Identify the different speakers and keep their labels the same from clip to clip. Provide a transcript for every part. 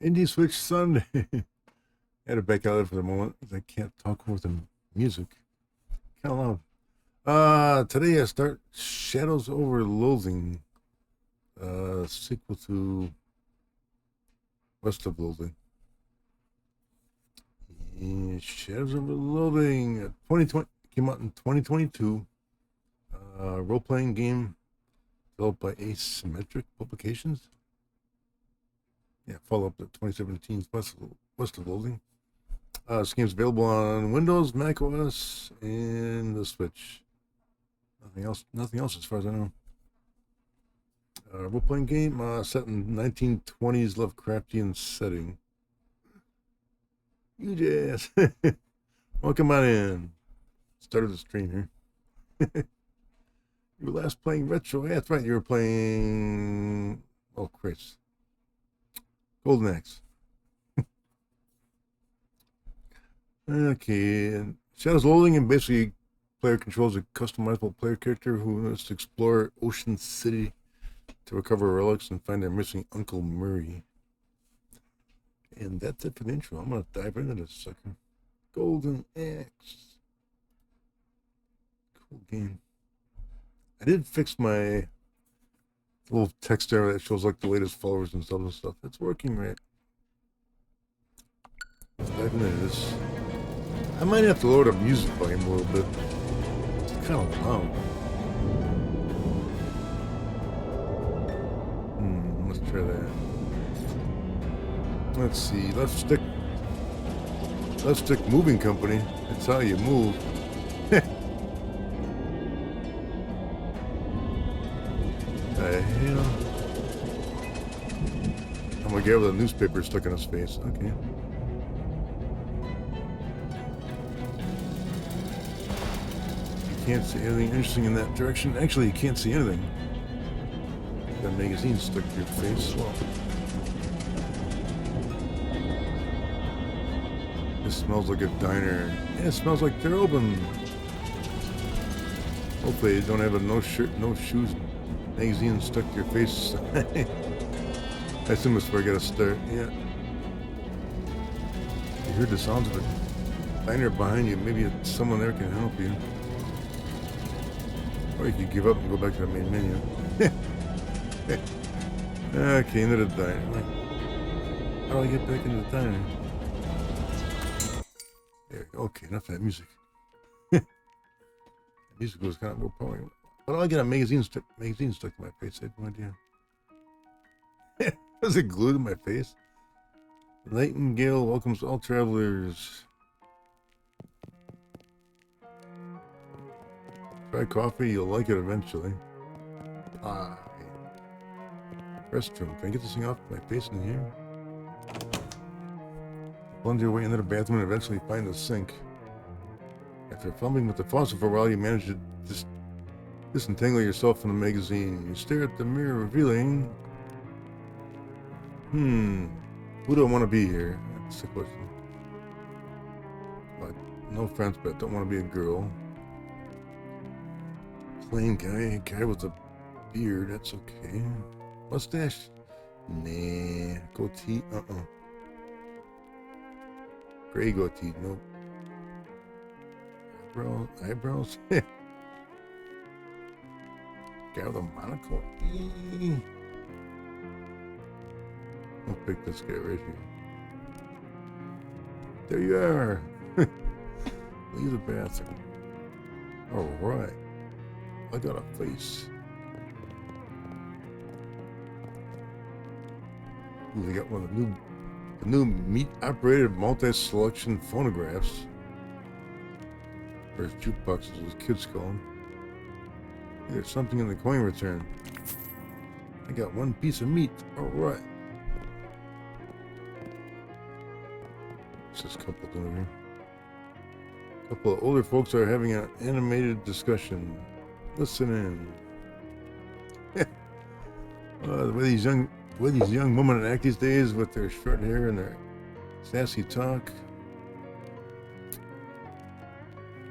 Speaker 1: Indie Switch Sunday. I had to back out of it for the moment because I can't talk over the music. Kind of loud. Today I start Shadows Over Loathing, sequel to West of Loathing. And Shadows Over Loathing, 2020 came out in 2022. Role-playing game developed by Asymmetric Publications. Yeah, follow up to 2017's West of Loathing. This game's available on Windows, macOS, and the Switch. Nothing else as far as I know. Role-playing game set in 1920s Lovecraftian setting. You jazz. Welcome on in. Started the stream here. You were last playing retro. Yeah, that's right. You were playing. Oh, Chris. Golden Axe. Okay, and Shadows Loathing, and basically player controls a customizable player character who must explore Ocean City to recover relics and find their missing Uncle Murray. And that's it for the intro. I'm gonna dive into this sucker. Golden Axe. Cool game. I did fix my little text there that shows like the latest followers and stuff. It's working right. Let's dive into this. I might have to lower the music volume a little bit. It's kind of loud. Let's try that. Let's see. Left stick moving company. That's how you move. Hell? I'm a guy with a newspaper stuck in his face. Okay. Can't see anything interesting in that direction. Actually, you can't see anything. Got a magazine stuck to your face. Well, this smells like a diner. Yeah, it smells like they're open. Hopefully, you don't have a no shirt, no shoes magazine stuck to your face. I assume that's where I gotta start. Yeah. You heard the sounds of a diner behind you. Maybe someone there can help you. Or you could give up and go back to the main menu. Okay, into the diner. How do I get back into the diner? There, okay, enough of that music. The music was kind of overpowering. How do I get a magazine stuck to my face? I have no idea. Was it glued to my face? Nightingale welcomes all travelers. Try coffee, you'll like it eventually. Pie. Restroom. Can I get this thing off my face in here? Plunge your way into the bathroom and eventually find the sink. After fumbling with the faucet for a while, you manage to disentangle yourself from the magazine. You stare at the mirror, revealing... Who do I want to be here? That's the question. Like, no offense, but I don't want to be a girl. Plain guy with a beard, that's okay. Mustache? Nah. Goatee? Gray goatee, nope. Eyebrows? Guy with a monocle? I'll pick this guy right here. There you are! Leave the bathroom. Alright. I got a face. Ooh, they got one of the new meat-operated multi-selection phonographs. Or jukeboxes, as kids call them. There's something in the coin return. I got one piece of meat. All right. What's this couple doing here? A couple of older folks are having an animated discussion. Listen in. The way these young women act these days with their short hair and their sassy talk.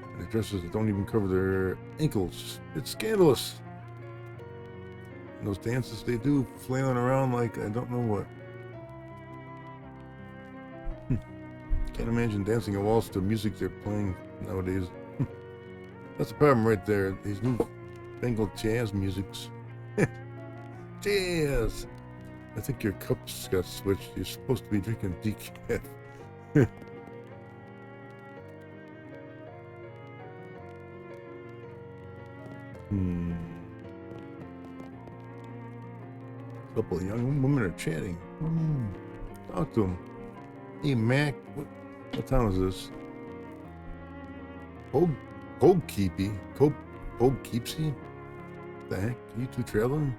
Speaker 1: And their dresses that don't even cover their ankles. It's scandalous. And those dances they do, flailing around like I don't know what. Can't imagine dancing a waltz to music they're playing nowadays. That's the problem right there. These new fangled jazz musics. Jazz! I think your cups got switched. You're supposed to be drinking decaf. A couple of young women are chatting. Talk to them. Hey, Mac, what town is this? Poughkeepsie? Poughkeepsie? The heck? You two traveling?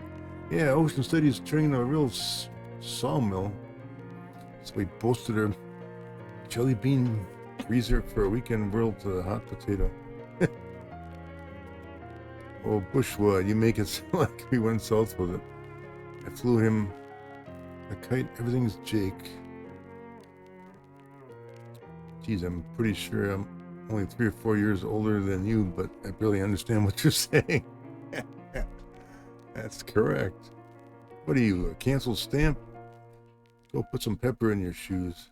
Speaker 1: Yeah, Ocean City's turning a real sawmill. So we posted our jelly bean freezer for a weekend grilled to a hot potato. Oh, Bushwood, you make it sound like we went south with it. I flew him a kite. Everything's Jake. Geez, I'm pretty sure I'm only 3 or 4 years older than you, but I barely understand what you're saying. That's correct. What are you, a canceled stamp? Go put some pepper in your shoes.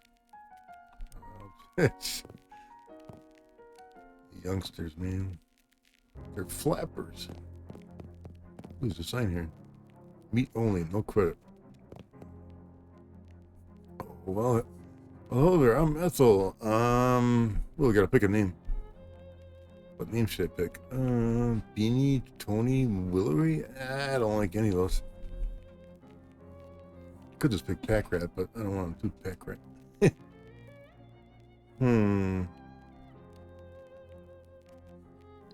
Speaker 1: Youngsters, man. They're flappers. Who's the sign here? Meat only, no credit. Oh, well, hello there, I'm Ethel. We gotta pick a name. What name should I pick? Beanie, Tony, Willery? I don't like any of those. Could just pick Pack Rat, but I don't want to do Pack Rat.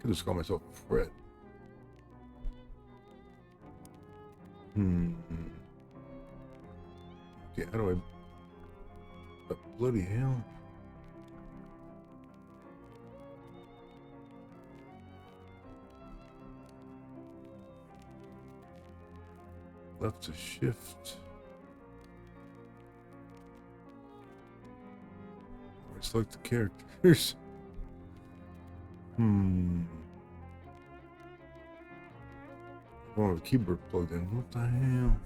Speaker 1: Could just call myself Fred. Okay, how do I... What bloody hell? Left to shift. I select the characters. Oh, the keyboard plugged in. What the hell?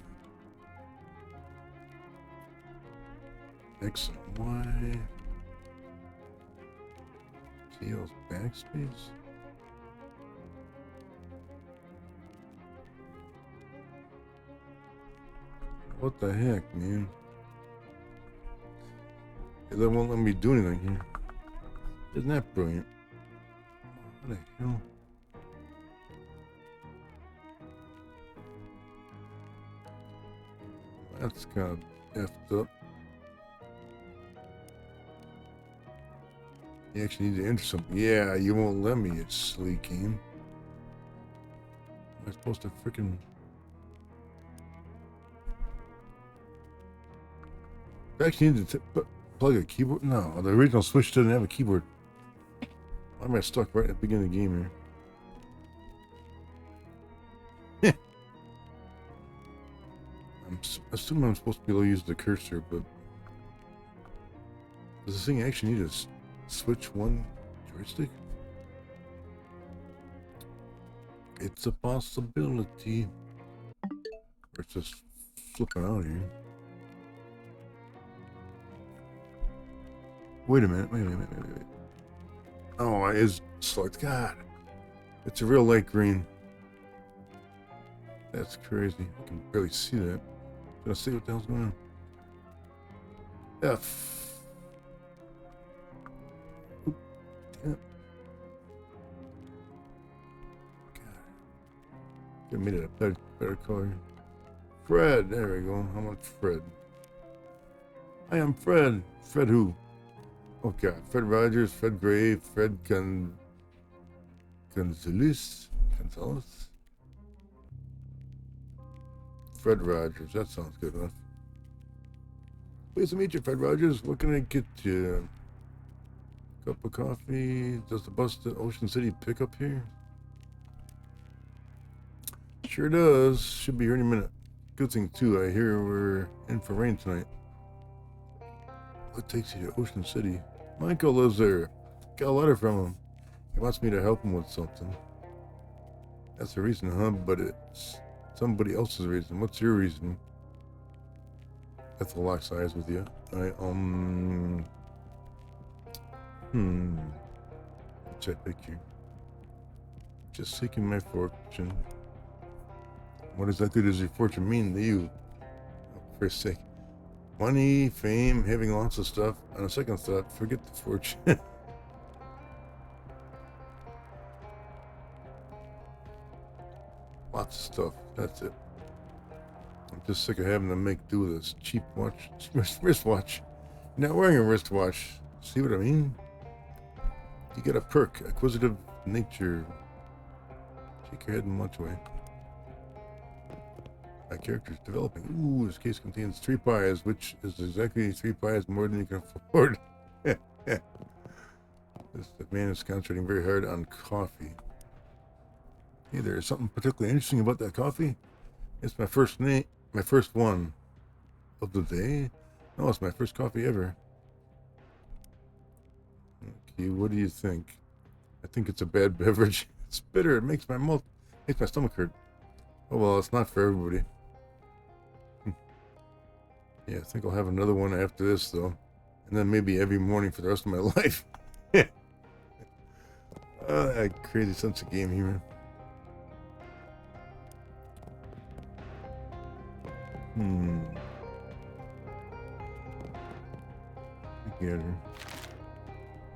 Speaker 1: X and Y. CL's backspace. What the heck, man? They won't let me do anything here. Isn't that brilliant? What the hell? That's kind of effed up. You actually need to enter something. Yeah, you won't let me, you silly game. Am I supposed to freaking... I actually need to plug a keyboard? No, the original Switch didn't have a keyboard. Why am I stuck right at the beginning of the game here? I'm assuming I'm supposed to be able to use the cursor, but... Does this thing actually need to switch one joystick? It's a possibility. Or it's just flipping out here. Wait a minute, wait. Oh, it is select. God. It's a real light green. That's crazy. I can barely see that. Gonna see what the hell's going on. F. Oop. Damn. God. Could have made it a better color. Fred. There we go. How much Fred? I am Fred. Fred who? Oh God. Fred Rogers, Fred Gray, Fred Gonzalez. Fred Rogers, that sounds good enough. Pleased to meet you, Fred Rogers. What can I get you? Cup of coffee. Does the bus to Ocean City pick up here? Sure does. Should be here any minute. Good thing too, I hear we're in for rain tonight. What takes you to Ocean City? Michael lives there. Got a letter from him. He wants me to help him with something. That's the reason, huh? But it's somebody else's reason. What's your reason? Ethel locks eyes with you. What's I pick here? Just seeking my fortune. What exactly does your fortune mean to you? Oh, for a sake. Money, fame, having lots of stuff. On a second thought, forget the fortune. Lots of stuff. That's it. I'm just sick of having to make do with this cheap watch, wristwatch. You're not wearing a wristwatch. See what I mean? You get a perk, acquisitive nature. Shake your head and watch away. My character's developing. Ooh, this case contains 3 pies, which is exactly 3 pies more than you can afford. This man is concentrating very hard on coffee. Hey, there's something particularly interesting about that coffee. It's my first one of the day. No, it's my first coffee ever. Okay, what do you think? I think it's a bad beverage. It's bitter. It makes my stomach hurt. Oh well, it's not for everybody. Yeah, I think I'll have another one after this though, and then maybe every morning for the rest of my life. That crazy sense of game humor. Together.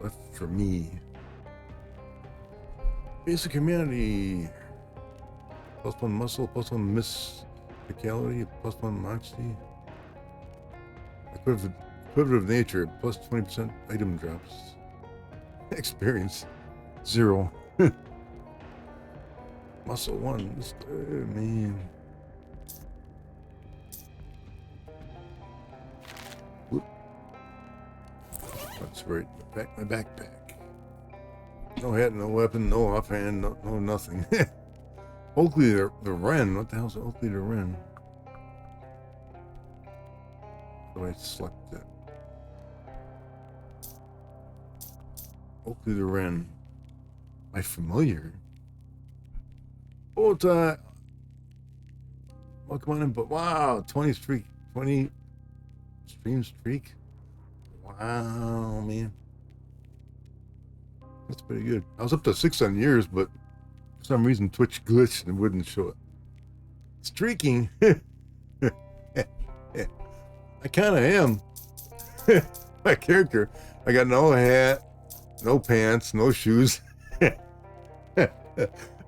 Speaker 1: Left for me. Basic humanity. +1 muscle, +1 mysticality, +1 moxie. Equivalent nature, +20% item drops. Experience, 0. Muscle 1, man. Whoop. That's right, my backpack. No hat, no weapon, no offhand, no nothing. Oakley the Wren. What the hell's Oakley the Wren? How do I select that? Oakley the Wren. Am I familiar? Oh, well, come on in, but wow, 20 stream streak. Wow, man. That's pretty good. I was up to 6 on years, but for some reason Twitch glitched and wouldn't show it. Streaking. I kind of am. My character. I got no hat, no pants, no shoes.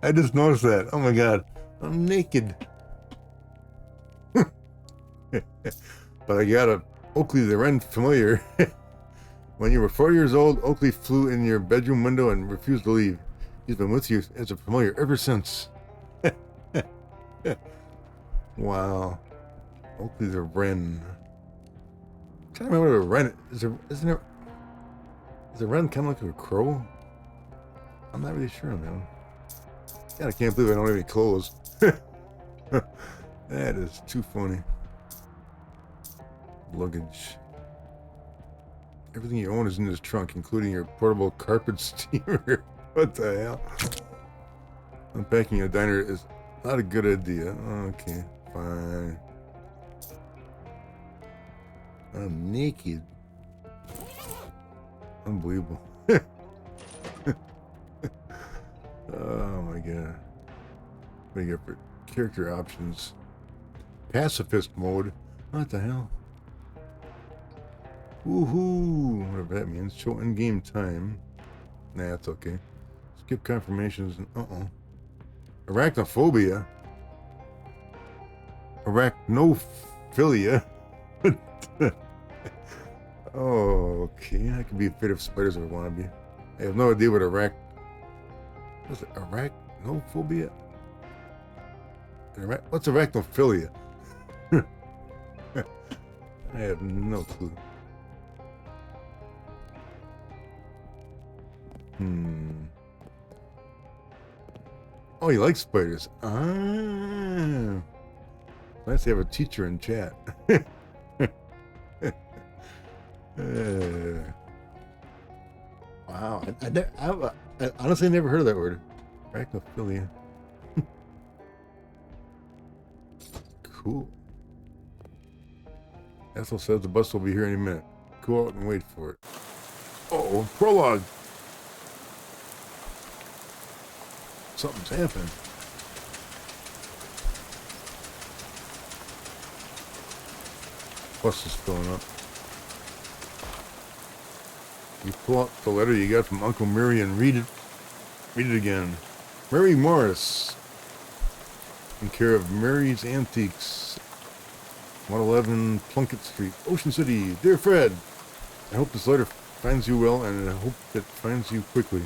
Speaker 1: I just noticed that. Oh my god. I'm naked. But I got a Oakley the Wren familiar. When you were 4 years old, Oakley flew in your bedroom window and refused to leave. He's been with you as a familiar ever since. Wow. Oakley the Wren. I'm trying to remember what a wren is. Is a wren kind of like a crow? I'm not really sure on that one. God, I can't believe I don't have any clothes. That is too funny. Luggage. Everything you own is in this trunk, including your portable carpet steamer. What the hell? Unpacking a diner is not a good idea. Okay, fine. I'm naked. Unbelievable. Oh my god. What do you got for character options? Pacifist mode. What the hell? Woohoo! Whatever that means. Show in-game time. Nah, that's okay. Skip confirmations and Arachnophobia. Arachnophilia. Oh, okay. I can be afraid of spiders if I want to be. I have no idea what what's it? Arachnophobia? What's arachnophilia? I have no clue. Oh, you like spiders? Ah. Nice to have a teacher in chat. Wow. I honestly never heard of that word. Arachnophilia. Cool. Ethel says the bus will be here any minute. Go out and wait for it. Oh, prologue. Something's happening. Bus is filling up. You pull out the letter you got from Uncle Murray and read it. Read it again. Mary Morris, in care of Mary's Antiques, 111 Plunkett Street, Ocean City. Dear Fred, I hope this letter finds you well, and I hope it finds you quickly.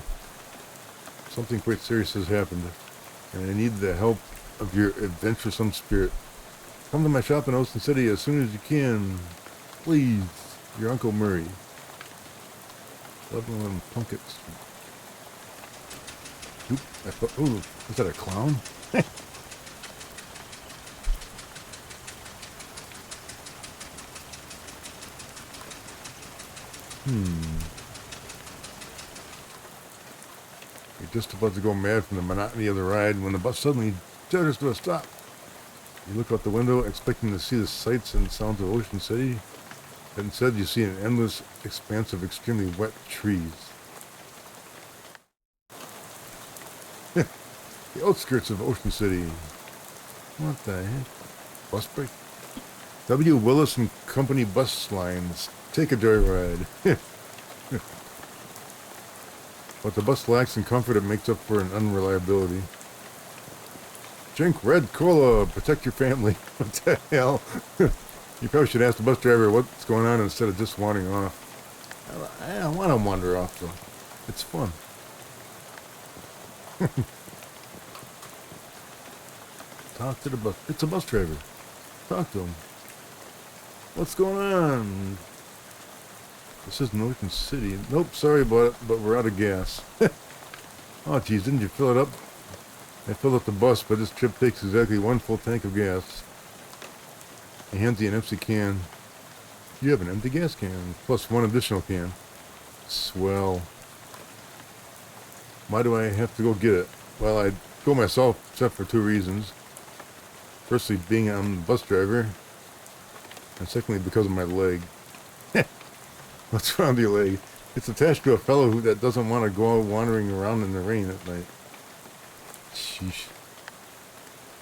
Speaker 1: Something quite serious has happened, and I need the help of your adventuresome spirit. Come to my shop in Ocean City as soon as you can. Please, your Uncle Murray. 111 Plunkett Street. Oop, I thought, ooh, is that a clown? You're just about to go mad from the monotony of the ride when the bus suddenly jitters to a stop. You look out the window expecting to see the sights and sounds of Ocean City, but instead you see an endless expanse of extremely wet trees. The outskirts of Ocean City. What the heck? Bus break? W. Willis and Company bus lines. Take a joyride. What the bus lacks in comfort, it makes up for in unreliability. Drink red cola. Protect your family. What the hell? You probably should ask the bus driver what's going on instead of just wandering off. I don't want to wander off, though. It's fun. Talk to the bus. It's a bus driver. Talk to him. What's going on? This isn't Ocean City. Nope, sorry about it, but we're out of gas. Oh, geez, didn't you fill it up? I filled up the bus, but this trip takes exactly one full tank of gas. He hands you an empty can. You have an empty gas can, plus one additional can. Swell. Why do I have to go get it? Well, I'd go myself, except for two reasons. Firstly, being I'm the bus driver, and secondly, because of my leg. What's wrong with your leg? It's attached to a fellow that doesn't want to go out wandering around in the rain at night. Sheesh.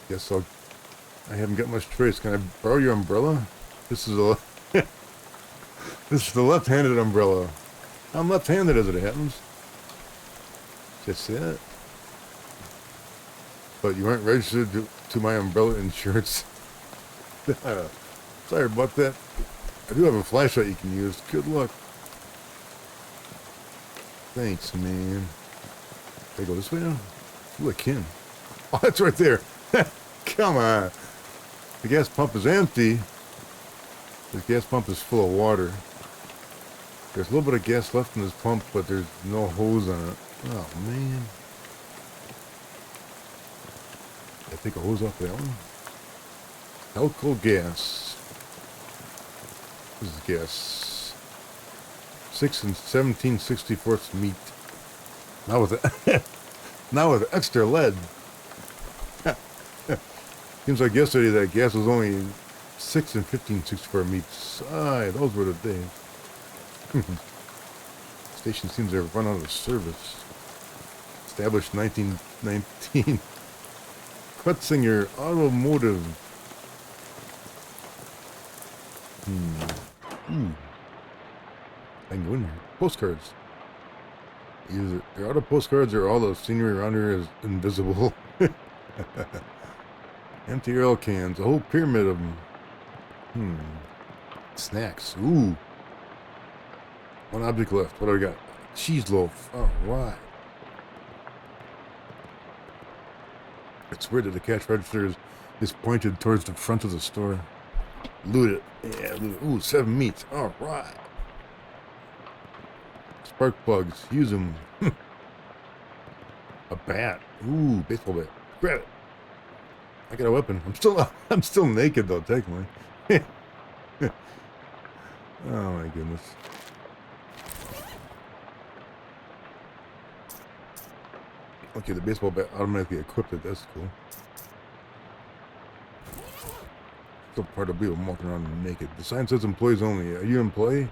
Speaker 1: Guess I haven't got much choice. Can I borrow your umbrella? This is the left-handed umbrella. I'm left-handed as it happens. Just that. But you aren't registered to my umbrella insurance. Sorry about that. I do have a flashlight you can use. Good luck. Thanks, man. Can I go this way now? Ooh, I can. Oh, that's right there. Come on. The gas pump is empty. This gas pump is full of water. There's a little bit of gas left in this pump, but there's no hose on it. Oh, man. I take a hose off that one. Alcohol gas. This is gas. 6 and 17/64 meat. Now with extra lead. Seems like yesterday that gas was only 6 and 15/64 meats. Aye, those were the days. Station seems to have run out of service. Established 1919. Kutzinger Automotive. I can go in here. Postcards. Either they're out of postcards or all the scenery around here is invisible. Empty oil cans. A whole pyramid of them. Snacks. Ooh. One object left. What do I got? Cheese loaf. All right. It's weird that the cash register is pointed towards the front of the store. Loot it. Yeah, loot it. Ooh, 7 meats. All right. Spark plugs. Use them. A bat. Ooh, baseball bat. Grab it. I got a weapon. I'm still naked though, technically. Oh my goodness. Okay, the baseball bat automatically equipped it. That's cool. Still part of people walking around naked. The sign says employees only. Are you an employee?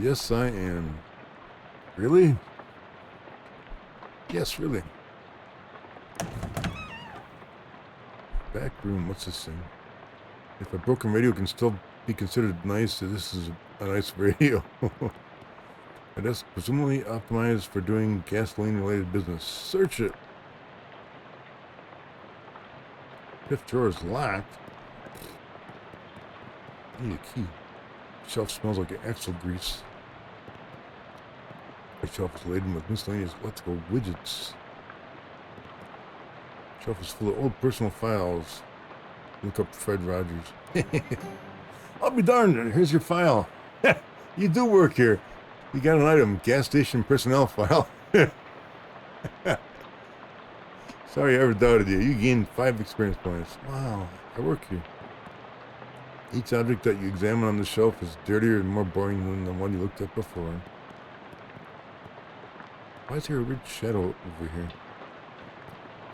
Speaker 1: Yes, I am. Really? Yes, really. Back room, what's this thing? If a broken radio can still be considered nice, this is a nice radio. It is presumably optimized for doing gasoline-related business. Search it. Fifth drawer is locked. I need a key. Shelf smells like axle grease. The shelf is laden with miscellaneous electrical widgets. Shelf is full of old personal files. Look up Fred Rogers. I'll be darned. Here's your file. You do work here. You got an item. Gas station personnel file. Sorry I ever doubted you. You gained 5 experience points. Wow. I work here. Each object that you examine on the shelf is dirtier and more boring than the one you looked at before. Why is there a red shadow over here?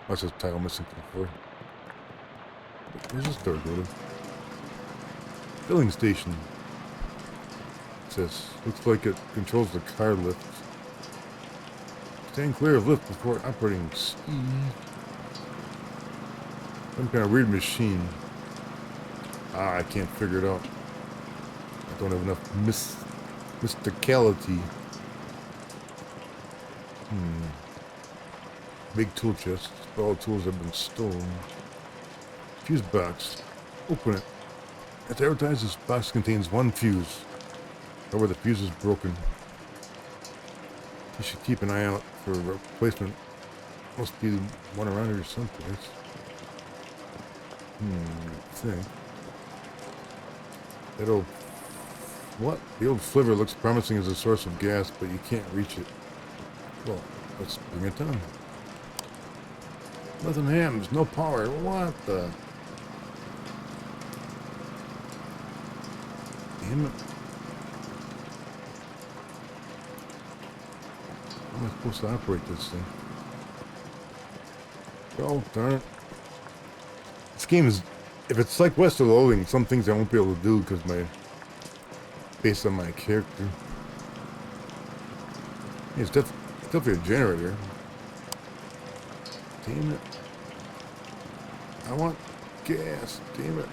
Speaker 1: What's this tile missing from the floor? Where's this door go to? Filling station. It says, looks like it controls the car lift. Stand clear of lift before operating speed. Some kind of weird machine. I can't figure it out. I don't have enough mysticality. Big tool chest. All tools have been stolen. Fuse box. Open it. As advertised, this box contains 1 fuse. However, the fuse is broken. You should keep an eye out for a replacement. Must be one around here someplace. I think. That old... What? The old flivver looks promising as a source of gas, but you can't reach it. Well, let's bring it down. Nothing happens. No power. What the... Damn it. How am I supposed to operate this thing? Oh, darn it. This game is... If it's like West of Loathing, some things I won't be able to do because based on my character. It's definitely a generator. Damn it. I want gas. Damn it.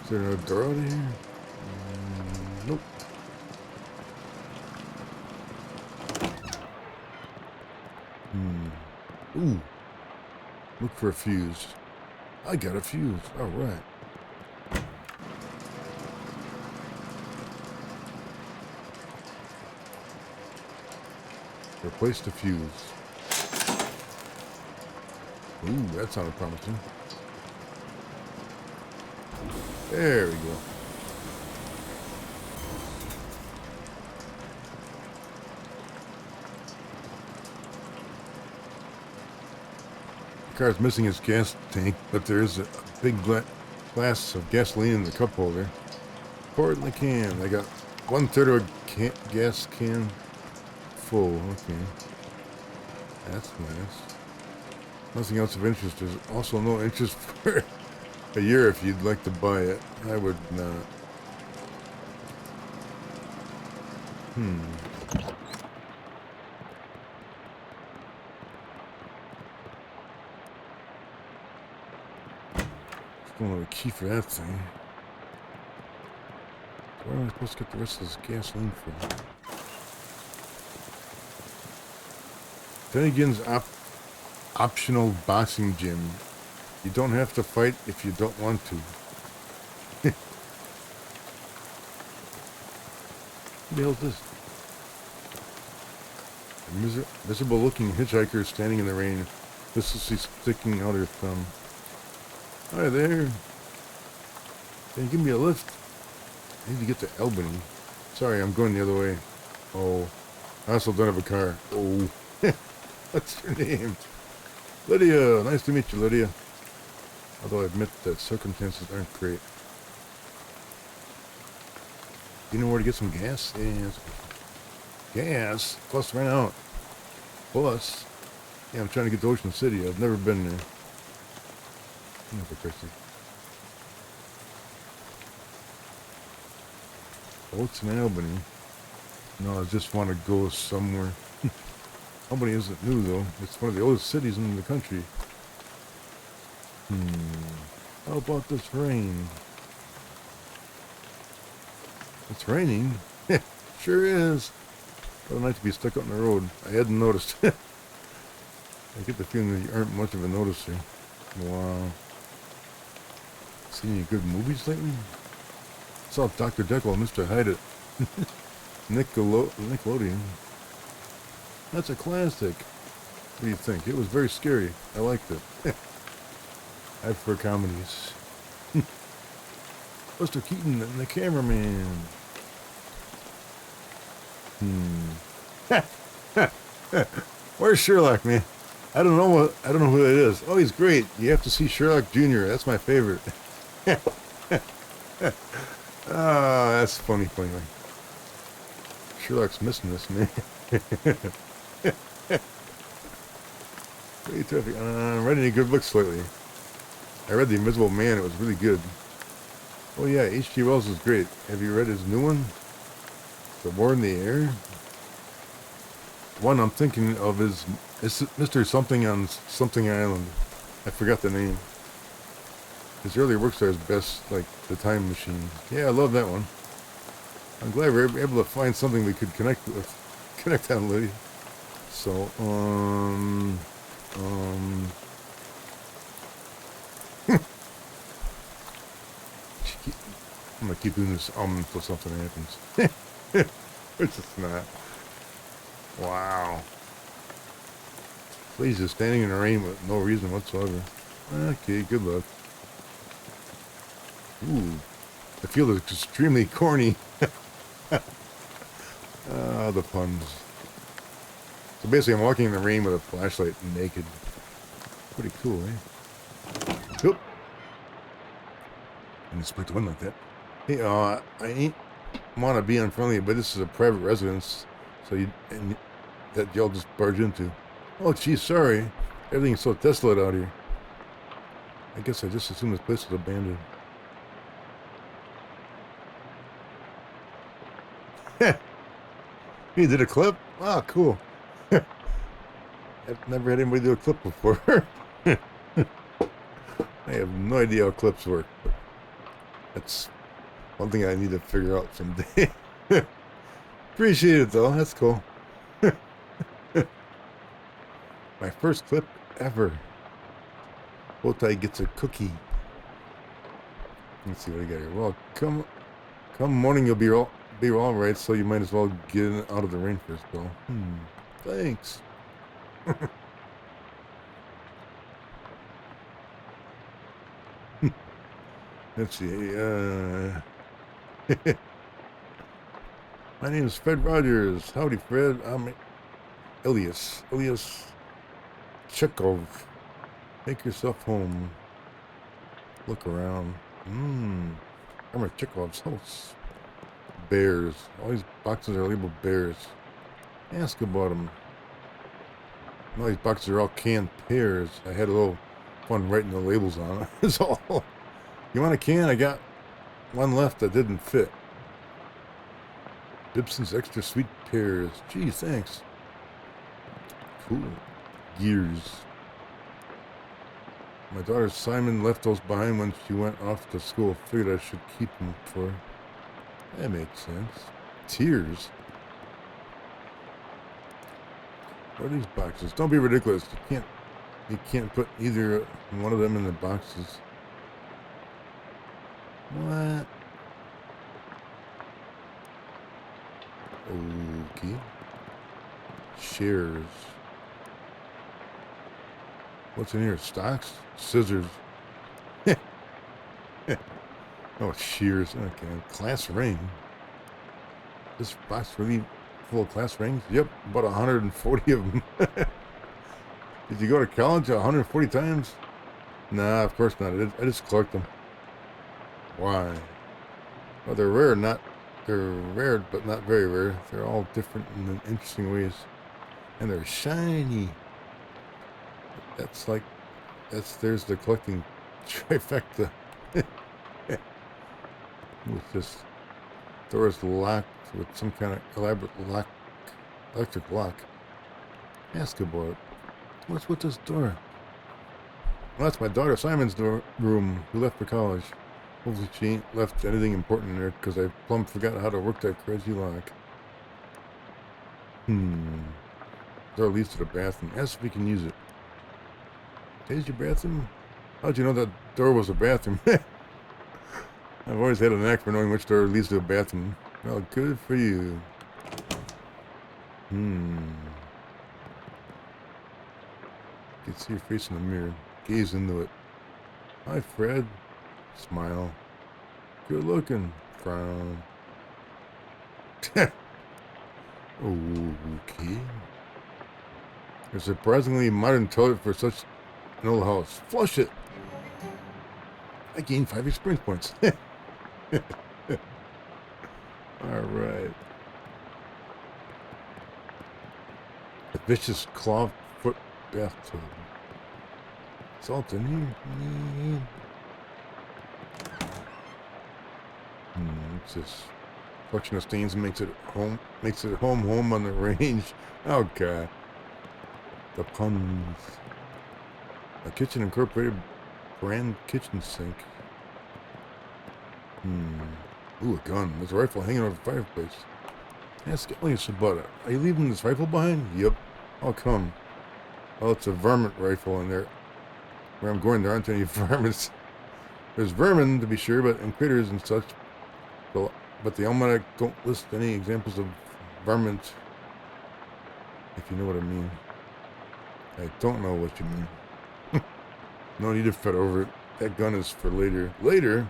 Speaker 1: Is there another door out here? Nope. Ooh. Look for a fuse. I got a fuse. All right. Replace the fuse. Ooh, that sounded promising. There we go. The car's missing its gas tank, but there is a big glass of gasoline in the cup holder. Pour it in the can. I got 1/3 of a gas can full. Okay. That's nice. Nothing else of interest. There's also no interest for a year if you'd like to buy it. I would not. Still don't have a key for that thing. Where am I supposed to get the rest of this gasoline from? Finnegan's optional boxing gym. You don't have to fight if you don't want to. What the hell is this? A miserable-looking hitchhiker standing in the rain, listlessly sticking out her thumb. Hi there. Can you give me a lift? I need to get to Albany. Sorry, I'm going the other way. Oh, I also don't have a car. Oh, what's your name? Lydia. Nice to meet you, Lydia. Although I admit that circumstances aren't great. Do you know where to get some gas? Yes. Gas? Plus ran out. Plus? Yeah, I'm trying to get to Ocean City. I've never been there. Oh, for Christ's sake. Boats in Albany. No, I just want to go somewhere. Albany isn't new, though. It's one of the oldest cities in the country. How about this rain? It's raining. Sure is. What a night to be stuck out on the road. I hadn't noticed. I get the feeling that you aren't much of a noticer. Wow. Seen any good movies lately? Saw Dr. Jekyll and Mr. Hyde at Nickelodeon. That's a classic. What do you think? It was very scary. I liked it. I prefer comedies. Buster Keaton and the cameraman. Where's Sherlock, man? I don't know who that is. Oh, he's great. You have to see Sherlock Jr. That's my favorite. Oh, that's funny. Sherlock's missing this, man. Pretty terrific. Read any good books lately? I read The Invisible Man. It was really good. Oh yeah, H.G. Wells is great. Have you read his new one? The War in the Air? One I'm thinking of is Mr. Something on Something Island. I forgot the name. His earlier works are his best, like The Time Machine. Yeah, I love that one. I'm glad we're able to find something we could connect on, Liddy. So, I'm gonna keep doing this until something happens. It's just not. Wow. Please, just standing in the rain with no reason whatsoever. Okay, good luck. Ooh, the field is extremely corny. The puns. So basically, I'm walking in the rain with a flashlight naked. Pretty cool, eh? Oop. I didn't split the wind like that. Hey, I ain't want to be unfriendly, but this is a private residence, so that y'all just barge into. Oh, geez, sorry. Everything's so desolate out here. I guess I just assumed this place was abandoned. You did a clip? Wow, cool. I've never had anybody do a clip before. I have no idea how clips work, but that's one thing I need to figure out someday. Appreciate it, though. That's cool. My first clip ever. Botai gets a cookie. Let's see what I got here. Well, come morning, you'll be all right, so you might as well get out of the rain first, though. Thanks. Let's see. My name is Fred Rogers. Howdy, Fred. I'm Elias Chekhov. Make yourself home. Look around. I'm at Chekhov's house. Bears. All these boxes are labeled bears. Ask about them. All these boxes are all canned pears. I had a little fun writing the labels on it. That's all. You want a can? I got one left that didn't fit. Gibson's extra sweet pears. Gee, thanks. Cool. Gears. My daughter Simon left those behind when she went off to school. Figured I should keep them for her. That makes sense. Tears. What are these boxes? Don't be ridiculous. You can't put either one of them in the boxes. What? Okay. Shares. What's in here? Stocks? Scissors. Oh, shears. Okay. Class ring. This box really full of class rings? Yep. About 140 of them. Did you go to college 140 times? Nah, of course not. I just collect them. Why? Well, they're rare, but not very rare. They're all different in interesting ways. And they're shiny. There's the collecting trifecta. With this Door is locked with some kind of elaborate lock, electric lock. Ask about it. What's with this door? Well, that's my daughter Simon's room, who left for college. Hopefully she ain't left anything important in there, because I plumb forgot how to work that crazy lock. Door leads to the bathroom. Ask if we can use it. Is your bathroom? How'd you know that door was a bathroom? I've always had a knack for knowing which door leads to a bathroom. Well, good for you. You can see your face in the mirror. Gaze into it. Hi, Fred. Smile. Good looking. Frown. Okay. A surprisingly modern toilet for such an old house. Flush it. I gained 5 experience points. Alright. A vicious claw foot bathtub. Salt in here. It's this collection of stains makes it home on the range. Oh god. The puns. A kitchen incorporated brand kitchen sink. Ooh, a gun. There's a rifle hanging over the fireplace. Ask Elias about it. Are you leaving this rifle behind? Yep. How come? Well, it's a varmint rifle in there. Where I'm going, there aren't any varmints. There's vermin, to be sure, and critters and such. But the almanac don't list any examples of varmint, if you know what I mean. I don't know what you mean. No need to fret over it. That gun is for later. Later?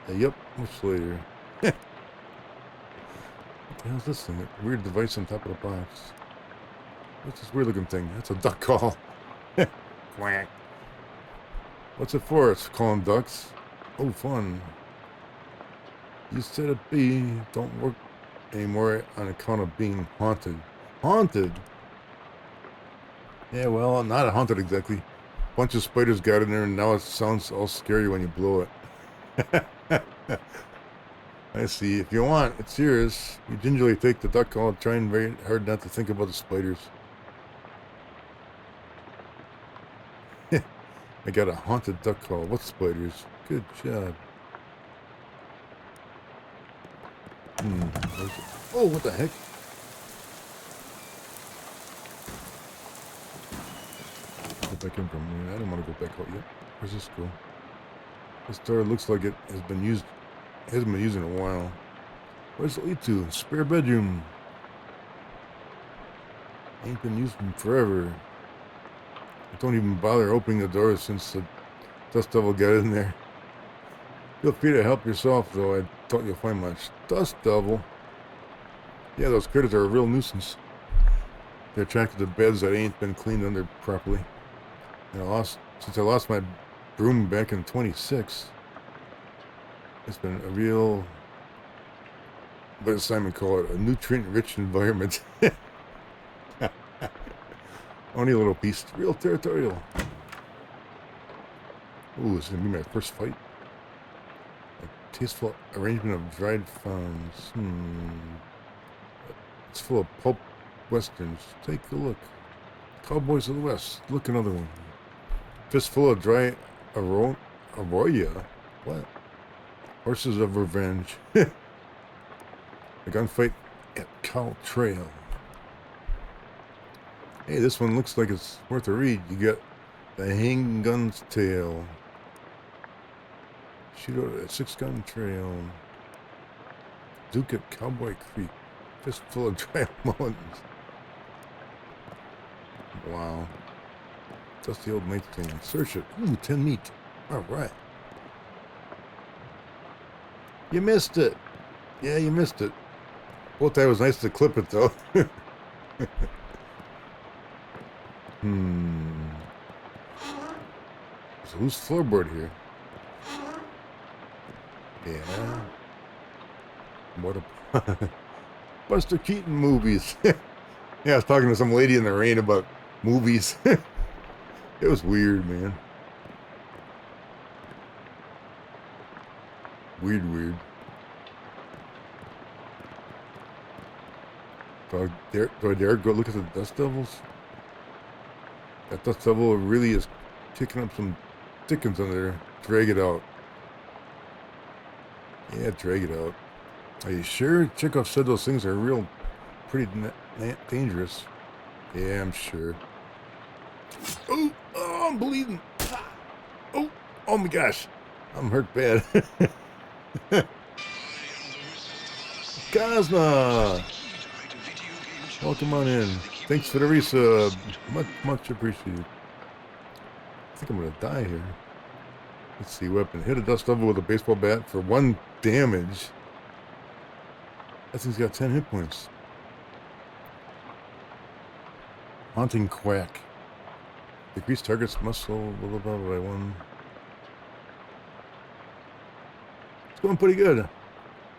Speaker 1: Yep, much later. What the hell's this thing? That weird device on top of the box. What's this weird looking thing? That's a duck call. Quack. What's it for? It's calling ducks. Oh, fun. You said it don't work anymore on account of being haunted. Haunted? Yeah, well, not haunted exactly. Bunch of spiders got in there, and now it sounds all scary when you blow it. I see. If you want, it's yours. You gingerly take the duck call, trying very hard not to think about the spiders. I got a haunted duck call. What spiders? Good job. Oh, what the heck? Get back in from here. I don't want to go back out yet. Where's this go? This door looks like it has been used. Hasn't been used in a while. Where's it lead to? Spare bedroom. Ain't been used in forever. I don't even bother opening the door since the dust devil got in there. Feel free to help yourself, though. I doubt you'll find much. Dust devil? Yeah, those critters are a real nuisance. They're attracted to beds that ain't been cleaned under properly. And since I lost my broom back in 26, it's been a real, what does Simon call it, a nutrient-rich environment. Only a little piece. Real territorial. Ooh, this is going to be my first fight. A tasteful arrangement of dried fawns. It's full of pulp westerns. Take a look. Cowboys of the West. Look, another one. Fistful of dry arroya. What? Horses of Revenge. A gunfight at Cow Trail. Hey, this one looks like it's worth a read. You got The Hanggun's Tale. Shootout at 6-Gun Trail. Duke at Cowboy Creek. Fistful of dry mullins. Wow. Dusty old nightstand. Search it. Ooh, 10 meat. Alright. You missed it. Yeah, you missed it. Both that was nice to clip it, though. So who's floorboard here? Yeah. What a... Buster Keaton movies. Yeah, I was talking to some lady in the rain about movies. It was weird, man. Weird. Do I dare go look at the dust devils? That dust devil really is kicking up some dickens under there. Drag it out. Yeah, drag it out. Are you sure? Chekhov said those things are real, pretty dangerous. Yeah, I'm sure. Oh, I'm bleeding. Oh my gosh. I'm hurt bad. Cosma! Welcome on in. Thanks for the resub. Much appreciated. I think I'm gonna die here. Let's see, weapon. Hit a dust devil with a baseball bat for 1 damage. That thing's got 10 hit points. Haunting Quack. Decrease target's muscle, blah, blah, blah, by 1. It's going pretty good.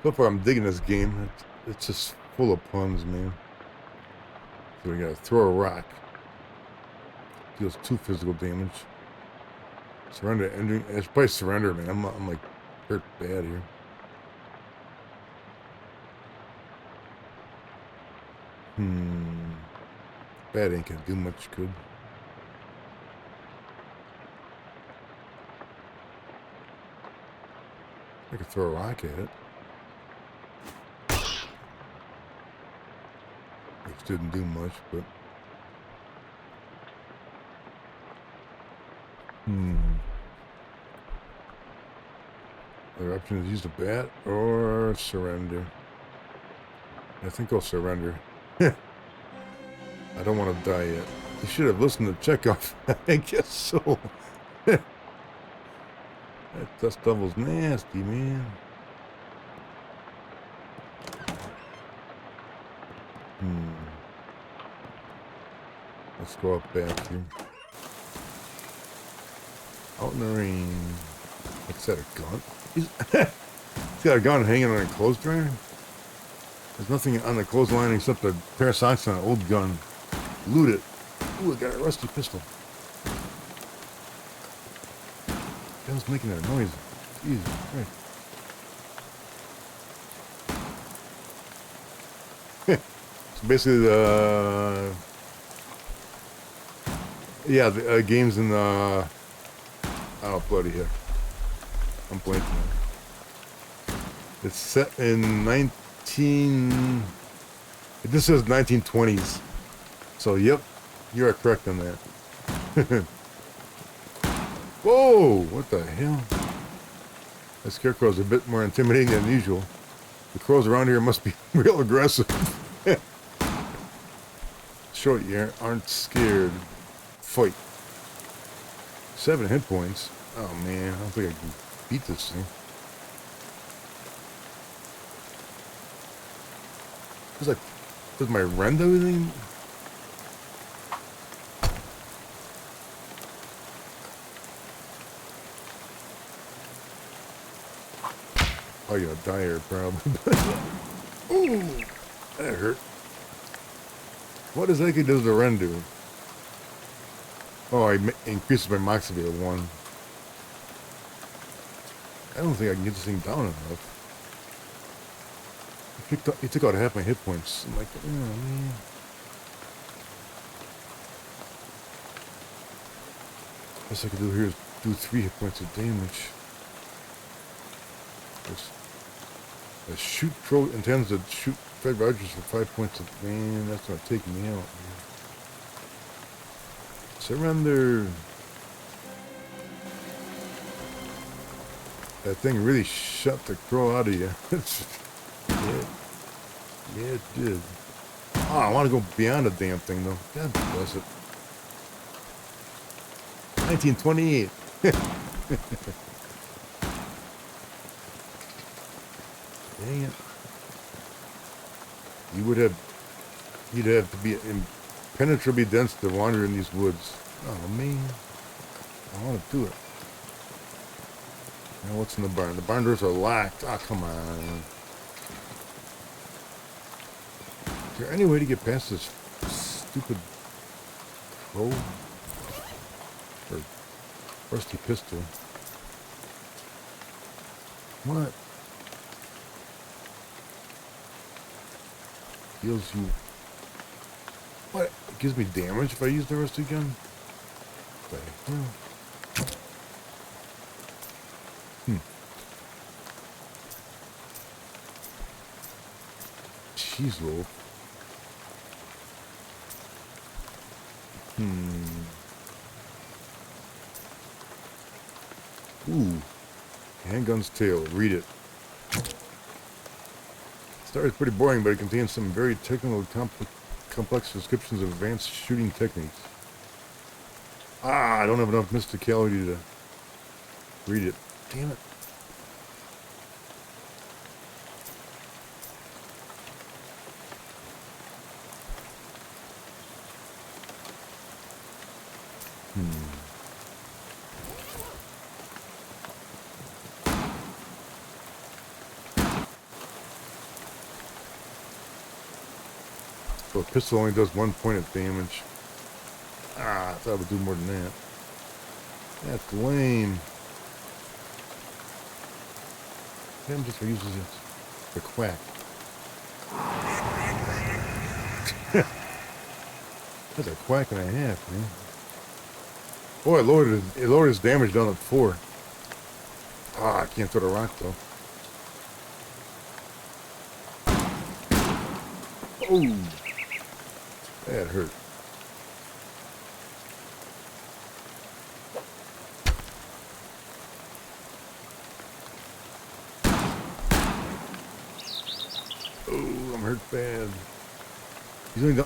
Speaker 1: So far, I'm digging this game. It's just full of puns, man. So we gotta throw a rock. Deals 2 physical damage. Surrender, ending. It's probably surrender, man. I'm like hurt bad here. Bat ain't gonna do much good. I could throw a rock at it. Which didn't do much, but... Other option is use the bat or surrender. I think I'll surrender. I don't want to die yet. You should have listened to Chekhov. I guess so. That dust devil's nasty, man. Let's go up back here. Out in the rain. What's that, a gun? He's got a gun hanging on a clothes dryer? There's nothing on the clothesline except a pair of socks and an old gun. Loot it. Ooh, I got a rusty pistol. What the hell's making that noise? Jesus Christ. So basically the... yeah, the games in the... oh, bloody heck. I'm blanking now. It's set in 19... This says 1920s. So, yep, you are correct on that. Whoa! What the hell? That scarecrow's a bit more intimidating than usual. The crows around here must be real aggressive. Show it you aren't scared. Fight. 7 hit points. Oh man, I don't think I can beat this thing. It's like, does my rend everything? Oh, you're gonna die here, probably. Ooh, that hurt. What exactly does the rend do? Oh, I increases my moxie to 1. I don't think I can get this thing down enough. He took out half my hit points. I'm like, oh man. Best I could do here is do 3 hit points of damage. A shoot crow intends to shoot Fred Rogers for 5 points of... man, that's not taking me out, man. Surrender. That thing really shut the crow out of you. Yeah, it did. Oh, I want to go beyond the damn thing, though. God bless it. 1928. Dang it. You'd have to be impenetrably dense to wander in these woods. Oh, man. I want to do it. Now, what's in the barn? The barn doors are locked. Ah, oh, come on. Is there any way to get past this stupid crow? Or rusty pistol? What? Heals you gives me damage if I use the rusty gun? Okay. Jeez, Lord. Ooh. Handgun's Tale. Read it. The story is pretty boring, but it contains some very technical, complex descriptions of advanced shooting techniques. I don't have enough mysticality to read it. Damn it. So a pistol only does 1 point of damage. I thought it would do more than that. That's lame. Then just uses it. The quack. That's a quack and a half, man. Boy, it lowered his damage down to 4. I can't throw the rock though. Oh, that hurt. Oh, I'm hurt bad.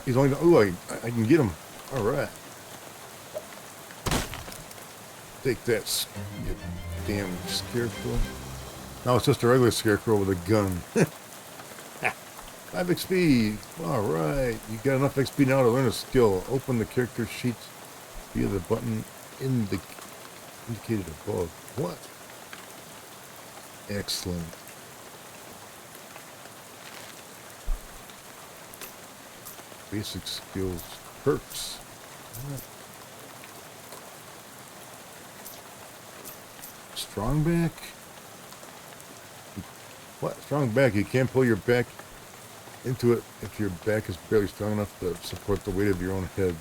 Speaker 1: He's only. Oh, I can get him. All right. Take that, you damn scarecrow. Now it's just a regular scarecrow with a gun. 5 XP. All right. You got enough XP now to learn a skill. Open the character sheets via the button indicated above. What? Excellent. Basic skills. Perks. What? Strong back? What? Strong back. You can't pull your back into it if your back is barely strong enough to support the weight of your own head.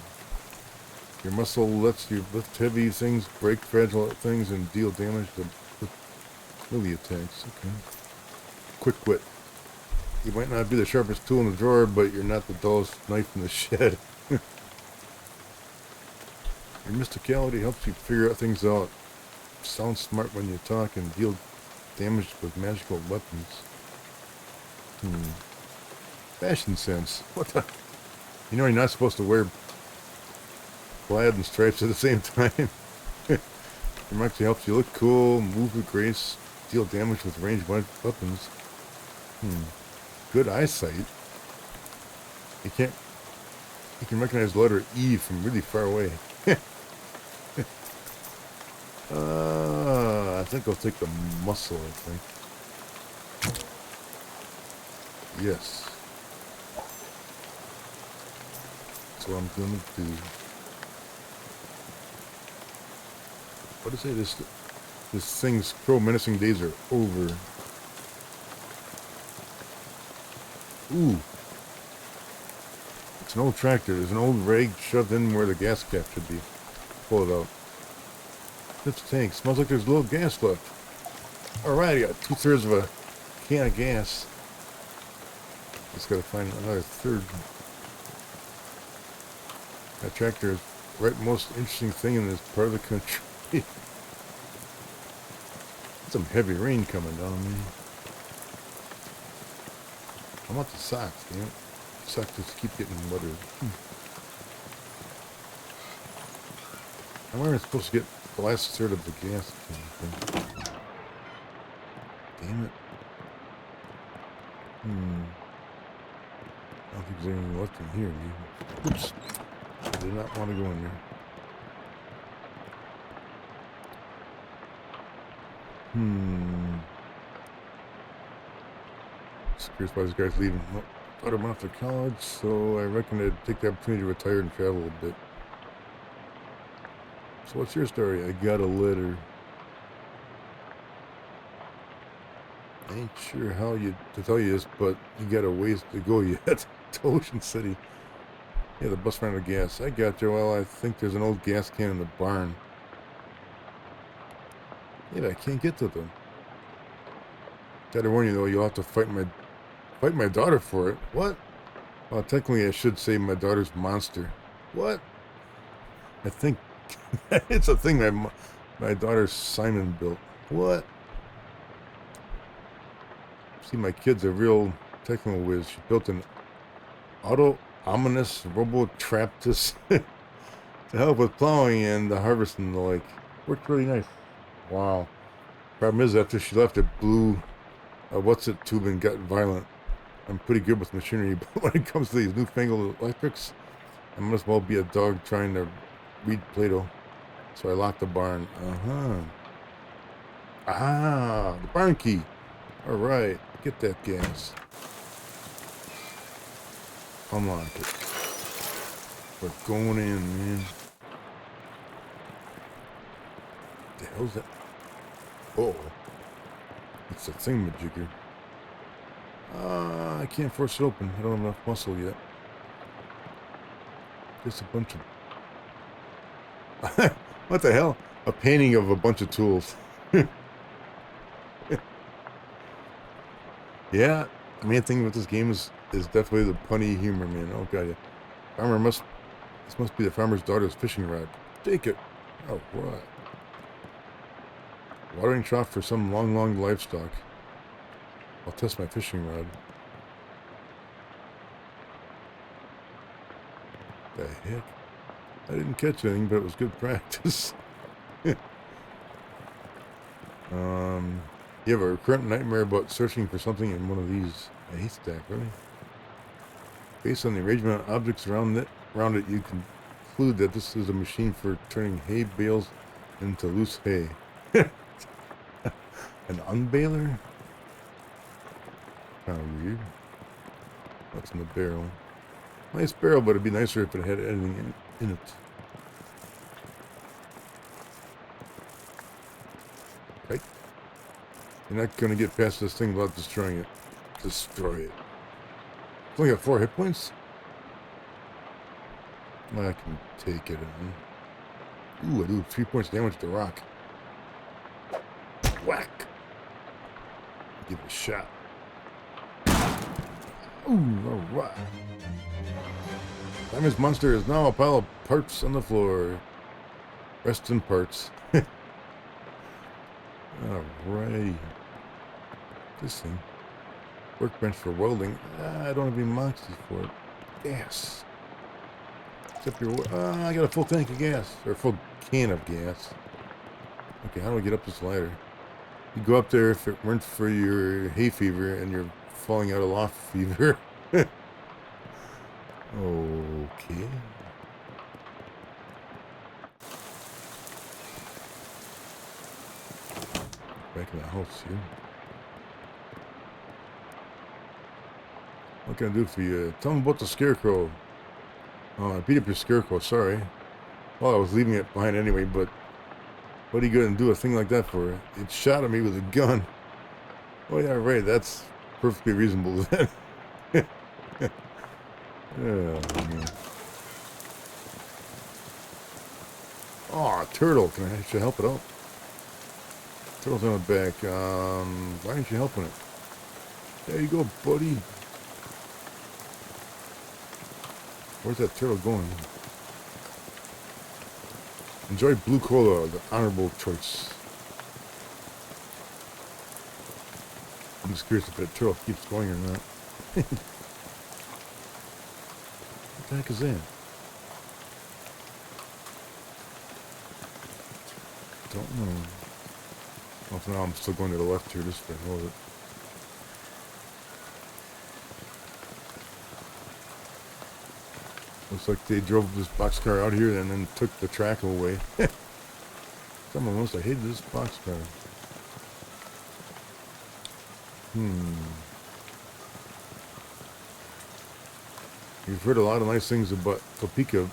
Speaker 1: Your muscle lets you lift heavy things, break fragile things, and deal damage to melee attacks. Okay. Quick wit. You might not be the sharpest tool in the drawer, but you're not the dullest knife in the shed. Your mysticality helps you figure out things out. Sound smart when you talk and deal damage with magical weapons. Fashion sense. What the? You know you're not supposed to wear plaid and stripes at the same time. It actually helps you look cool, move with grace, deal damage with ranged weapons. Good eyesight. You can recognize the letter E from really far away. I think I'll take the muscle, I think. Yes. That's what I'm gonna do. What did it say? This thing's crow menacing days are over. Ooh. It's an old tractor. There's an old rag shoved in where the gas cap should be. Pull it out. This tank. Smells like there's a little gas left. Alright, I got 2/3 of a can of gas. Just gotta find another third. That tractor is right most interesting thing in this part of the country. Some heavy rain coming down, man. I want the socks, damn it. Socks just keep getting wetter. I'm where I'm supposed to get the last third of the gas. Damn it. I don't think there's anything left in here, man. Oops. I did not want to go in there. Just curious why this guy's leaving. Well, thought I'm off to college, so I reckon I'd take the opportunity to retire and travel a bit. So what's your story? I got a letter. I ain't sure how to tell you this, but you got a ways to go yet to Ocean City. Yeah, the bus ran out of gas. I got you. Well, I think there's an old gas can in the barn. Yeah, but I can't get to them. Gotta warn you though, you'll have to fight my daughter for it. What? Well, technically I should say my daughter's monster. What? I think it's a thing my daughter Simon built. What? See, my kid's a real technical whiz. She built an ominous robo trap to help with plowing and the harvest and the like. Worked really nice. Wow. Problem is, after she left, it blew a what's-it tube and got violent. I'm pretty good with machinery, but when it comes to these newfangled electrics, I might as well be a dog trying to read Play-Doh. So I locked the barn. Ah, the barn key. All right, get that gas. Unlock it. We're going in, man. What the hell's that? Oh, it's a thingamajigger. I can't force it open. I don't have enough muscle yet. Just a bunch of... What the hell? A painting of a bunch of tools. Yeah, the main thing with this game is definitely the punny humor, man. Oh god, yeah. This must be the farmer's daughter's fishing rod. Take it. Oh, what? Watering trough for some long livestock. I'll test my fishing rod. The heck? I didn't catch anything, but it was good practice. You have a recurrent nightmare about searching for something in one of these. A haystack, really? Based on the arrangement of objects around it, you conclude that this is a machine for turning hay bales into loose hay. An unbaler? Kind of weird. What's in the barrel? Nice barrel, but it'd be nicer if it had anything in it. Right? You're not going to get past this thing without destroying it. Destroy it. It's only got 4 hit points? I can take it on. Ooh, I do 3 points damage to rock. Whack! Give it a shot. Ooh, alright. Simon's monster is now a pile of parts on the floor. Rest in parts. Alrighty. This thing. Workbench for welding. I don't have any moxie for it. Gas. Except I got a full tank of gas. Or a full can of gas. Okay, how do I get up this ladder? You go up there if it weren't for your hay fever and you're falling out of loft fever. Okay. Back in the house here. What can I do for you? Tell me about the scarecrow. Oh, I beat up your scarecrow, sorry. Well, I was leaving it behind anyway, but what are you going to do a thing like that for? It shot at me with a gun. Oh yeah, right, that's perfectly reasonable then. Man. Oh, turtle. Can I actually help it out? Turtle's on the back. Why aren't you helping it? There you go, buddy. Where's that turtle going? Enjoy blue cola, the honorable choice. I'm just curious if that turtle keeps going or not. What the heck is that? Don't know. Well, for now I'm still going to the left here, just to hold it. Looks like they drove this boxcar out here and then took the track away. Someone must have hated this boxcar. You've heard a lot of nice things about Topeka,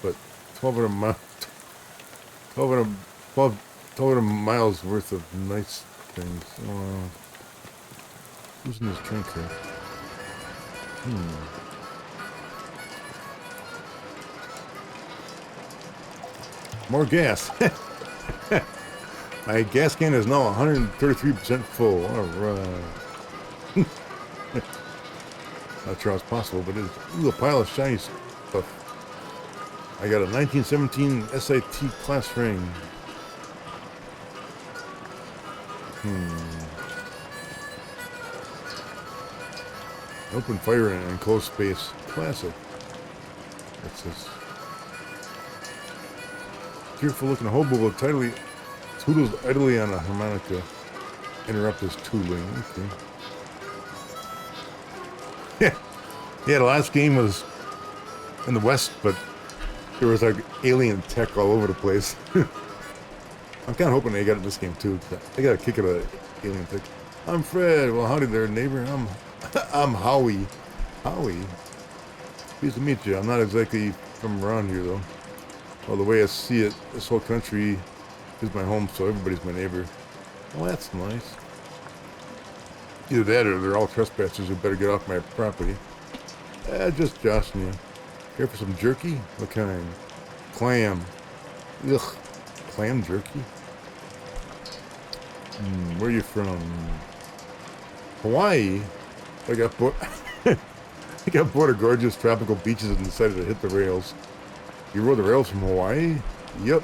Speaker 1: but 1,200 miles worth of nice things. Who's in this trunk here? More gas. My gas can is now 133% full. All right. Not sure how it's possible, but it's a little pile of shiny stuff. I got a 1917 SIT class ring. Open fire in an enclosed space. Classic. What's this? Cheerful looking hobo will toodles idly on a harmonica. Interrupt his tootling. Okay. Yeah, the last game was in the West, but there was like alien tech all over the place. I'm kind of hoping they got it in this game too. They got a kick out of alien tech. I'm Fred. Well, howdy there, neighbor. I'm Howie. Howie. Pleased to meet you. I'm not exactly from around here though. Well, the way I see it, this whole country is my home, so everybody's my neighbor. Well, that's nice. Either that or they're all trespassers who better get off my property. Just joshing you. Here for some jerky? What kind? Clam. Ugh. Clam jerky? Where are you from? Hawaii? I got bored of gorgeous tropical beaches and decided to hit the rails. You rode the rails from Hawaii? Yep.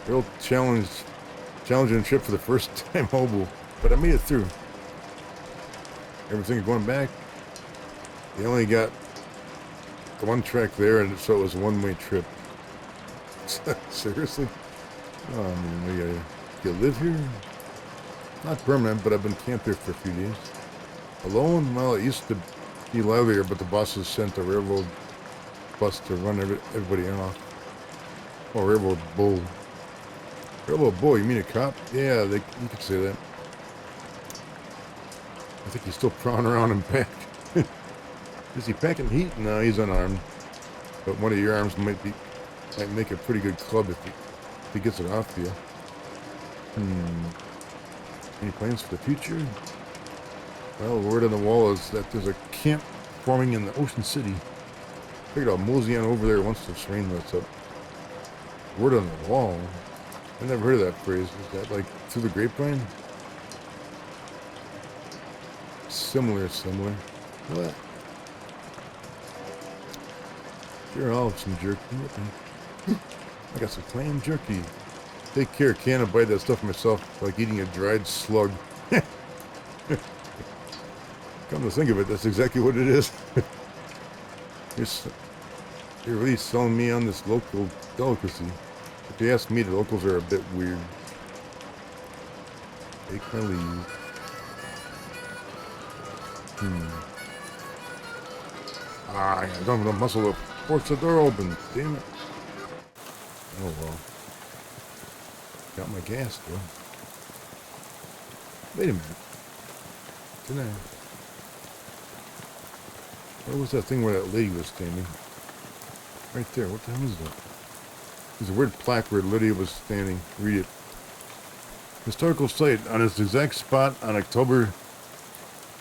Speaker 1: Real challenging trip for the first time hobo. But I made it through. Everything going back? They only got the one track there, and so it was a one-way trip. Seriously? Oh, man, you live here? Not permanent, but I've been camped there for a few days. Alone? Well, it used to be livelier, but the bosses sent a railroad bus to run everybody off. Oh, railroad bull. Railroad bull, you mean a cop? Yeah, you could say that. I think he's still prowling around and pack. Is he packing heat? No, he's unarmed. But one of your arms might make a pretty good club if he gets it off you. Any plans for the future? Well, the word on the wall is that there's a camp forming in the Ocean City. Figured I'll mosey on over there once this rain lets up. Word on the wall? I never heard of that phrase. Is that like through the grapevine? Similar. What? Sure, I'll have some jerky. I got some clam jerky. Take care, can't bite that stuff myself like eating a dried slug. Come to think of it, that's exactly what it is. You're really selling me on this local delicacy. If you ask me, the locals are a bit weird. Take my leave. I don't have the muscle to force the door open. Damn it. Oh well. Got my gas though. Wait a minute. Didn't I? What was that thing where that lady was standing? Right there. What the hell is that? There's a weird plaque where Lydia was standing. Read it. Historical site. On its exact spot on October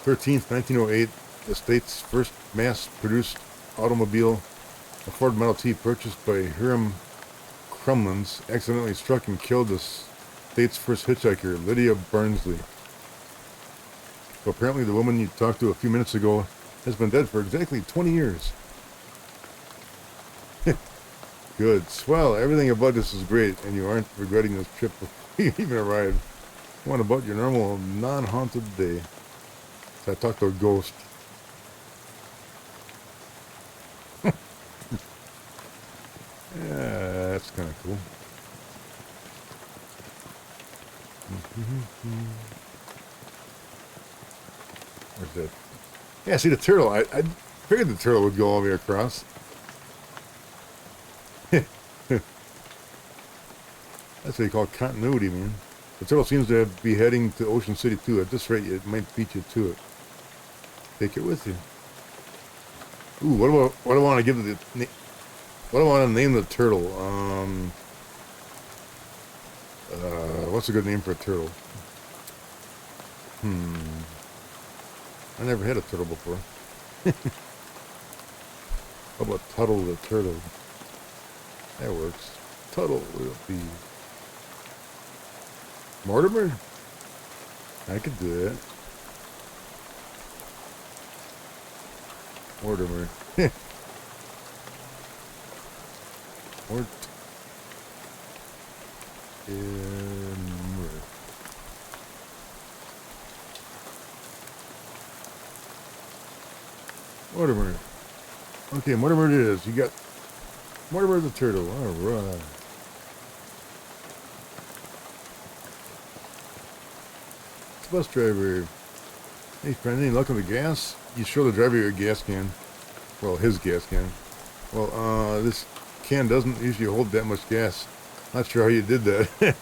Speaker 1: 13th, 1908, the state's first mass-produced automobile, a Ford Model T purchased by Hiram Crumlins, accidentally struck and killed the state's first hitchhiker, Lydia Barnsley. So apparently the woman you talked to a few minutes ago has been dead for exactly 20 years. Good. Swell. Everything about this is great, and you aren't regretting this trip before you even arrived. What about your normal, non-haunted day? So I talked to a ghost. Yeah, that's kind of cool. Where's that? Yeah, see the turtle. I figured the turtle would go all the way across. That's what you call continuity, man. The turtle seems to be heading to Ocean City too. At this rate, it might beat you to it. Take it with you. Ooh, what do I want to give the? What do I want to name the turtle? What's a good name for a turtle? I never had a turtle before. How about Tuttle the turtle? That works. Tuttle will be Mortimer. I could do it. Mortimer. Mort. Mortimer. Okay, Mortimer it is. You got Mortimer the turtle. Alright. It's a bus driver. Hey friend, any luck on the gas? You show the driver your gas can. Well, his gas can. Well, this can doesn't usually hold that much gas. Not sure how you did that.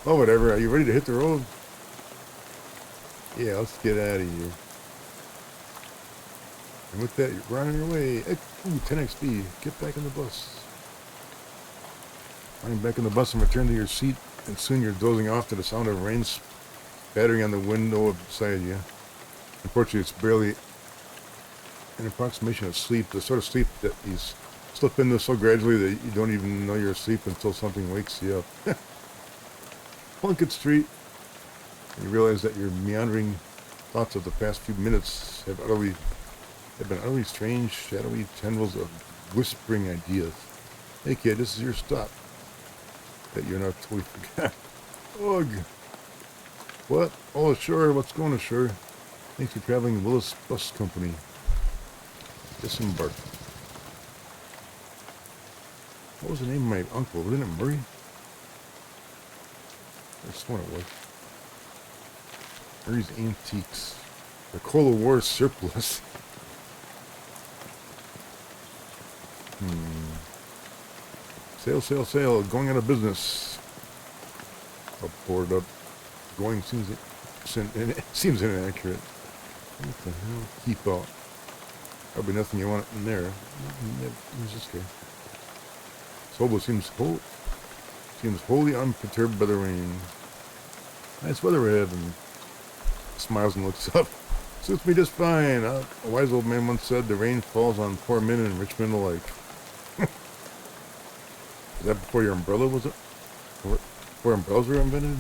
Speaker 1: Oh, whatever. Are you ready to hit the road? Yeah, let's get out of here. And with that, you're running away. Ooh, 10xp. Get back in the bus. Running back in the bus and return to your seat, and soon you're dozing off to the sound of rain spattering on the window beside you. Unfortunately, it's barely an approximation of sleep, the sort of sleep that you slip into so gradually that you don't even know you're asleep until something wakes you up. Plunkett Street. You realize that your meandering thoughts of the past few minutes have been utterly strange, shadowy tendrils of whispering ideas. Hey kid, this is your stop. That you're not totally forgot. Ugh. What? Oh, sure. What's going ashore? Thanks for traveling Willis Bus Company. Disembark. What was the name of my uncle? Wasn't it Murray? I swear it was. Murray's Antiques. The Cola War surplus. Sail, sail, sail. Going out of business. All boarded up. Going seems inaccurate. What the hell? Keep out. Probably nothing you want in there. Who's this guy? Sobo seems wholly unperturbed by the rain. Nice weather we're having. Smiles and looks up. Suits me just fine. A wise old man once said the rain falls on poor men and rich men alike. Is that before your umbrella was it? Before umbrellas were invented?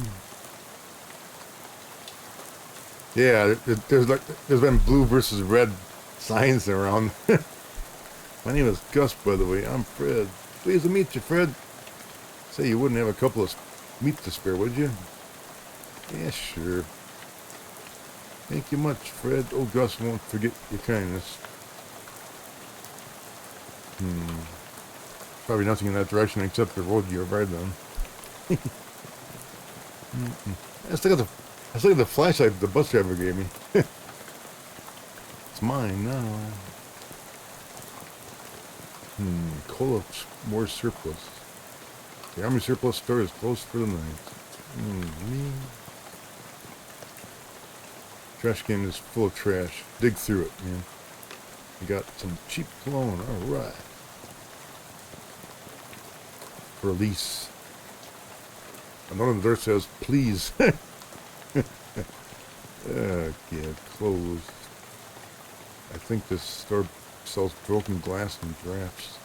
Speaker 1: Yeah, there's been blue versus red signs around. My name is Gus, by the way. I'm Fred. Pleased to meet you, Fred. Say you wouldn't have a couple of meat to spare, would you? Yeah, sure. Thank you much, Fred. Oh, Gus won't forget your kindness. Probably nothing in that direction except the road you arrived on. Let's look at the flashlight the bus driver gave me. It's mine now. Cola more surplus. The Army surplus store is closed for the night. Trash can is full of trash. Dig through it, man. We got some cheap cologne. Alright. For lease. And one on the door says, please. Okay, closed. I think this store sells broken glass and drafts.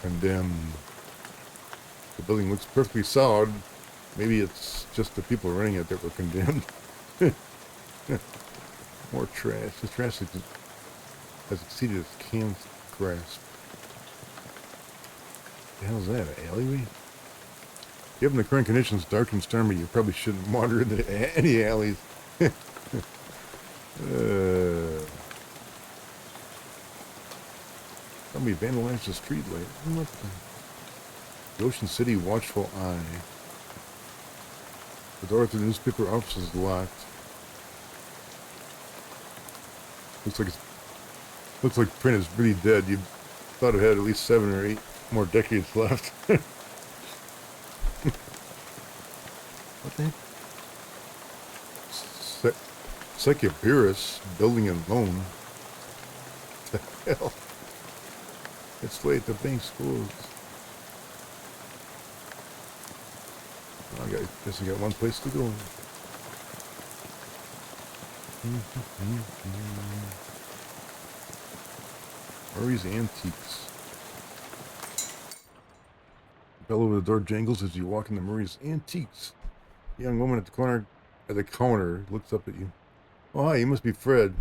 Speaker 1: Condemned. The building looks perfectly solid. Maybe it's just the people running it that were condemned. More trash. The trash has exceeded its can's grasp. What the hell is that? An alleyway? Given the current conditions, dark and stormy, you probably shouldn't wander into any alleys. Somebody vandalized the street light. What the Ocean City Watchful Eye. The door to the newspaper office is locked. Looks like print is really dead. You thought it had at least 7 or 8 more decades left. What the heck? Psychoburus building and loan. What the hell? It's late. The bank's closed. I guess I got one place to go. Murray's Antiques. Bell over the door jangles as you walk into Murray's Antiques. The young woman at the counter looks up at you. Oh, hi, you must be Fred.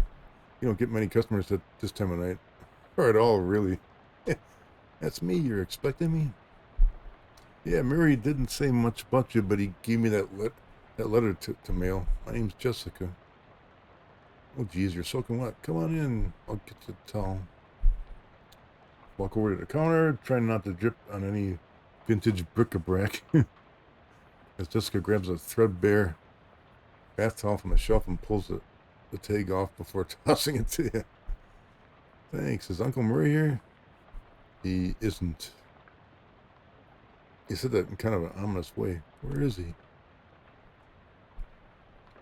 Speaker 1: You don't get many customers at this time of night. Or at all, really. That's me. You're expecting me? Yeah, Murray didn't say much about you, but he gave me that letter to mail. My name's Jessica. Oh, geez, you're soaking wet. Come on in. I'll get you a towel. Walk over to the counter, trying not to drip on any vintage bric-a-brac. As Jessica grabs a threadbare bath towel from the shelf and pulls the tag off before tossing it to you. Thanks. Is Uncle Murray here? He isn't. He said that in kind of an ominous way. Where is he?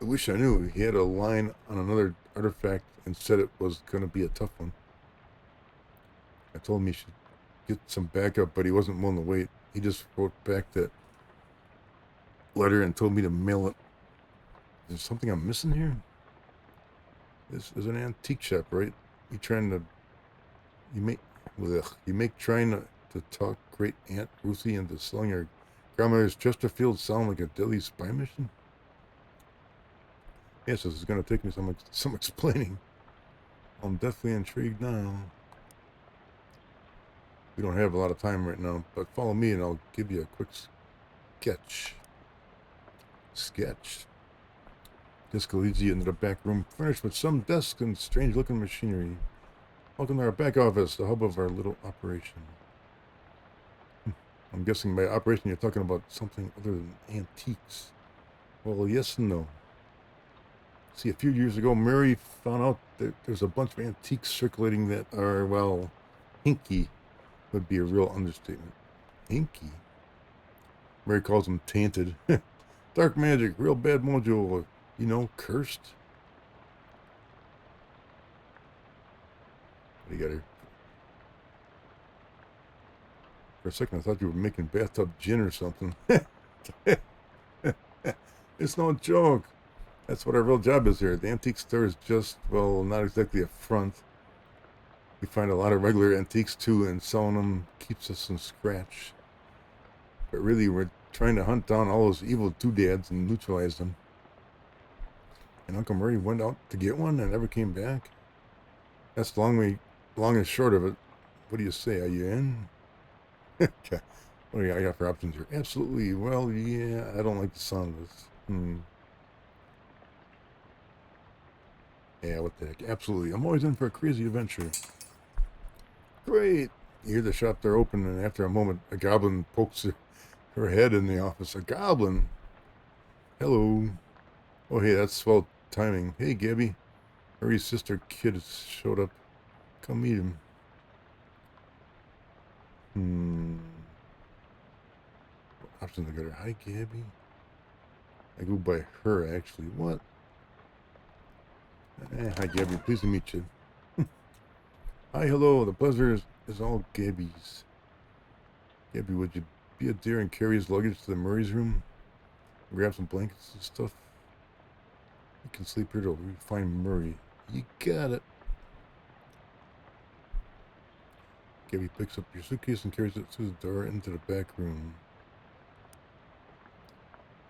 Speaker 1: I wish I knew. He had a line on another artifact and said it was going to be a tough one. I told him he should get some backup, but he wasn't willing to wait. He just wrote back that letter and told me to mail it. Is there something I'm missing here? This is an antique shop, right? You make trying to talk great Aunt Ruthie into selling her grandmother's Chesterfield sound like a deadly spy mission? Yes, this is going to take me some explaining. I'm definitely intrigued now. We don't have a lot of time right now, but follow me and I'll give you a quick sketch. Jessica leads you into the back room, furnished with some desks and strange-looking machinery. Welcome to our back office, the hub of our little operation. I'm guessing by operation you're talking about something other than antiques. Well, yes and no. See, a few years ago, Mary found out that there's a bunch of antiques circulating that are, well, hinky would be a real understatement. Hinky? Mary calls them tainted. Dark magic, real bad mojo, cursed. What do you got here? For a second, I thought you were making bathtub gin or something. It's no joke. That's what our real job is here. The antique store is just, well, not exactly a front. We find a lot of regular antiques too, and selling them keeps us in scratch. But really, we're trying to hunt down all those evil doodads and neutralize them. And Uncle Murray went out to get one and never came back. That's the long and short of it. What do you say? Are you in? Okay. What do I got for options here? Absolutely. Well, yeah, I don't like the sound of this. Yeah, what the heck? Absolutely. I'm always in for a crazy adventure. Great. You hear the shop door open, and after a moment, a goblin pokes her head in the office. A goblin? Hello. Oh, hey, that's swell timing. Hey, Gabby. Murray's sister kid showed up. Come meet him. What options I got her? Hi, Gabby. I go by her, actually. What? Hi, Gabby. Pleased to meet you. Hi, hello. The pleasure is all Gabby's. Gabby, would you be a dear and carry his luggage to the Murray's room? Grab some blankets and stuff? You can sleep here till we find Murray. You got it. Gabby picks up your suitcase and carries it through the door into the back room.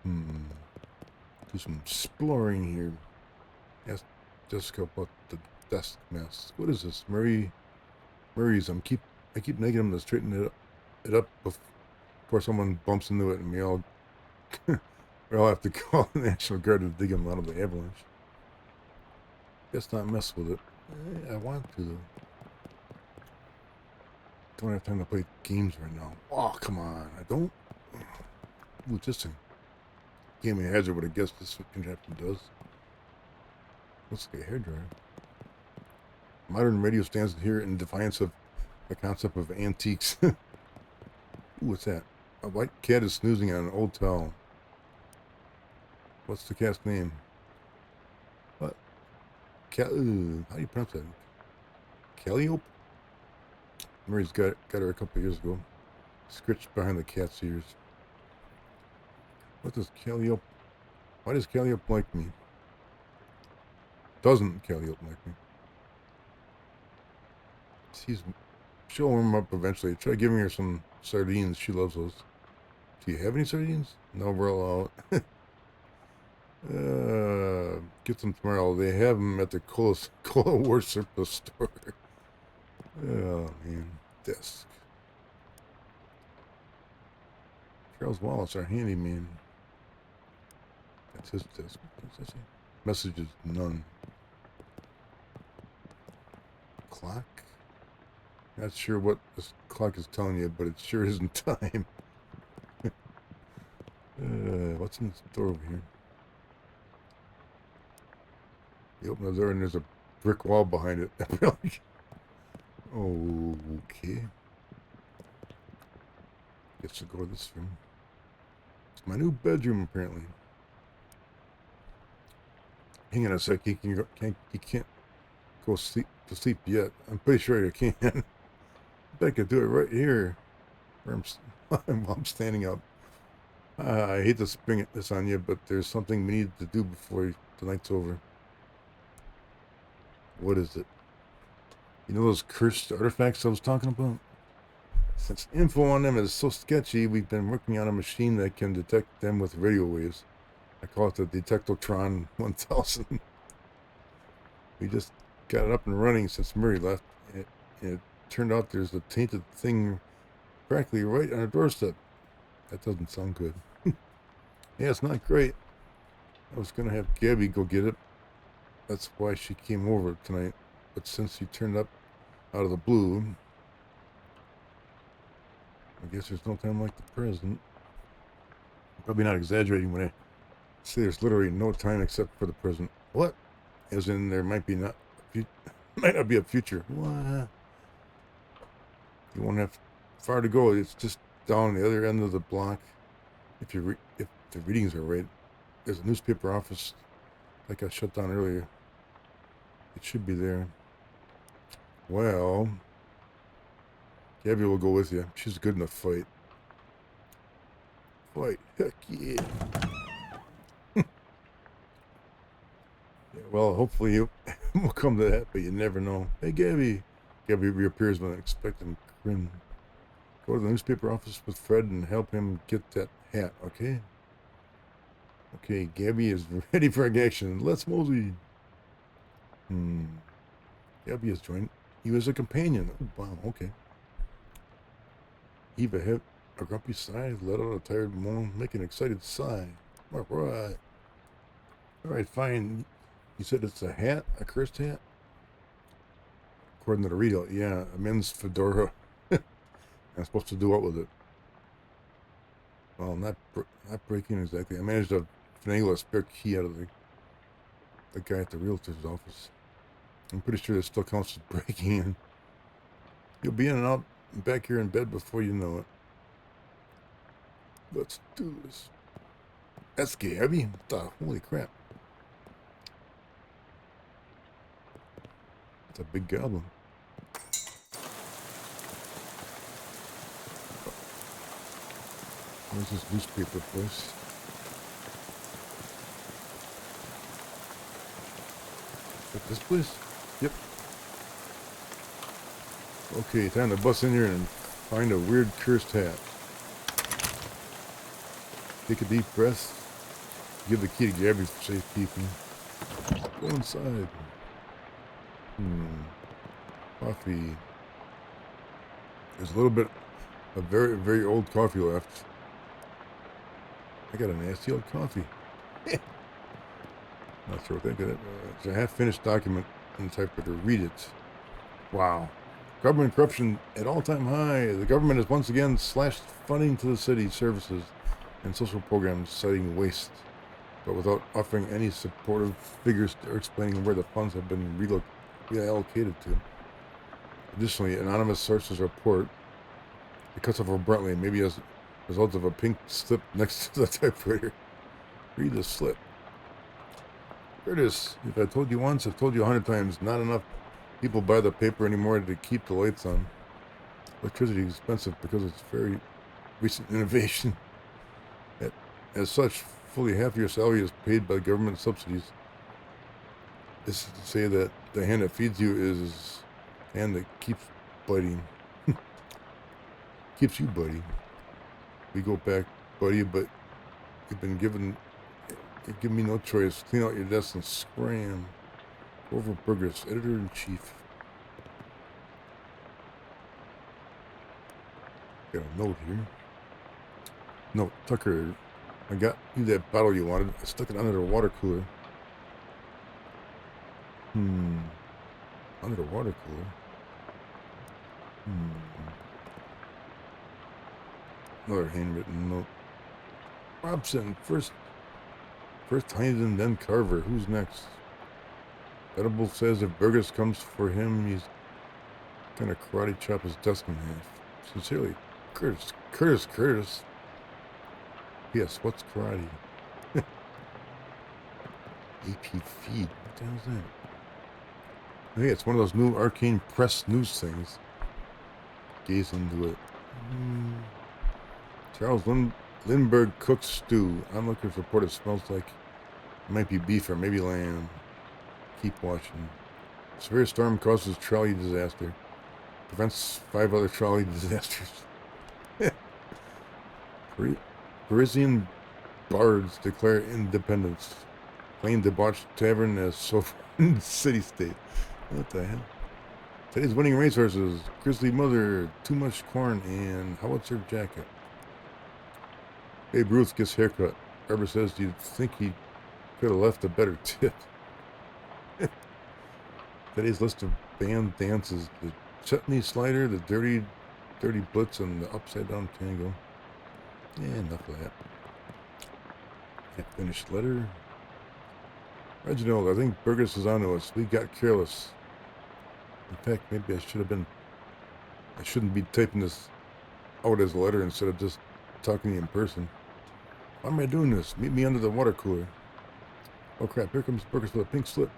Speaker 1: Do some exploring here. Ask Jessica about the desk mess. What is this? Murray's. I keep nagging him to straighten it up before someone bumps into it and we all have to call the National Guard to dig him out of the avalanche. Let's not mess with it. I want to though. Don't have time to play games right now. Oh, come on. I don't. Ooh, this thing. Gave me a hazard, but I guess this contraption does. Looks like a hairdryer. Modern radio stands here in defiance of the concept of antiques. Ooh, what's that? A white cat is snoozing on an old towel. What's the cat's name? What? How do you pronounce that? Calliope? Murray's got her a couple of years ago. Scritched behind the cat's ears. Why does Calliope like me? Doesn't Calliope like me? She'll warm up eventually. Try giving her some sardines. She loves those. Do you have any sardines? No, we're all out. Get some tomorrow. They have them at the Cola War surplus store. Oh, man. Desk. Charles Wallace, our handyman. That's his desk. What's that say? Messages, none. Clock? Not sure what this clock is telling you, but it sure isn't time. What's in this door over here? You open the door and there's a brick wall behind it. Okay. Guess to go to this room. It's my new bedroom, apparently. Hang on a sec. You can't go to sleep yet. I'm pretty sure you can. I bet I could do it right here. Where I'm standing up. I hate to spring this on you, but there's something we need to do before the night's over. What is it? You know those cursed artifacts I was talking about? Since info on them is so sketchy, we've been working on a machine that can detect them with radio waves. I call it the Detectotron 1000. We just got it up and running since Murray left. It turned out there's a tainted thing practically right on our doorstep. That doesn't sound good. Yeah, it's not great. I was going to have Gabby go get it. That's why she came over tonight. But since she turned up out of the blue, I guess there's no time like the present. I'm probably not exaggerating when I say there's literally no time except for the present. What? As in there might not be a future. What? You won't have far to go. It's just down the other end of the block. If the readings are right, there's a newspaper office like I shut down earlier. It should be there. Well, Gabby will go with you. She's good in a fight. Fight. Heck yeah. Yeah, well, hopefully you will come to that, but you never know. Hey, Gabby. Gabby reappears with an expectant grin. Go to the newspaper office with Fred and help him get that hat, okay? Okay, Gabby is ready for action. Let's mosey. Gabby has joined you as a companion. Oh, wow, okay. Eva hit a grumpy sigh, let out a tired moan, make an excited sigh. All right. All right, fine. You said it's a hat? A cursed hat? According to the readout, yeah, a men's fedora. I'm supposed to do what with it? Well, not breaking exactly. I managed to finagle a spare key out of the guy at the realtor's office. I'm pretty sure this still counts as breaking in. You'll be in and out and back here in bed before you know it. Let's do this. That's Gabby. What the holy crap. It's a big goblin. Where's this newspaper place? Is that this place? Yep. Okay, time to bust in here and find a weird cursed hat. Take a deep breath. Give the key to Gabby for safekeeping. Go inside. Coffee. There's a little bit of very, very old coffee left. I got a nasty old coffee. Not sure what that is. It's a half-finished document in the typewriter. Read it. Wow. Government corruption at all-time high. The government has once again slashed funding to the city services and social programs, citing waste, but without offering any supportive figures or explaining where the funds have been reallocated to. Additionally, anonymous sources report it cuts off abruptly, maybe as a result of a pink slip next to the typewriter. Read the slip. Curtis, if I told you once, I've told you 100 times. Not enough people buy the paper anymore to keep the lights on. Electricity is expensive because it's a very recent innovation. As such, fully half your salary is paid by government subsidies. This is to say that the hand that feeds you is the hand that keeps biting. Keeps you biting. We go back buddy, but you've been given. You give me no choice. Clean out your desk and scram. Orville Burgess, editor-in-chief. Got a note here. No, Tucker, I got you that bottle you wanted. I stuck it under the water cooler. Under the water cooler. Another handwritten note. Robson, first Huntington, then Carver. Who's next? Edible says if Burgess comes for him, he's gonna karate chop his desk in half. Sincerely, Curtis. P.S. What's karate? AP feed. What the hell is that? Hey, it's one of those new arcane press news things. Gaze into it. Charles Lindbergh cooks stew. Onlookers report it smells like it might be beef or maybe lamb. Keep watching. Severe storm causes trolley disaster. Prevents 5 other trolley disasters. Parisian bards declare independence. Claim debauched tavern as sovereign city-state. What the hell? Today's winning racehorses. Grizzly mother, too much corn, and howitzer jacket. Babe Ruth gets haircut. Barbara says you'd think he could have left a better tip. Today's list of band dances. The chutney slider, the dirty blitz, and the upside down tango. Yeah, enough of that. Can't finish letter. Reginald, I think Burgess is onto us. We got careless. In fact, maybe I shouldn't be typing this out as a letter instead of just talking to you in person. Why am I doing this? Meet me under the water cooler. Oh crap, here comes Burgess with a pink slip.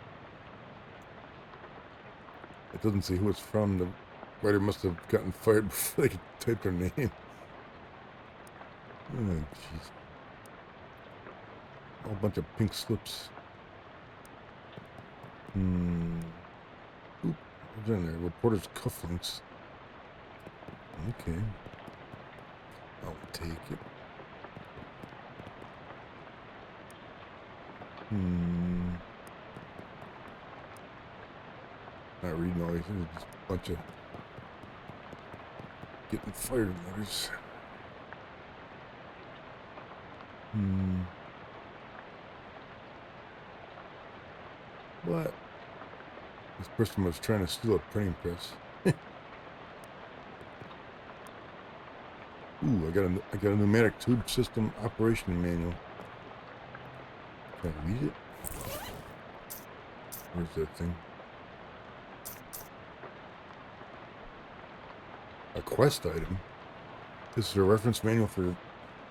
Speaker 1: It doesn't say who it's from. The writer must have gotten fired before they could type their name. Oh, jeez. A whole bunch of pink slips. Oop, what's in there? Reporter's cufflinks. Okay. I'll take it. Not reading all these things, just a bunch of getting fired letters. What? This person was trying to steal a printing press. Ooh, I got a pneumatic tube system operation manual. Can I read it? Where's that thing? A quest item. This is a reference manual for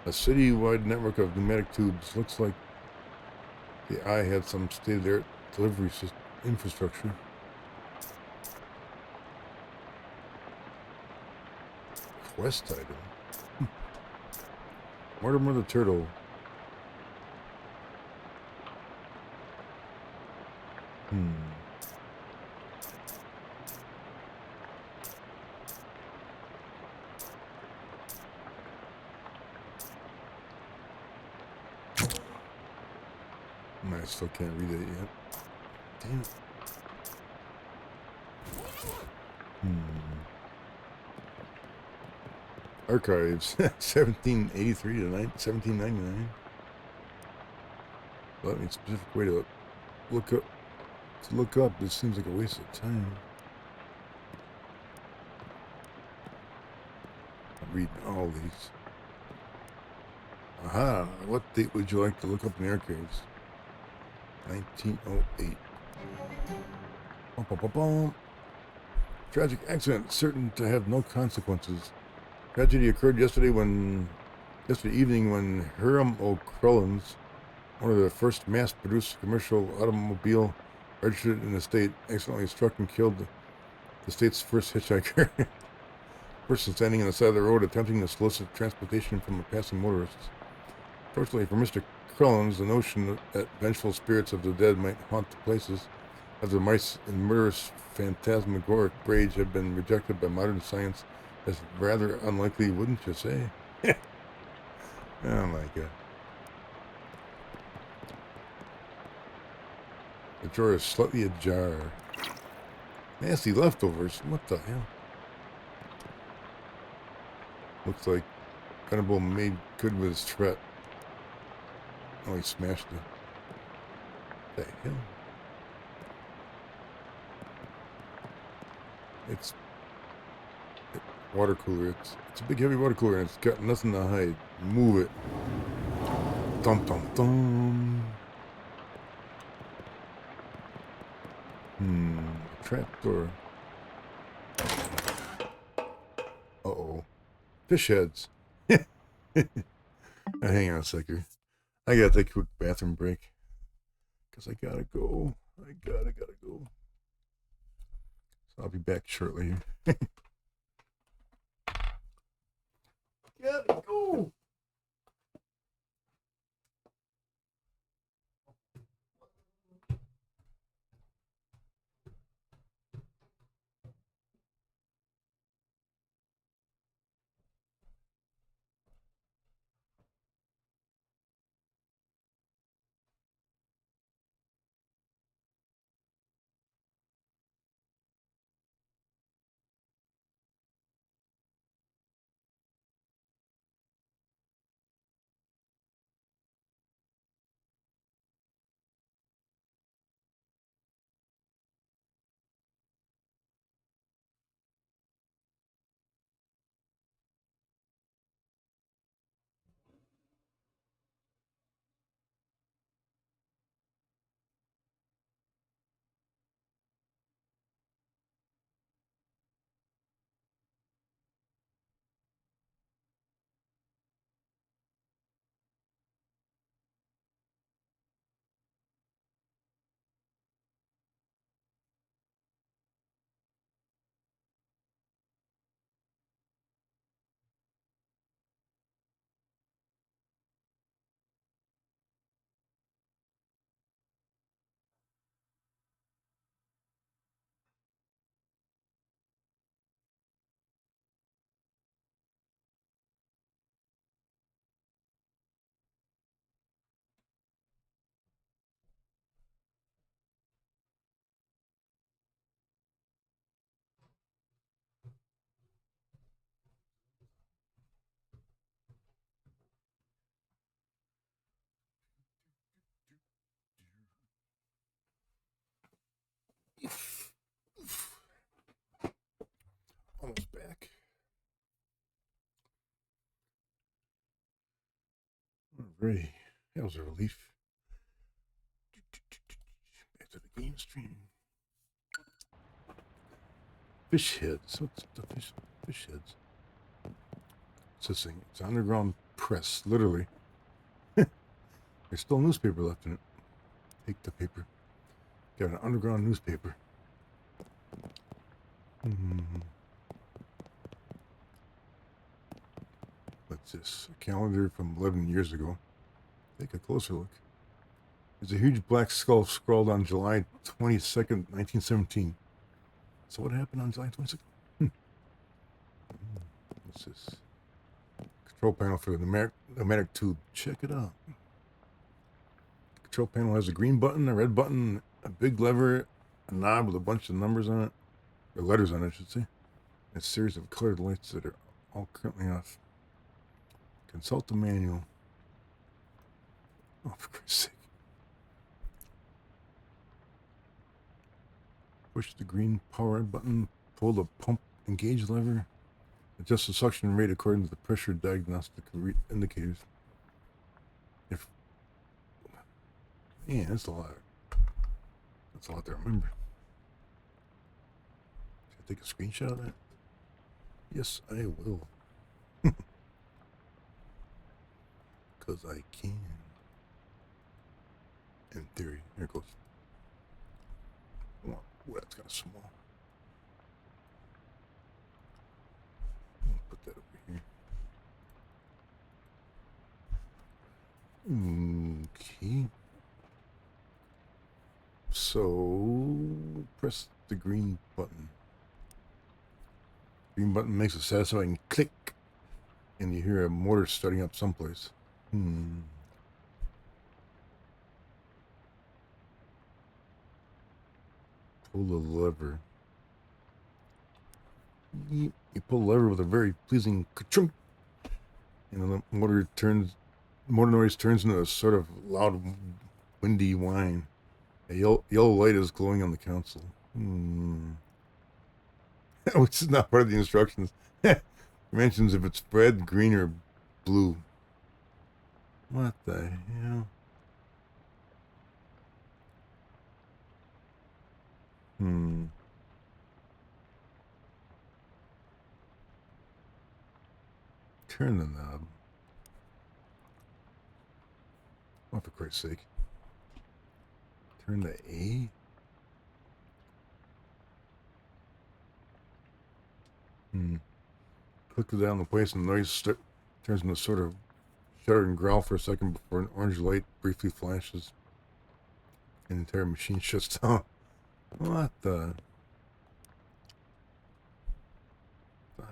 Speaker 1: a city-wide network of pneumatic tubes. Looks like the eye had some state-of-the-art delivery infrastructure. Quest item. Mortimer the Turtle. I still can't read it yet. Damn it. Archives, 1783 to 1799. Well, that means a specific way to look up. This seems like a waste of time. I'm reading all these. Aha! What date would you like to look up in the archives? 1908. Tragic accident, certain to have no consequences. Tragedy occurred yesterday evening when Hiram O'Crullins, one of the first mass-produced commercial automobile registered in the state, accidentally struck and killed the state's first hitchhiker. Person standing on the side of the road attempting to solicit transportation from a passing motorist. Fortunately for Mr. Crullins, the notion that vengeful spirits of the dead might haunt the places of the mice and murderous phantasmagoric rage have been rejected by modern science as rather unlikely, wouldn't you say? Oh my god. The drawer is slightly ajar. Nasty leftovers. What the hell? Looks like Venable made good with his threat. Oh, he smashed it. What the hell? It's water cooler. It's a big heavy water cooler and it's got nothing to hide. Move it. Dum dum dum. Trapdoor. Uh-oh. Fish heads. Hang on a second. I gotta take a quick bathroom break. Because I gotta go. I gotta go. So I'll be back shortly. Gotta go. Almost back. Alrighty. That was a relief. Back to the game stream. Fish heads. What's the fish heads? It's this thing. It's underground press, literally. There's still newspaper left in it. Take the paper. Got an underground newspaper. What's this? A calendar from 11 years ago. Take a closer look. There's a huge black skull scrawled on July 22nd, 1917. So what happened on July 22nd? What's this? Control panel for the pneumatic tube. Check it out. Control panel has a green button, a red button, a big lever, a knob with a bunch of numbers on it, or letters on it, I should say. A series of colored lights that are all currently off. Consult the manual. Oh, for Christ's sake. Push the green power button, pull the pump engage lever, adjust the suction rate according to the pressure diagnostic indicators. Man, that's a lot. That's a lot to remember. Should I take a screenshot of that? Yes, I will. Because I can. In theory. Here it goes. Oh, that's kind of small. I'll put that over here. Okay. So, press the green button. Green button makes a satisfying click, and you hear a motor starting up someplace. Hmm. Pull the lever. You pull the lever with a very pleasing ka-chunk, and the motor noise turns into a sort of loud, windy whine. A yellow light is glowing on the console. Which is not part of the instructions. It mentions if it's red, green, or blue. What the hell? Turn the knob. Oh, for Christ's sake. Turn the A? Click it down the place and the noise turns into sort of shudder and growl for a second before an orange light briefly flashes. And the entire machine shuts down. What the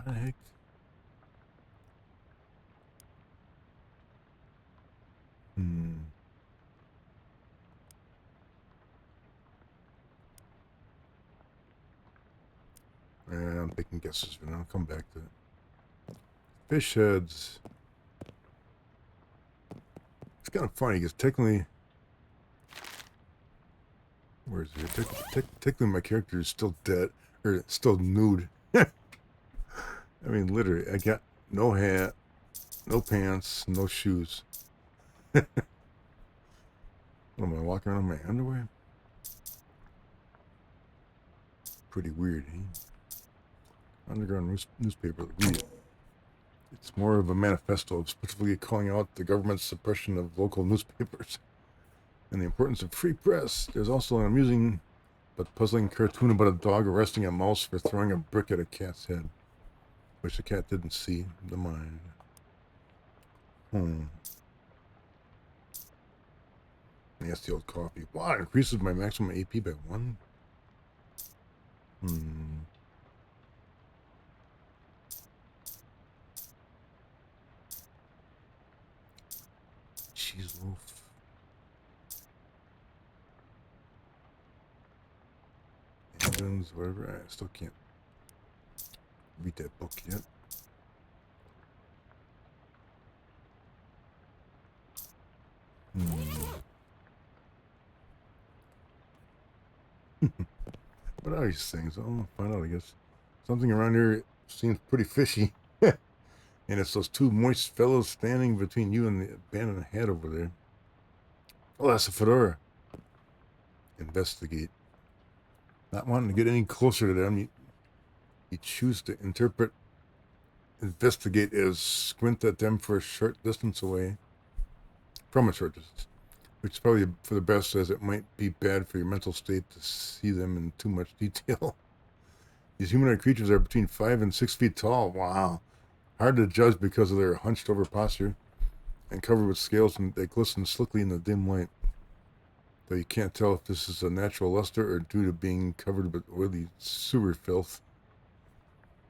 Speaker 1: heck? I'm taking guesses, but I'll come back to it. Fish heads. It's kind of funny because technically, where is it? Technically, my character is still dead or still nude. I mean, literally, I got no hat, no pants, no shoes. What am I walking around in my underwear? Pretty weird, eh? Underground newspaper. Read it. It's more of a manifesto, specifically calling out the government's suppression of local newspapers and the importance of free press. There's also an amusing but puzzling cartoon about a dog arresting a mouse for throwing a brick at a cat's head, which the cat didn't see. The mind. Yes, the old coffee. Wow, it increases my maximum AP by 1. Cheese loaf. Engines, whatever. I still can't read that book yet. What are these things? I'll find out, I guess. Something around here seems pretty fishy. And it's those two moist fellows standing between you and the abandoned head over there. Oh, that's a fedora. Investigate. Not wanting to get any closer to them, you choose to investigate as squint at them for a short distance away. From a short distance. Which is probably for the best, as it might be bad for your mental state to see them in too much detail. These humanoid creatures are between 5 and 6 feet tall. Wow. Hard to judge because of their hunched over posture and covered with scales, and they glisten slickly in the dim light. Though you can't tell if this is a natural luster or due to being covered with oily sewer filth.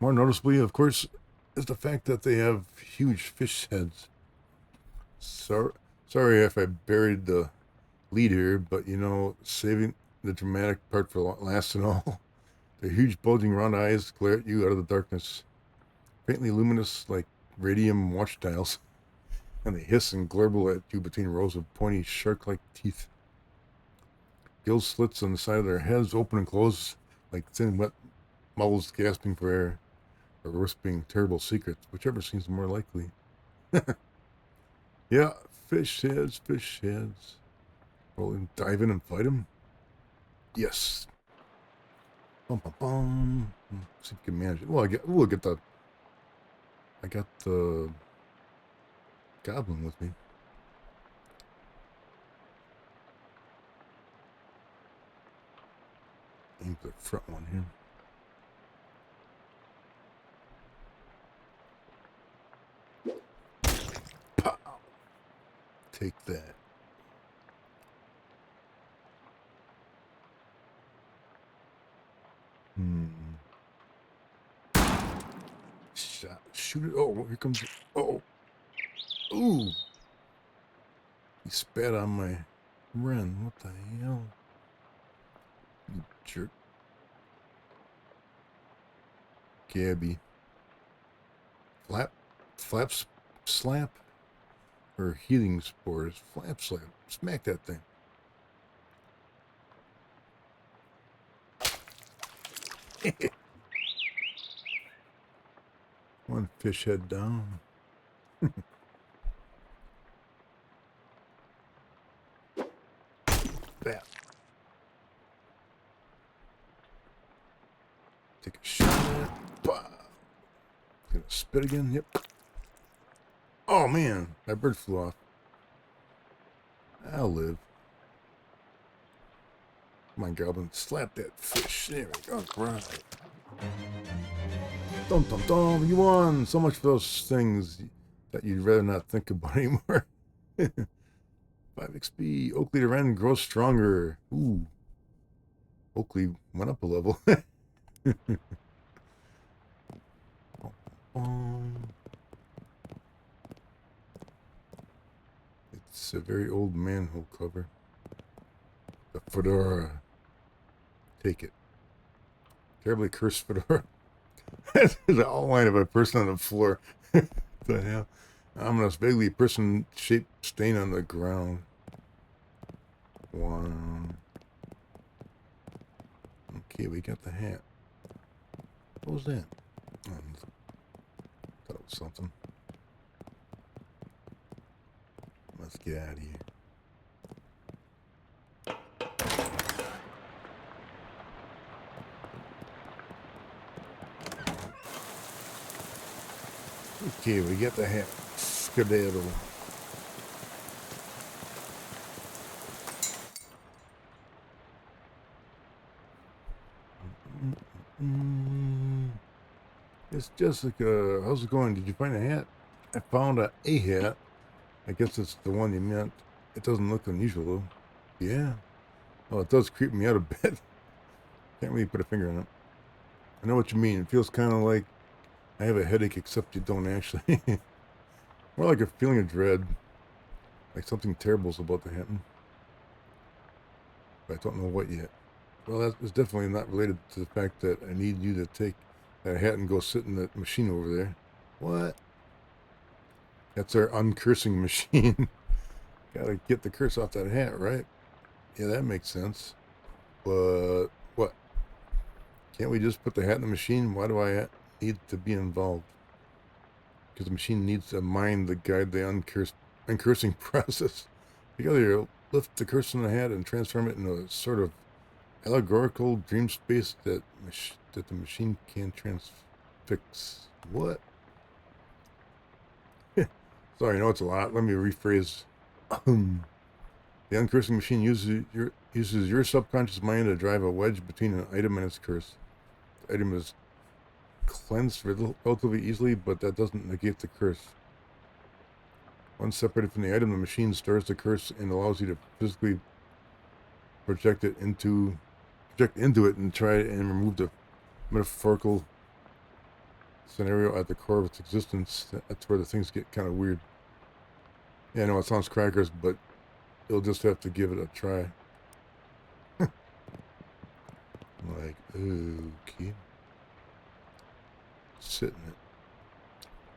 Speaker 1: More noticeably, of course, is the fact that they have huge fish heads. Sorry if I buried the lead here, but saving the dramatic part for last and all. Their huge bulging round eyes glare at you out of the darkness, faintly luminous like radium watch dials, and they hiss and glurble at you between rows of pointy shark-like teeth. Gill slits on the side of their heads open and close like thin wet mouths gasping for air, or whispering terrible secrets, whichever seems more likely. Yeah, fish heads. Well, dive in and fight them? Yes. Bum, bum, bum. See if we can manage it. Well, I got the goblin with me. Aim for the front one here. Pow! Take that. Shoot it. Oh, here comes. Oh. Ooh. He spat on my Ren. What the hell? You jerk. Gabby. Flaps slap? Or healing spores? Flap slap. Smack that thing. One fish head down. That. Take a shot at it. Bah. Gonna spit again? Yep. Oh man, that bird flew off. I'll live. Come on, Goblin. Slap that fish. There we go. Right. Dum dum dum. You won. So much for those things that you'd rather not think about anymore. 5 XP. Oakley to Ren grows stronger. Ooh. Oakley went up a level. It's a very old manhole cover. The fedora. Take it. Terribly cursed fedora. There's an outline of a person on the floor. The hell? Ominous, vaguely person-shaped stain on the ground. Wow. Okay, we got the hat. What was that? Thought it was something. Let's get out of here. Okay, we got the hat. Skedaddle. It's Jessica. How's it going? Did you find a hat? I found a hat. I guess it's the one you meant. It doesn't look unusual, though. Yeah. Oh, it does creep me out a bit. Can't really put a finger on it. I know what you mean. It feels kind of like I have a headache, except you don't actually. More like a feeling of dread. Like something terrible's about to happen. But I don't know what yet. Well, that's definitely not related to the fact that I need you to take that hat and go sit in that machine over there. What? That's our uncursing machine. Gotta get the curse off that hat, right? Yeah, that makes sense. But what? Can't we just put the hat in the machine? Why do I need to be involved? Because the machine needs to mind the guide the uncursing process. Together, lift the curse from the hat and transform it into a sort of allegorical dream space that the machine can transfix. What? Sorry, I know it's a lot. Let me rephrase. The uncursing machine uses your subconscious mind to drive a wedge between an item and its curse. The item is cleansed relatively easily, but that doesn't negate the curse. Once separated from the item, the machine stores the curse and allows you to physically project into it and try and remove the metaphorical scenario at the core of its existence. That's where the things get kind of weird. Yeah, I know it sounds crackers, but you'll just have to give it a try. Like, okay. Sit in it.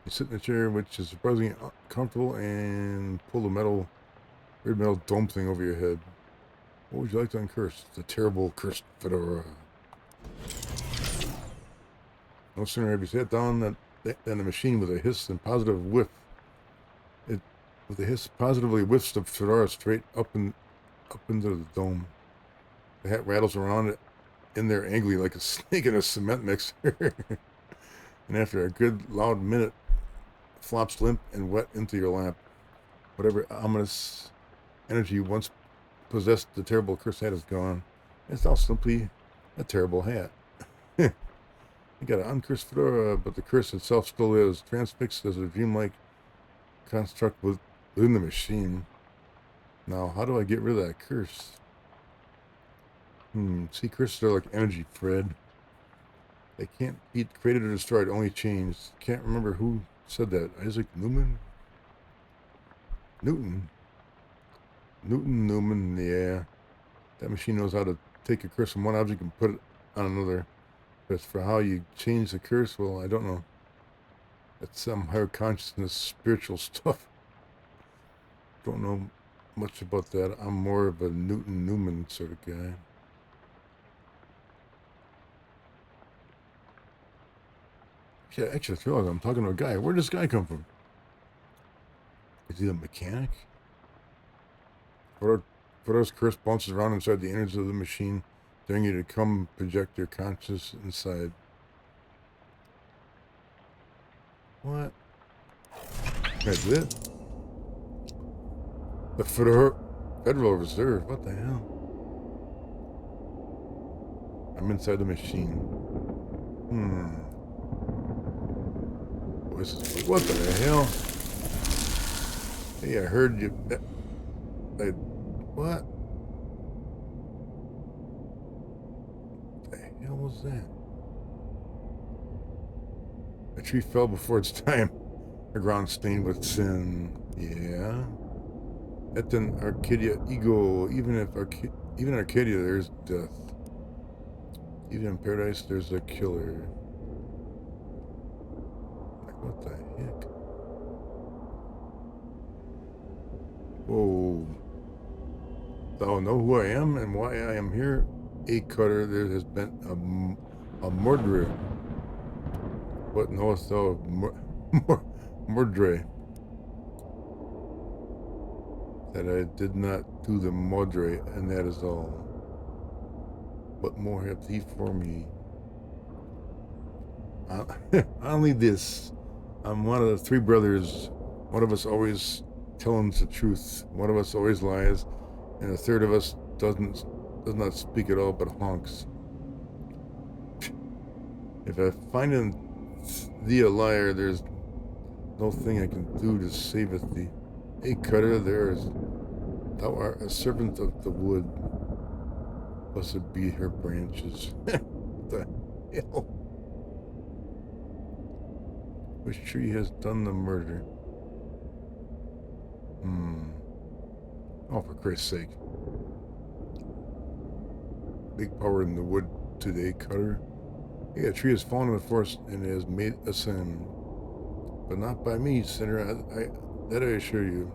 Speaker 1: You sit in the chair, which is surprisingly comfortable, and pull the weird metal dome thing over your head. What would you like to uncurse? The terrible cursed fedora. No sooner have you sat down than the machine with a hiss and positive whiff. With a hiss, positively whiffs the fedora straight up into the dome. The hat rattles around it in there angrily like a snake in a cement mixer. And after a good loud minute, flops limp and wet into your lap. Whatever ominous energy once possessed the terrible cursed hat is gone. It's all simply a terrible hat. You got an uncursed fedora, but the curse itself still is transfixed as a dreamlike construct within the machine. Now, how do I get rid of that curse? See, curses are like energy, Fred. They can't be created or destroyed, only changed. Can't remember who said that. Isaac Newton? Newton Newman, yeah. That machine knows how to take a curse from one object and put it on another. But for how you change the curse, well, I don't know. That's some higher consciousness, spiritual stuff. Don't know much about that. I'm more of a Newton Newman sort of guy. Yeah, actually, I feel like I'm talking to a guy. Where'd this guy come from? Is he a mechanic? Frodo's curse bounces around inside the innards of the machine, daring you to come project your conscious inside. What? That's it? The Federal Reserve? What the hell? I'm inside the machine. What the hell? Hey, I heard you. What? The hell was that? A tree fell before its time. A ground stained with sin. Yeah. At an Arcadia ego. Even in Arcadia, there's death. Even in paradise, there's a killer. Like, what the heck? Whoa. Thou know who I am and why I am here? A cutter, there has been a murderer. What knowest thou of murder? That I did not do the murder, and that is all. What more have thee for me? Only this. I'm one of the three brothers. One of us always telling the truth. One of us always lies, and the third of us does not speak at all, but honks. If I find in thee a liar, there's no thing I can do to saveth thee. Hey, cutter, thou art a servant of the wood. Blessed be her branches. What the hell? Which tree has done the murder? Oh, for Christ's sake. Big power in the wood today, cutter. Yeah, a tree has fallen in the forest and has made a sin. But not by me, sinner. That I assure you.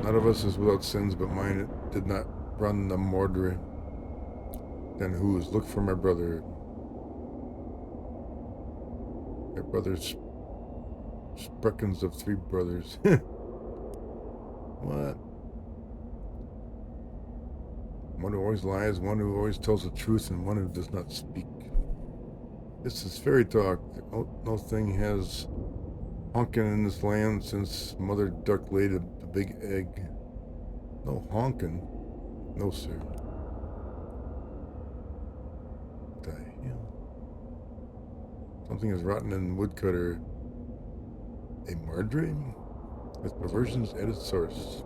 Speaker 1: None of us is without sins, but mine did not run the murder. Then whose? Look for my brother. My brother's spreckens of three brothers. What? One who always lies, one who always tells the truth, and one who does not speak. This is fairy talk. No thing has honking in this land since Mother Duck laid a big egg. No honking? No, sir. What the hell? Something is rotten in woodcutter. A murdering? With perversions at its source.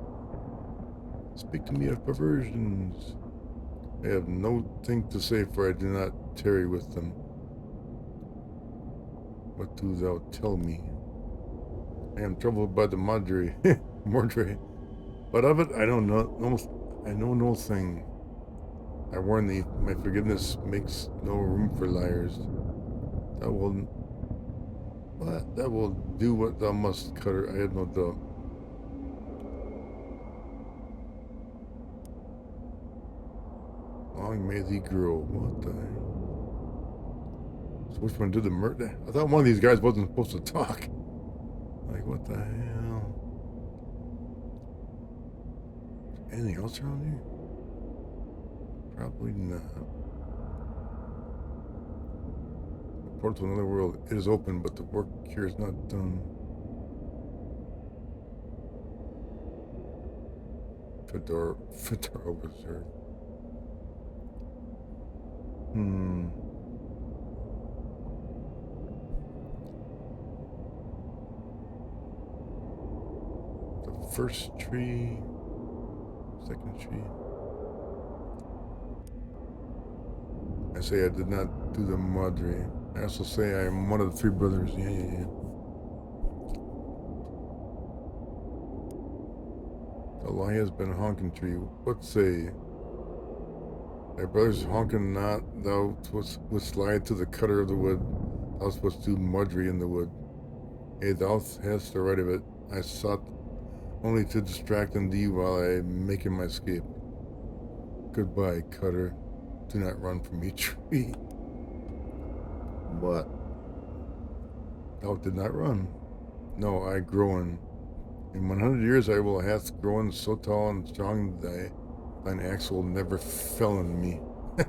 Speaker 1: Speak to me of perversions. I have no thing to say, for I do not tarry with them. What do thou tell me? I am troubled by the murdre, but of it I don't know. I know no thing. I warn thee, my forgiveness makes no room for liars. Thou will do what thou must, cutter. I have no doubt. Long may thee grow. What the heck? So which one did the murder? I thought one of these guys wasn't supposed to talk. Like, what the hell? Anything else around here? Probably not. The portal to another world. It is open, but the work here is not done. Fedora Reserve. The first tree, second tree. I say I did not do the madre. I also say I am one of the three brothers. Yeah. A lie has been a honking tree. What say? Thy brother's honking not, thou wouldst slide to the cutter of the wood. Thou wouldst do mudgery in the wood. Hey, thou hast the right of it. I sought only to distract thee while I making my escape. Goodbye, cutter. Do not run from me, tree. What? Thou did not run. No, I grown. In 100 years I will have grown so tall and strong thine axe will never fell in me. But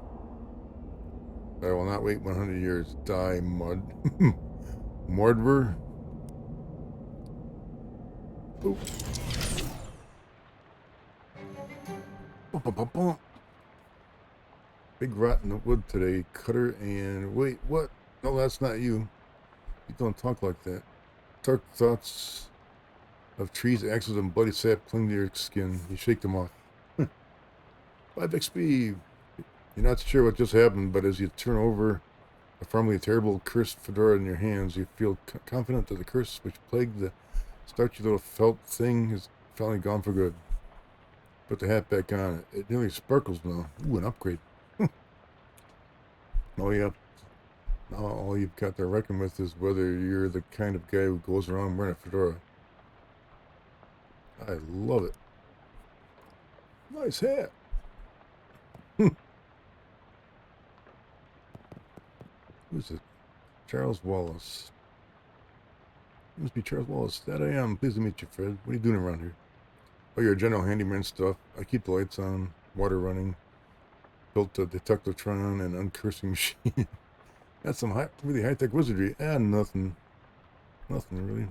Speaker 1: I will not wait 100 years. Die, mud. Mordver. Ooh. Big rot in the wood today, cutter, and wait, what? No, that's not you. You don't talk like that. Dark thoughts of trees, axes, and bloody sap cling to your skin. You shake them off. 5 XP. You're not sure what just happened, but as you turn over a formerly terrible cursed fedora in your hands, you feel confident that the curse which plagued the starchy little felt thing is finally gone for good. Put the hat back on. It nearly sparkles now. Ooh, an upgrade. Oh, yeah. Now all you've got to reckon with is whether you're the kind of guy who goes around wearing a fedora. I love it. Nice hat. Who's it? Charles Wallace. Must be Charles Wallace. That I am. Pleased to meet you, Fred. What are you doing around here? Oh, you're general handyman stuff. I keep the lights on, water running. Built a detectotron and uncursing machine. That's some really high-tech wizardry. Nothing. Nothing, really.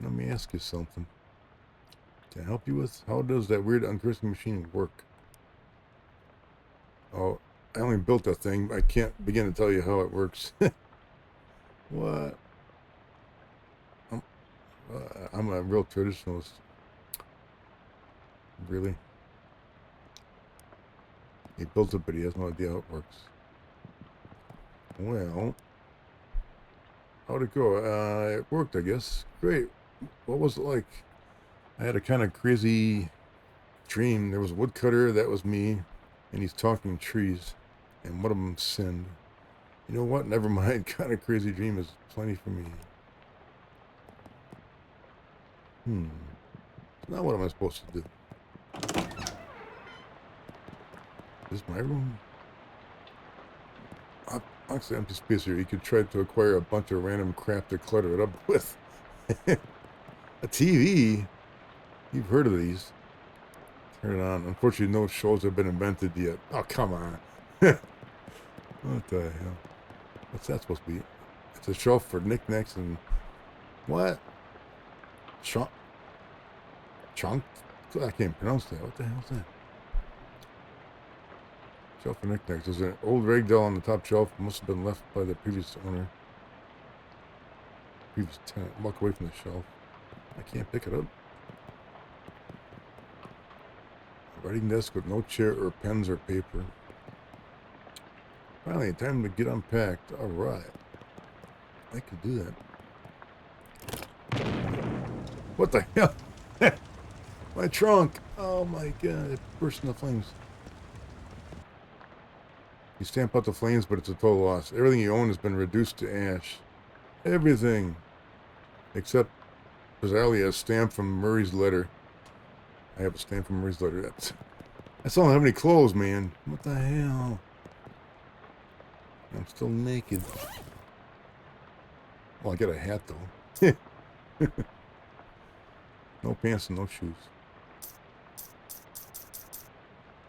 Speaker 1: Let me ask you something. Can I help you with? How does that weird uncursing machine work? Oh, I only built that thing. I can't begin to tell you how it works. What? I'm a real traditionalist. Really? He built it, but he has no idea how it works. Well, how'd it go? It worked, I guess. Great. What was it like? I had a kind of crazy dream. There was a woodcutter, that was me, and he's talking trees, and one of them sinned. You know what? Never mind. Kind of crazy dream is plenty for me. Now what am I supposed to do? Is this my room? Actually, empty space here. You could try to acquire a bunch of random crap to clutter it up with. A TV? You've heard of these. Turn it on. Unfortunately, no shows have been invented yet. Oh, come on. What the hell? What's that supposed to be? It's a shelf for knickknacks and... What? Chunk? I can't pronounce that. What the hell is that? Shelf for knickknacks. There's an old rag doll on the top shelf. Must have been left by the previous owner. Previous tenant. Walk away from the shelf. I can't pick it up. A writing desk with no chair or pens or paper. Finally, time to get unpacked. Alright. I could do that. What the hell? My trunk! Oh my god, it burst into flames. You stamp out the flames, but it's a total loss. Everything you own has been reduced to ash. Everything. Except, bizarrely, a stamp from Murray's letter. I have a stamp from Murray's letter. I still don't have any clothes, man. What the hell? I'm still naked. Well, I got a hat, though. No pants and no shoes.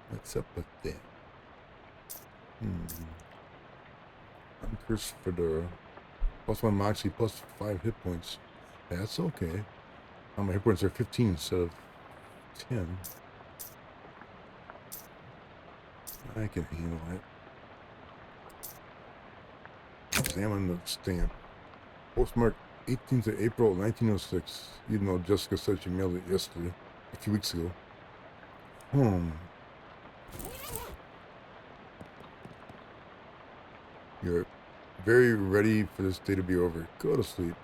Speaker 1: What's up with that? Uncursed fedora. +1 moxie, +5 hit points. That's okay. Now my hit points are 15 instead of 10. I can handle it. Examine the stamp. Postmark 18th of April, 1906. Even though Jessica said she mailed it yesterday, a few weeks ago. You're very ready for this day to be over. Go to sleep.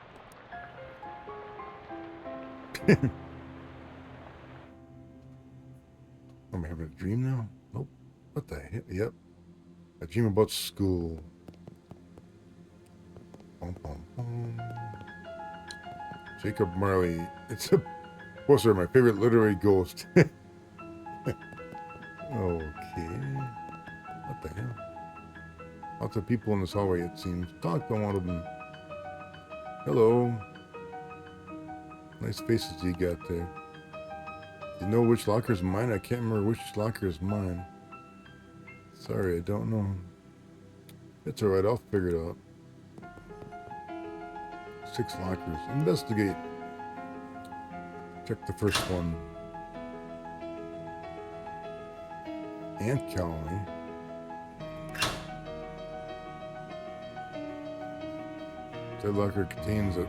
Speaker 1: having a dream now? Nope. What the hell? Yep. I dream about school. Bum, bum, bum. Jacob Marley. It's a poster of my favorite literary ghost. Okay. What the hell? Lots of people in this hallway, it seems. Talk to one of them. Hello. Nice faces you got there. Do you know which locker is mine? I can't remember which locker is mine. Sorry, I don't know. It's alright, I'll figure it out. 6 lockers. Investigate. Check the first one. Ant colony. That locker contains a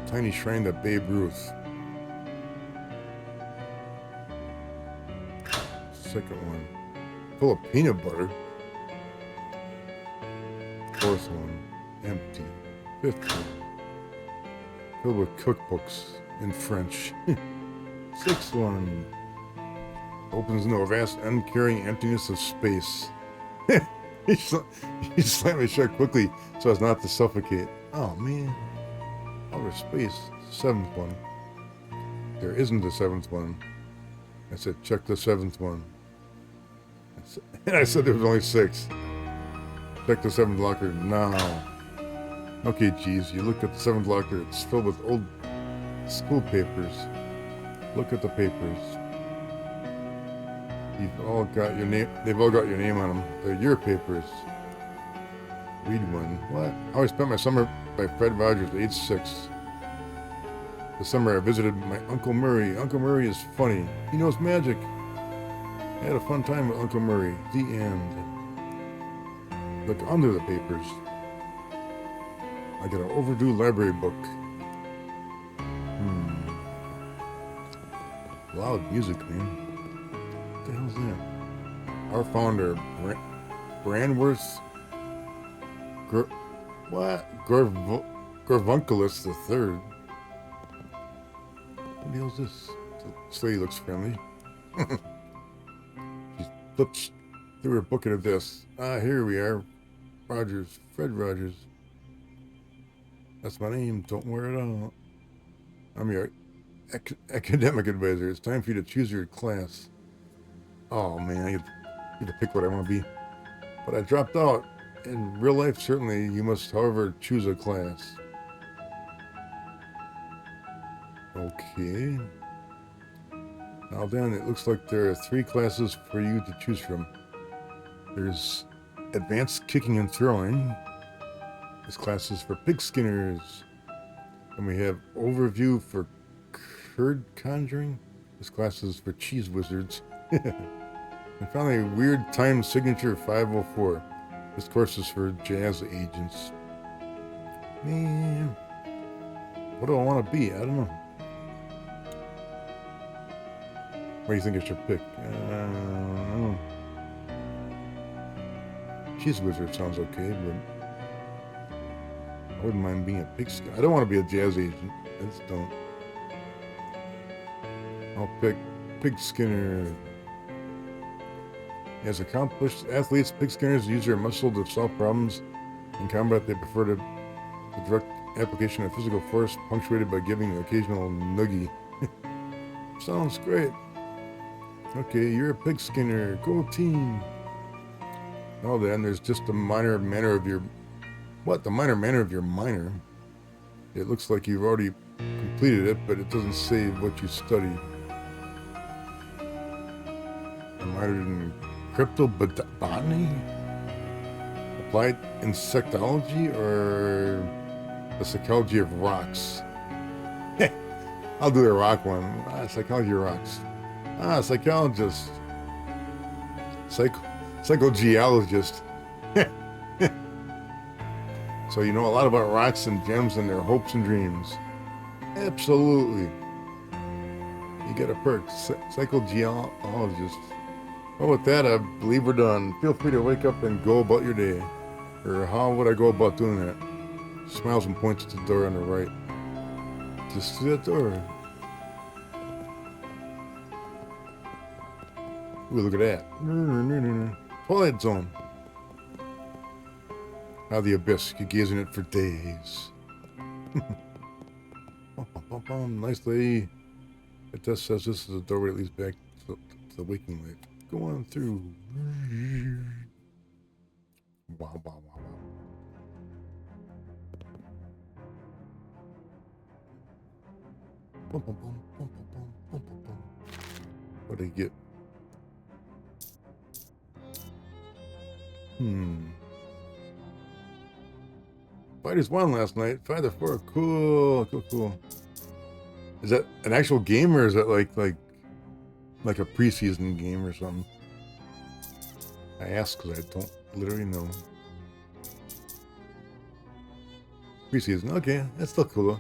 Speaker 1: tiny shrine to Babe Ruth. Second one. Full of peanut butter. Fourth one. Empty. Fifth one. Filled with cookbooks in French. Sixth one. Opens into a vast, uncaring emptiness of space. He slammed it shut quickly so as not to suffocate. Oh man. Outer space. Seventh one. There isn't a seventh one. I said, check the seventh one. And I said there was only 6. Check the 7th locker now. Okay, geez, you looked at the 7th locker. It's filled with old school papers. Look at the papers. You've all got your name. They've all got your name on them. They're your papers. Read one. What? How I Spent My Summer by Fred Rogers, age 6. This summer I visited my Uncle Murray. Uncle Murray is funny. He knows magic. I had a fun time with Uncle Murray. The end. Look under the papers. I got an overdue library book. Loud music, man. What the hell's that? Our founder, Branworth Gorvunculus III. What the hell's this? This lady looks friendly. She flips through her book at this. Here we are. Rogers. Fred Rogers. That's my name. Don't wear it out. I'm your academic advisor. It's time for you to choose your class. Oh man, I get to pick what I want to be. But I dropped out. In real life, certainly, you must, however, choose a class. Okay. Now then, it looks like there are 3 classes for you to choose from. There's Advanced Kicking and Throwing. This class is for pig skinners. And we have Overview for Curd Conjuring. This class is for cheese wizards. And finally, Weird Time Signature 504. This course is for jazz agents. Man, what do I want to be? I don't know. What do you think I should pick? I don't know. Cheese wizard sounds okay, but I wouldn't mind being a pig skin. I don't want to be a jazz agent. I just don't. I'll pick pig skinner. As accomplished athletes, pig skinners use their muscle to solve problems. In combat, they prefer the direct application of physical force, punctuated by giving an occasional noogie. Sounds great. Okay, you're a pig skinner. Go team. Oh, then there's just the minor manner of your... What? The minor manner of your minor? It looks like you've already completed it, but it doesn't say what you studied. I minored in cryptobotany? Applied insectology, or the psychology of rocks? I'll do the rock one. Psychology of rocks. Psychologist. Psychogeologist. So you know a lot about rocks and gems and their hopes and dreams. Absolutely. You get a perk. Psychogeologist. Well, with that, I believe we're done. Feel free to wake up and go about your day. Or how would I go about doing that? Smiles and points to the door on the right. Just to that door. Ooh, look at that. Twilight Zone. Out of the abyss. You could gaze in it for days. Nice lady. It just says this is a doorway that leads back to the waking life. Go on through. Wow, wow, wow, wow. What did I get? Fighters won last night. 5-4. Cool, cool, cool. Is that an actual game or is that like a preseason game or something? I ask because I don't literally know. Preseason, okay, that's still cool though.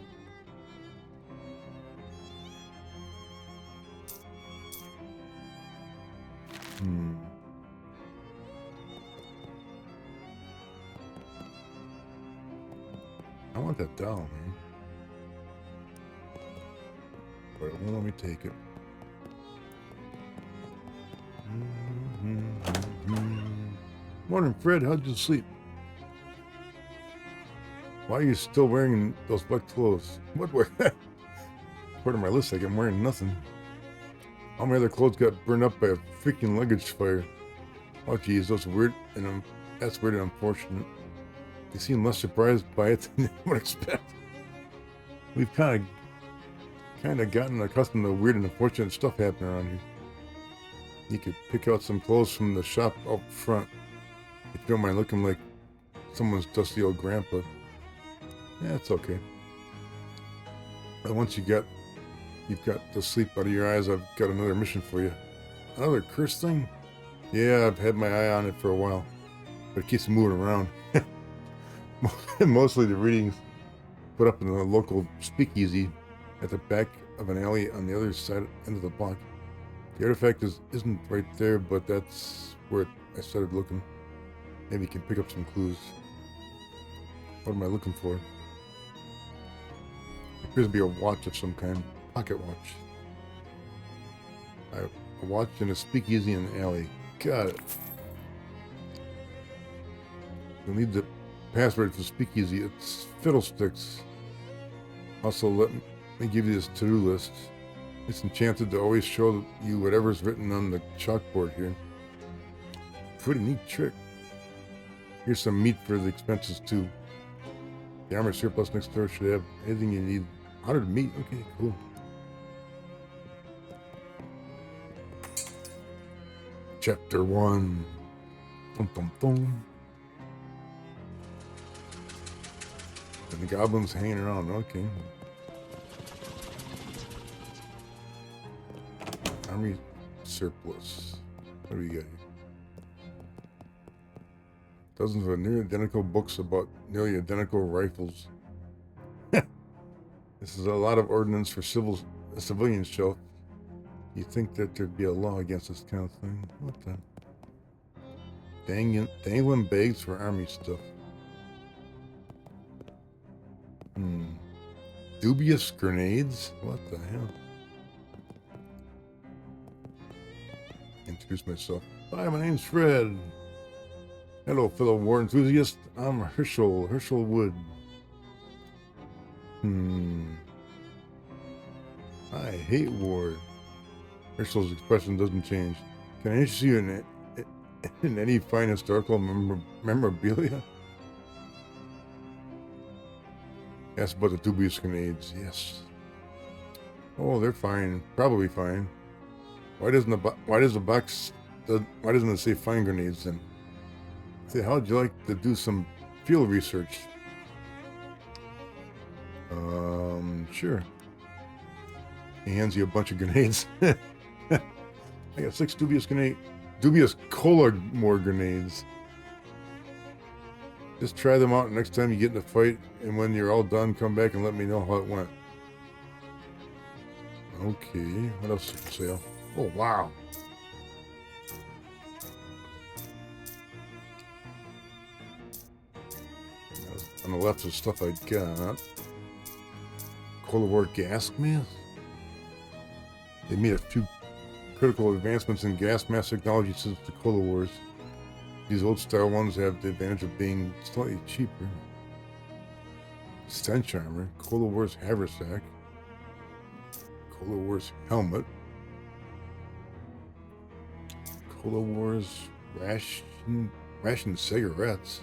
Speaker 1: I want that doll, man. But it won't let me take it. Morning, Fred. How'd you sleep? Why are you still wearing those black clothes? What wear? Part of my list, like I'm wearing nothing. All my other clothes got burned up by a freaking luggage fire. Oh, geez, that's weird, and that's weird and unfortunate. They seem less surprised by it than I would expect. We've kind of gotten accustomed to weird and unfortunate stuff happening around here. You could pick out some clothes from the shop up front if you don't mind looking like someone's dusty old grandpa. Yeah, it's okay. But once you've got the sleep out of your eyes, I've got another mission for you. Another curse thing? Yeah, I've had my eye on it for a while, but it keeps moving around. Mostly the readings put up in the local speakeasy at the back of an alley on the other side end of the block. The artifact isn't right there, but that's where I started looking. Maybe you can pick up some clues. What am I looking for? It appears to be a watch of some kind. Pocket watch. A watch in a speakeasy in an alley. Got it. You'll need the password for speakeasy. It's fiddlesticks. Also, let me give you this to-do list. It's enchanted to always show you whatever's written on the chalkboard here. Pretty neat trick. Here's some meat for the expenses too. The armor surplus next door should have anything you need. 100 meat. Okay, cool. Chapter 1. Dum, dum, dum. And the goblins hanging around. Okay. Army surplus. What do we got here? Dozens of near identical books about nearly identical rifles. This is a lot of ordnance for civilian shelf. You think that there'd be a law against this kind of thing? What the? Dangling bags for army stuff. Dubious grenades? What the hell? Introduce myself. Hi, my name's Fred. Hello, fellow war enthusiast. I'm Herschel Wood. I hate war. Herschel's expression doesn't change. Can I interest you in any fine historical memorabilia? Ask about the dubious grenades. Yes. Oh, they're fine. Probably fine. Why doesn't it say fine grenades then? Say, how'd you like to do some field research? Sure. He hands you a bunch of grenades. I got 6 dubious cola more grenades. Just try them out next time you get in a fight, and when you're all done, come back and let me know how it went. Okay, what else is for sale? Oh, wow. On the left is stuff I got. Cold War gas mask. They made a few critical advancements in gas mask technology since the Cola Wars. These old-style ones have the advantage of being slightly cheaper. Stench armor, Cola Wars haversack, Cola Wars helmet, Cola Wars ration cigarettes.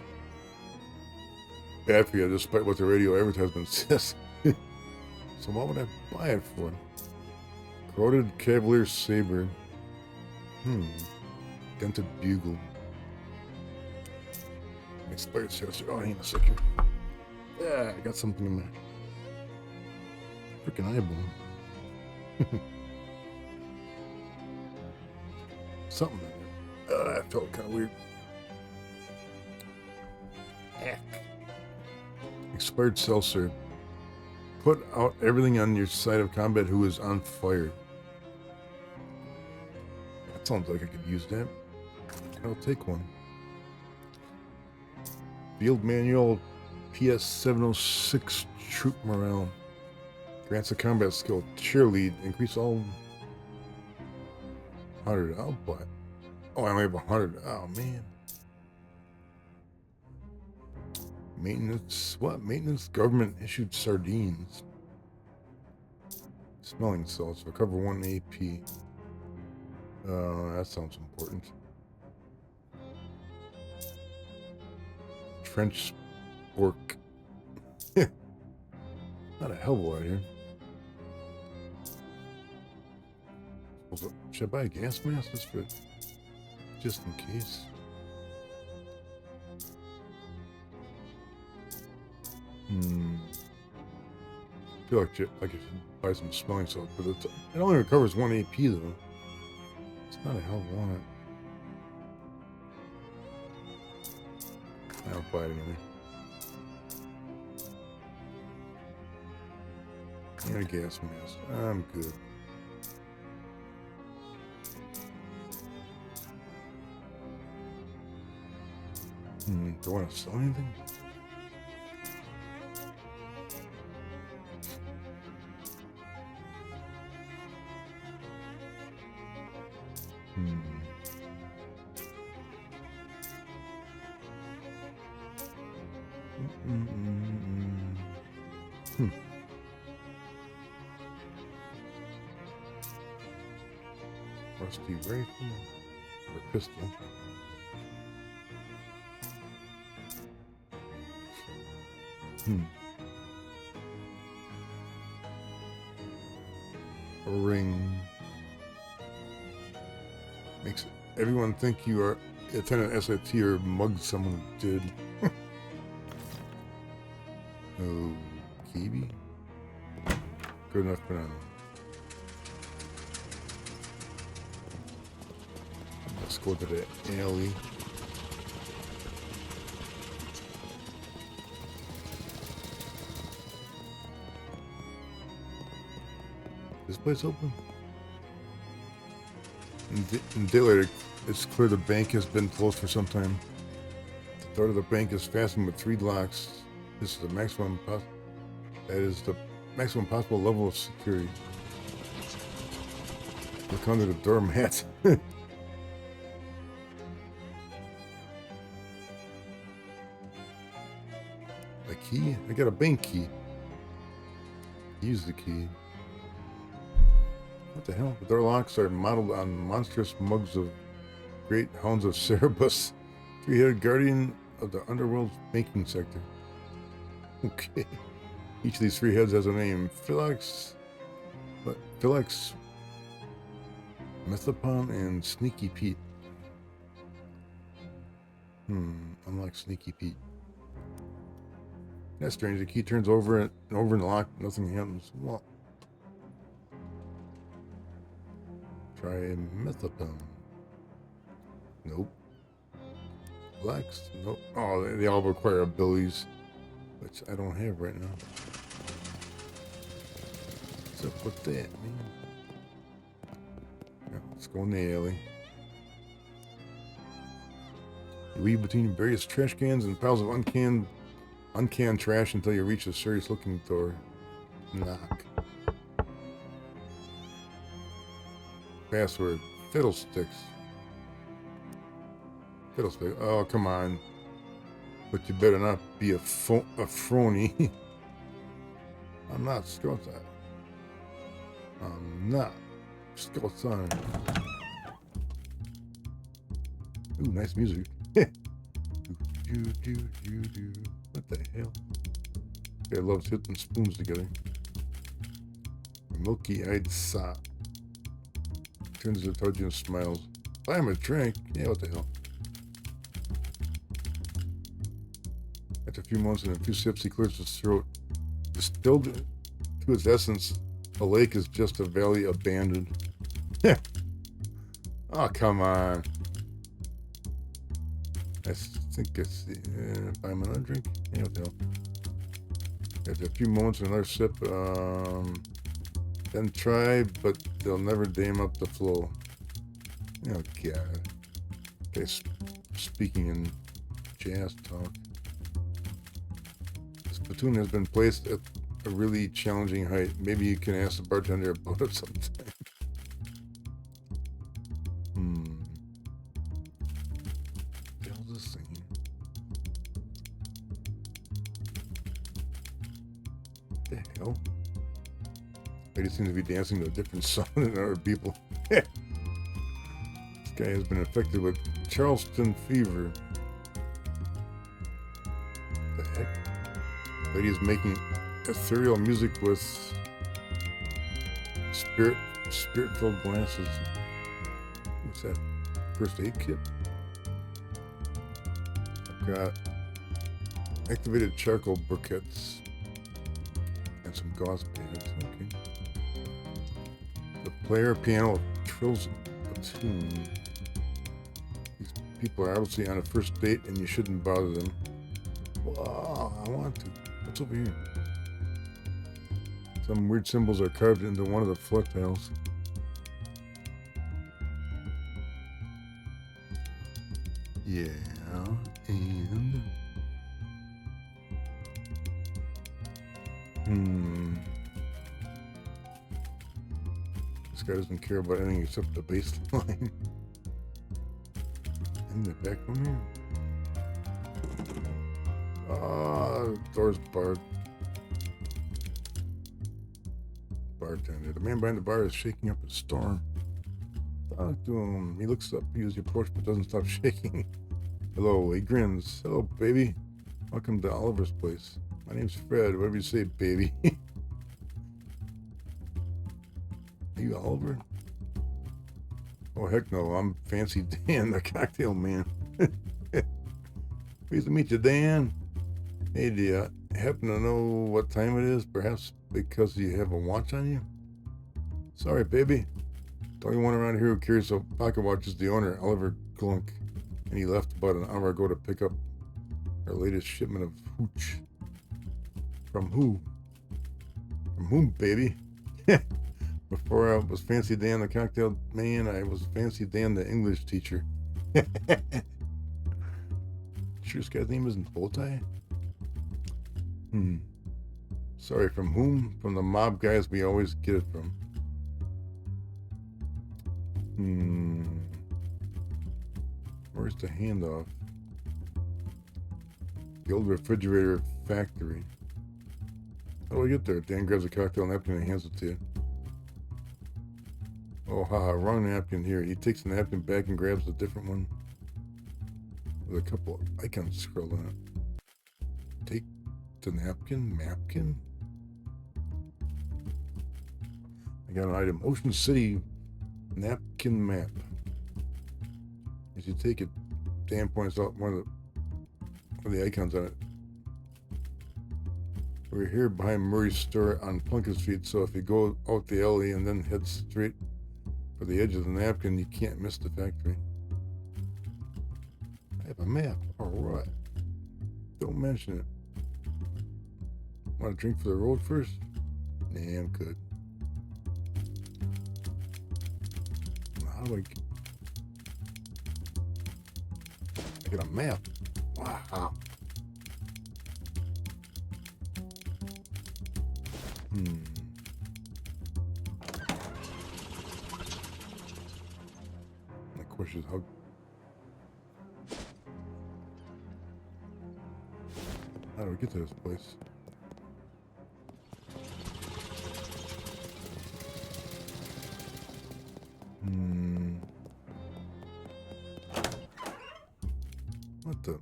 Speaker 1: Bad for you, despite what the radio advertisement says. So what would I buy it for? Corroded Cavalier Saber. Dented Bugle. Expired sales. Oh, hang on a second. Yeah, I got something in my freaking eyeball. Something in there. That felt kind of weird. Heck. Expired seltzer. Put out everything on your side of combat who is on fire. That sounds like I could use that. I'll take one. Field Manual PS706 Troop Morale. Grants a combat skill. Cheerlead. Increase all 100. I'll buy it. Oh, I only have 100. Oh, man. Maintenance. What? Maintenance government issued sardines. Smelling salts. Recover 1 AP. That sounds important. Trench work. Not a hell of a lot here. Should I buy a gas mask just in case? I feel like I should buy some smelling salt, but it only recovers 1 AP though. It's not a hell of a lot. I'll buy it anyway. And a gas mask. I'm good. Do I want to sell anything? Rusty rifle or pistol. A ring. Makes everyone think you are attended SAT or mugged someone who did. Oh, kiwi? Good enough for now. Let's go to the alley. This place open? In daylight, it's clear the bank has been closed for some time. The door to the bank is fastened with 3 locks. This is the maximum possible level of security. Look under the doormat. A key? I got a bank key. Use the key. What the hell? The door locks are modeled on monstrous mugs of great hounds of Cerebus, 3-headed guardian of the underworld's banking sector. Okay. Each of these 3 heads has a name. Philax, Methapon, and Sneaky Pete. Unlock Sneaky Pete. That's strange. The key turns over and over in the lock. Nothing happens. Well, try Methapon. Nope. Philax. Nope. Oh, they all require abilities, which I don't have right now. What's up with that, man? Yeah, let's go in the alley. You weave between various trash cans and piles of uncanned trash until you reach a serious-looking door. Knock. password. Fiddlesticks. Fiddlesticks. Oh, come on. But you better not be a phony. I'm not Scotside. I'm not Scotside. Ooh, nice music. What the hell? Guy loves hitting spoons together. Milky-eyed sop. Turns it towards you and smiles. Buy him a drink. Yeah, what the hell? After a few months and a few sips, he clears his throat. Distilled to its essence, a lake is just a valley abandoned. Oh, come on. I think it's the... buy him another drink? Yeah, what the hell? After a few moments and another sip, then try, but they'll never dam up the flow. Oh, God. Okay, speaking in jazz talk. This platoon has been placed at a really challenging height. Maybe you can ask the bartender about it sometime. What the hell is this thing here? What the hell? Lady seems to be dancing to a different song than other people. This guy has been affected with Charleston fever. What the heck? Lady is making ethereal music with spirit-filled glasses. What's that? First aid kit? I've got activated charcoal briquettes and some gauze pads. Okay. The player piano trills a tune. These people are obviously on a first date and you shouldn't bother them. Wow, I want to. What's over here? Some weird symbols are carved into one of the floor tiles. Yeah, and... This guy doesn't care about anything except the baseline. In the back one here. Ah, door's barred. Bartender. The man behind the bar is shaking up a storm. Talk to him. He looks up, he uses the approach, but doesn't stop shaking. Hello, he grins. Hello, baby. Welcome to Oliver's place. My name's Fred. Whatever you say, baby. Are you Oliver? Oh, heck no. I'm Fancy Dan, the cocktail man. Pleased to meet you, Dan. Hey, do you happen to know what time it is? Perhaps because you have a watch on you? Sorry, baby. The only one around here who carries a pocket watch is the owner, Oliver Glunk. And he left about an hour ago to pick up our latest shipment of hooch. From who? From whom, baby? Before I was Fancy Dan the cocktail man, I was Fancy Dan the English teacher. Sure this guy's name isn't Bowtie? Sorry, from whom? From the mob guys we always get it from. Where's the handoff? The old refrigerator factory. How do I get there? Dan grabs a cocktail napkin and hands it to you. Oh, haha, wrong napkin here. He takes the napkin back and grabs a different one with a couple of icons scrolled on it. Take the napkin? Mapkin? I got an item. Ocean City napkin map. As you take it, Dan points out one of the icons on it. We're here behind Murray's store on Plunkett Street, so if you go out the alley and then head straight for the edge of the napkin, you can't miss the factory. I have a map. Alright. Don't mention it. Want a drink for the road first? Nah, I'm good. How do I get a map? Wow. bushes. How do we get to this place? What the?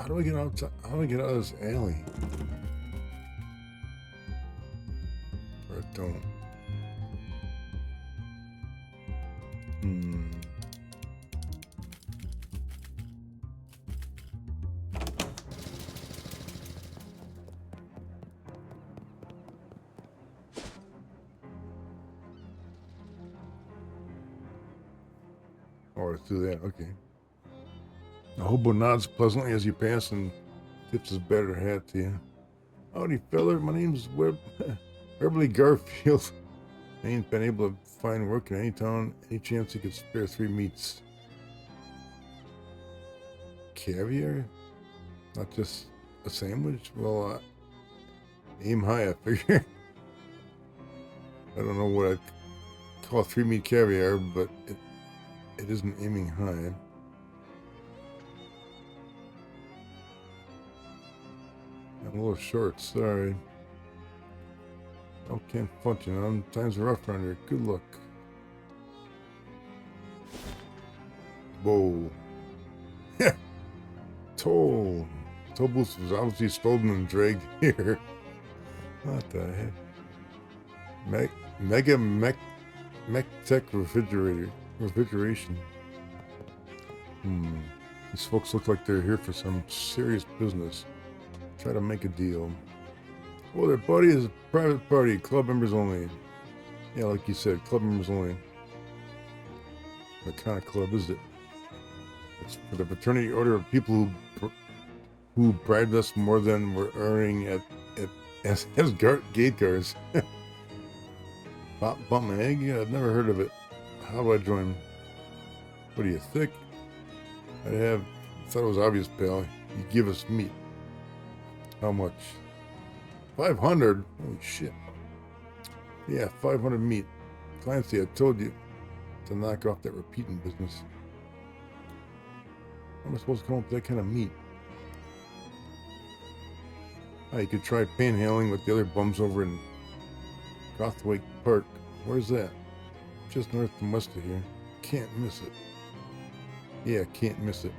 Speaker 1: How do I get outside? How do I get out of this alley? Or I don't. Oh, let's do that. Okay. The hobo nods pleasantly as you pass and tips his battered hat to you. Howdy, feller. My name's Beverly Garfield. I ain't been able to find work in any town. Any chance you could spare 3 meats? Caviar? Not just a sandwich? Well, aim high, I figure. I don't know what I'd call 3 meat caviar, but it isn't aiming high. I'm a little short, sorry. I can't function. Times are rough around here. Good luck. Whoa. Toll. Toll booth was obviously stolen and dragged here. What the heck? Mega Tech refrigeration. These folks look like they're here for some serious business. Try to make a deal. Well, their buddy is a private party, club members only. Yeah, like you said, club members only. What kind of club is it? It's for the fraternity order of people who bribed us more than we're earning as gate guards. Bump egg? Yeah, I've never heard of it. How do I join? What are you, thick? I thought it was obvious, pal. You give us meat. How much? 500? Holy shit. Yeah, 500 meat. Clancy, I told you to knock off that repeating business. How am I supposed to come up with that kind of meat? Oh, you could try panhandling with the other bums over in Gothwake Park. Where's that? Just north and west of here. Can't miss it. Yeah, can't miss it.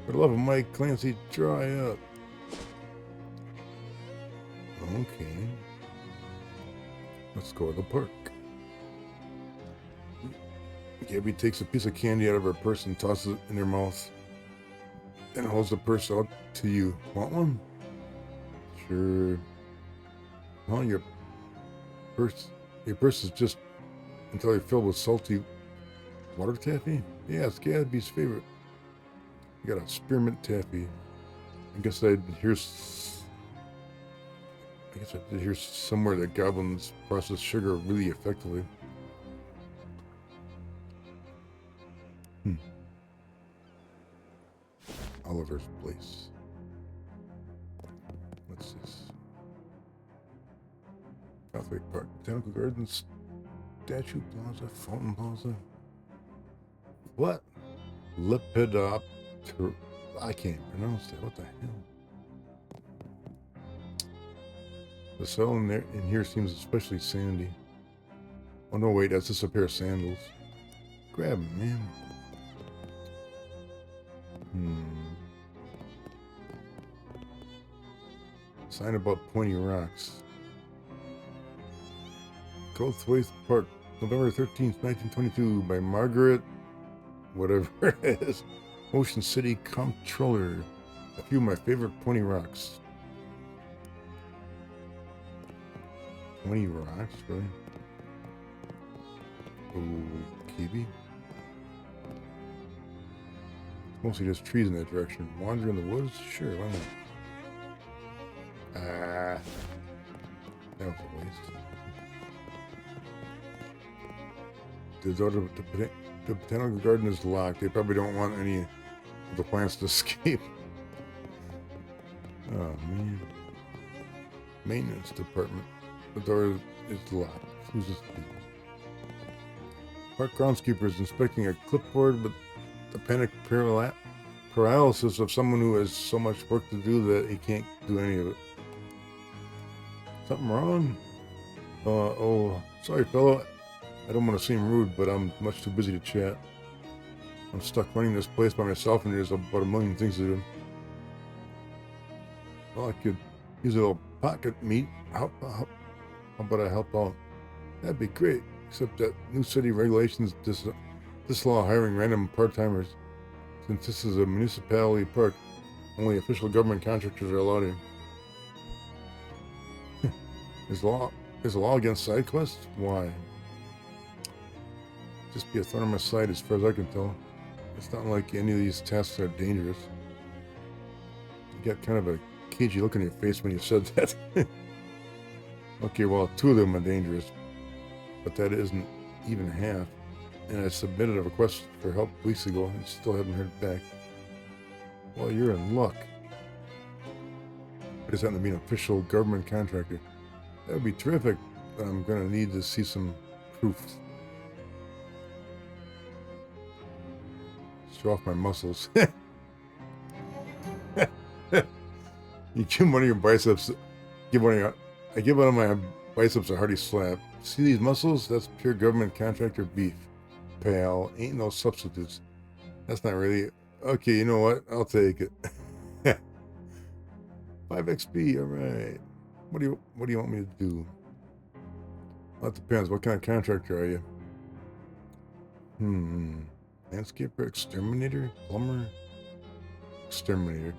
Speaker 1: For the love of Mike, Clancy, dry up. Okay. Let's go to the park. Gabby takes a piece of candy out of her purse and tosses it in her mouth. Then holds the purse out to you. Want one? Sure. Oh, your purse is just entirely filled with salty water taffy? Yeah, it's Gabby's favorite. You got a spearmint taffy. I guess I did hear somewhere that goblins process sugar really effectively. Oliver's Place. What's this? Gothwake Park, Botanical Gardens, Statue Plaza, Fountain Plaza. What? Lepidopter. I can't pronounce that. What the hell? The cell in here seems especially sandy. Oh no, wait, that's just a pair of sandals. Grab them, man. Sign about pointy rocks. Gothwake Park, November 13th, 1922, by Margaret, whatever it is, Ocean City Comptroller. A few of my favorite pointy rocks. 20 rocks, really? Oh, kiwi. Mostly just trees in that direction. Wander in the woods? Sure, why not? That was a waste. The door to the botanical garden is locked. They probably don't want any of the plants to escape. Oh, man. Maintenance department. The door is locked. Who's this? Park groundskeeper is inspecting a clipboard with the panic paralysis of someone who has so much work to do that he can't do any of it. Something wrong? Oh, sorry, fellow. I don't want to seem rude, but I'm much too busy to chat. I'm stuck running this place by myself, and there's about a million things to do. Well, I could use a little pocket meat. How about I help out? That'd be great, except that new city regulations disallow hiring random part-timers. Since this is a municipality park, only official government contractors are allowed here. Is the law against side quests? Why? Just be a thorn on my side as far as I can tell. It's not like any of these tasks are dangerous. You got kind of a cagey look on your face when you said that. Okay, well, 2 of them are dangerous, but that isn't even half. And I submitted a request for help weeks ago and still haven't heard back. Well, you're in luck. I just happen to be an official government contractor. That would be terrific, but I'm going to need to see some proof. Show off my muscles. You give one of your biceps, I give one of my biceps a hearty slap. See these muscles? That's pure government contractor beef. Pal, ain't no substitutes. That's not really... Okay, you know what? I'll take it. 5 XP, alright. What do you want me to do? Well, that depends. What kind of contractor are you? Landscaper, exterminator, plumber, exterminator.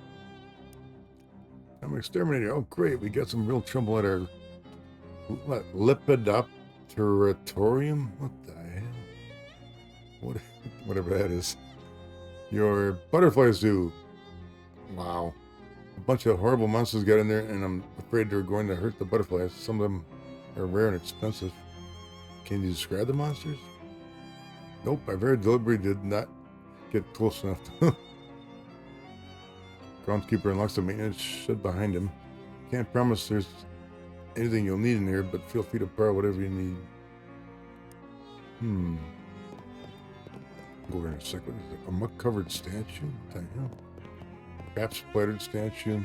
Speaker 1: I'm an exterminator. Oh, great. We got some real trouble at our... What? Lepidopteratorium? What the hell? Whatever that is. Your butterfly zoo. Wow. A bunch of horrible monsters got in there, and I'm afraid they're going to hurt the butterflies. Some of them are rare and expensive. Can you describe the monsters? Nope, I very deliberately did not get close enough to... Groundskeeper unlocks the maintenance shed behind him. Can't promise there's anything you'll need in here, but feel free to borrow whatever you need. Go over in a second. A muck-covered statue? What the hell? Crap-splattered statue?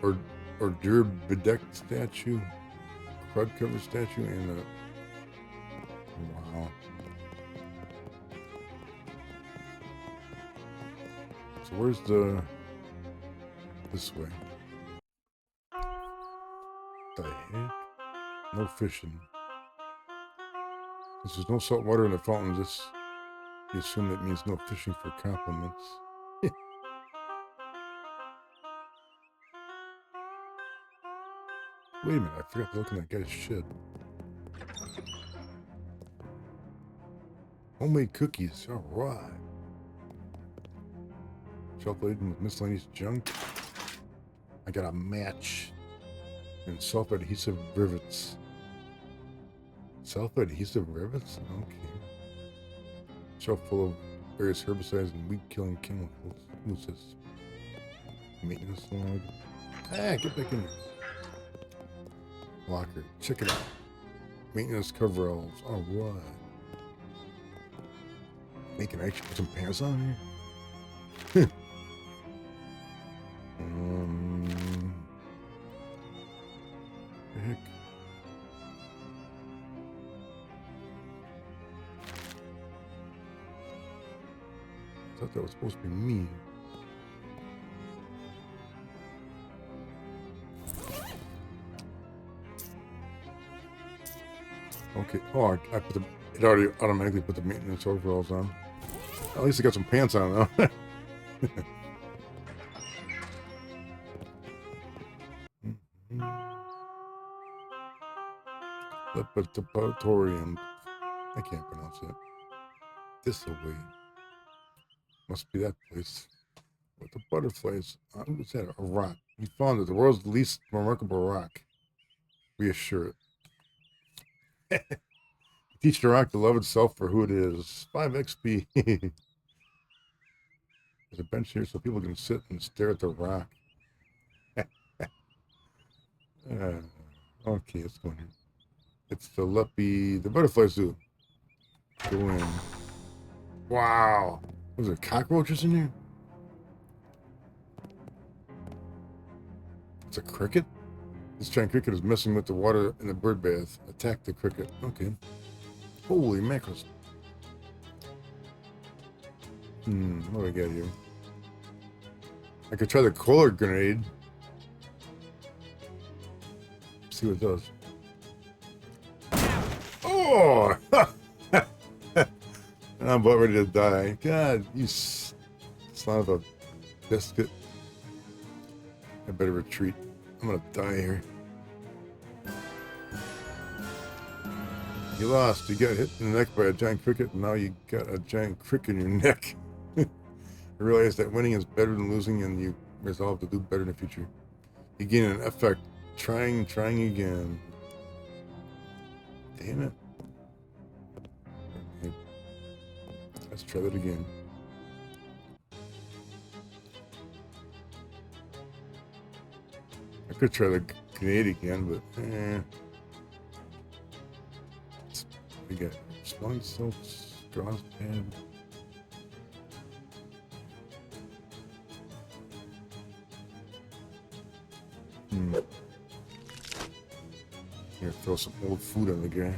Speaker 1: Or dirt-bedecked statue? Crud-covered statue? And a... Wow. So where's the... This way. What the heck? No fishing. Since there's no salt water in the fountain, you assume that means no fishing for compliments. Wait a minute, I forgot to look in that guy's shed. Homemade cookies, alright. Shelf laden with miscellaneous junk. I got a match. And self-adhesive rivets. Self-adhesive rivets? Okay. Shelf full of various herbicides and weed-killing chemicals. Who's this? Maintenance log. Ah, get back in here. Locker. Check it out. Maintenance coveralls. Alright. Can I actually put some pants on here? The heck? I thought that was supposed to be me. Okay. Oh, I put the... It already automatically put the maintenance overalls on. At least I got some pants on now. Lepidopteratorium. I can't pronounce that. This away. Must be that place. With the butterflies. What's that? A rock. You found it. The world's least remarkable rock. Reassure it. Teach the rock to love itself for who it is. 5 XP. There's a bench here so people can sit and stare at the rock. Okay, let's go in here. It's the butterfly zoo. Go in. Wow. Was there cockroaches in here? It's a cricket? This giant cricket is messing with the water in the bird bath. Attack the cricket. Okay. Holy mackerels. What do I got here? I could try the color grenade. See what it does. Oh! I'm about ready to die. God, you son of a biscuit. I better retreat. I'm gonna die here. You lost. You got hit in the neck by a giant cricket, and now you got a giant crick in your neck. I realize that winning is better than losing, and you resolve to do better in the future. You gain an effect. Trying again. Damn it. Okay. Let's try that again. I could try the grenade again, but we got spawning silks, straws pad. Here, throw some old food on the guy.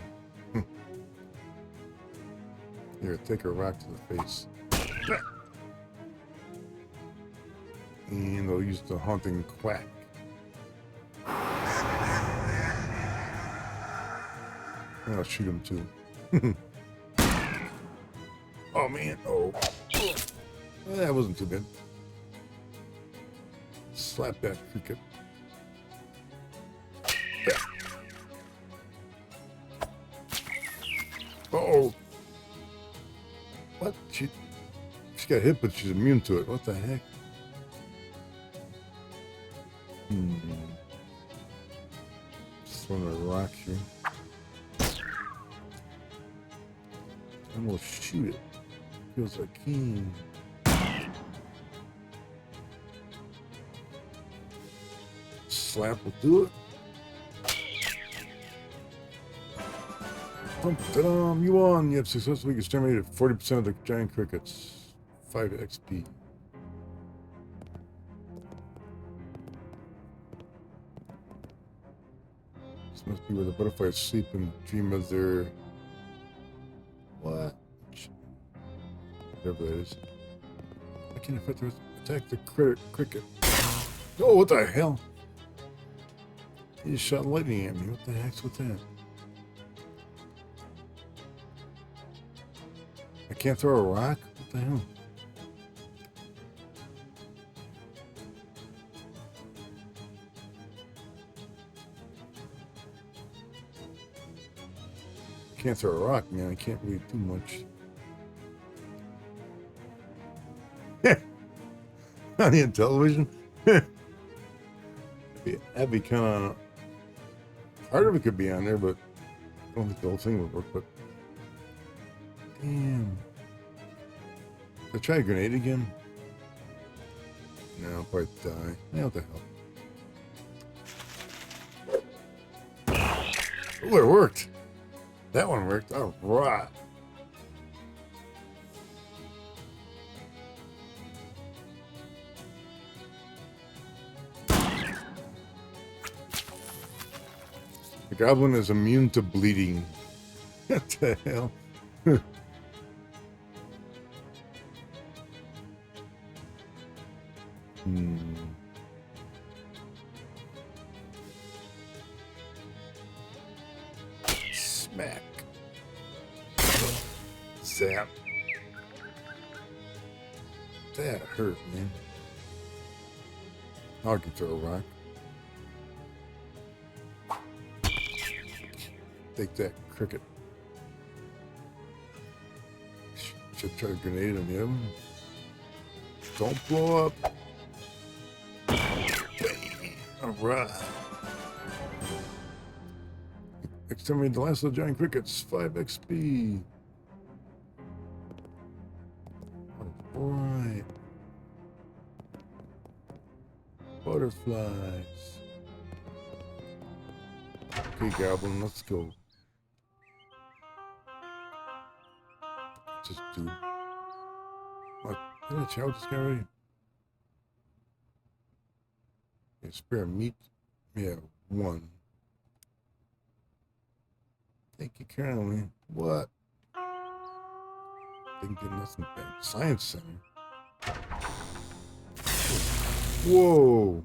Speaker 1: Here, take a rock to the face. And they'll use the haunting quack. And I'll shoot him too. Oh man, oh. That wasn't too bad. Slap that cricket. Uh-oh. What? She got hit, but she's immune to it. What the heck? Just throwing a rock here. I'm gonna shoot it. Feels like keen. Slap will do it. You won. You have successfully exterminated 40% of the giant crickets. 5 XP. This must be where the butterflies sleep and dream of their... What? Whatever that is. I can't affect the attack the cricket. Oh, what the hell? He just shot lightning at me. What the heck's with that? I can't throw a rock? What the hell? Can't throw a rock, man. I can't really do much. On the television? That'd be kind of... Part of it could be on there, but I don't think the whole thing would work, but... Damn. Should I try a grenade again? No, I'll probably die. Yeah, what the hell? Oh, it worked. That one worked. All right. The goblin is immune to bleeding. What the hell? Smack. Zap. That hurt, man. Now I can throw a rock. Take that, cricket. Should try a grenade on the other one. Don't blow up. Alright. Exterminate the last of the giant crickets. 5 XP. Alright. Butterflies. Okay, goblin, let's go. this dude? What? Did I chat with this guy already? Yeah, spare meat. Yeah, 1. Thank you kindly. What? Didn't get nothing back. Science Center. Whoa.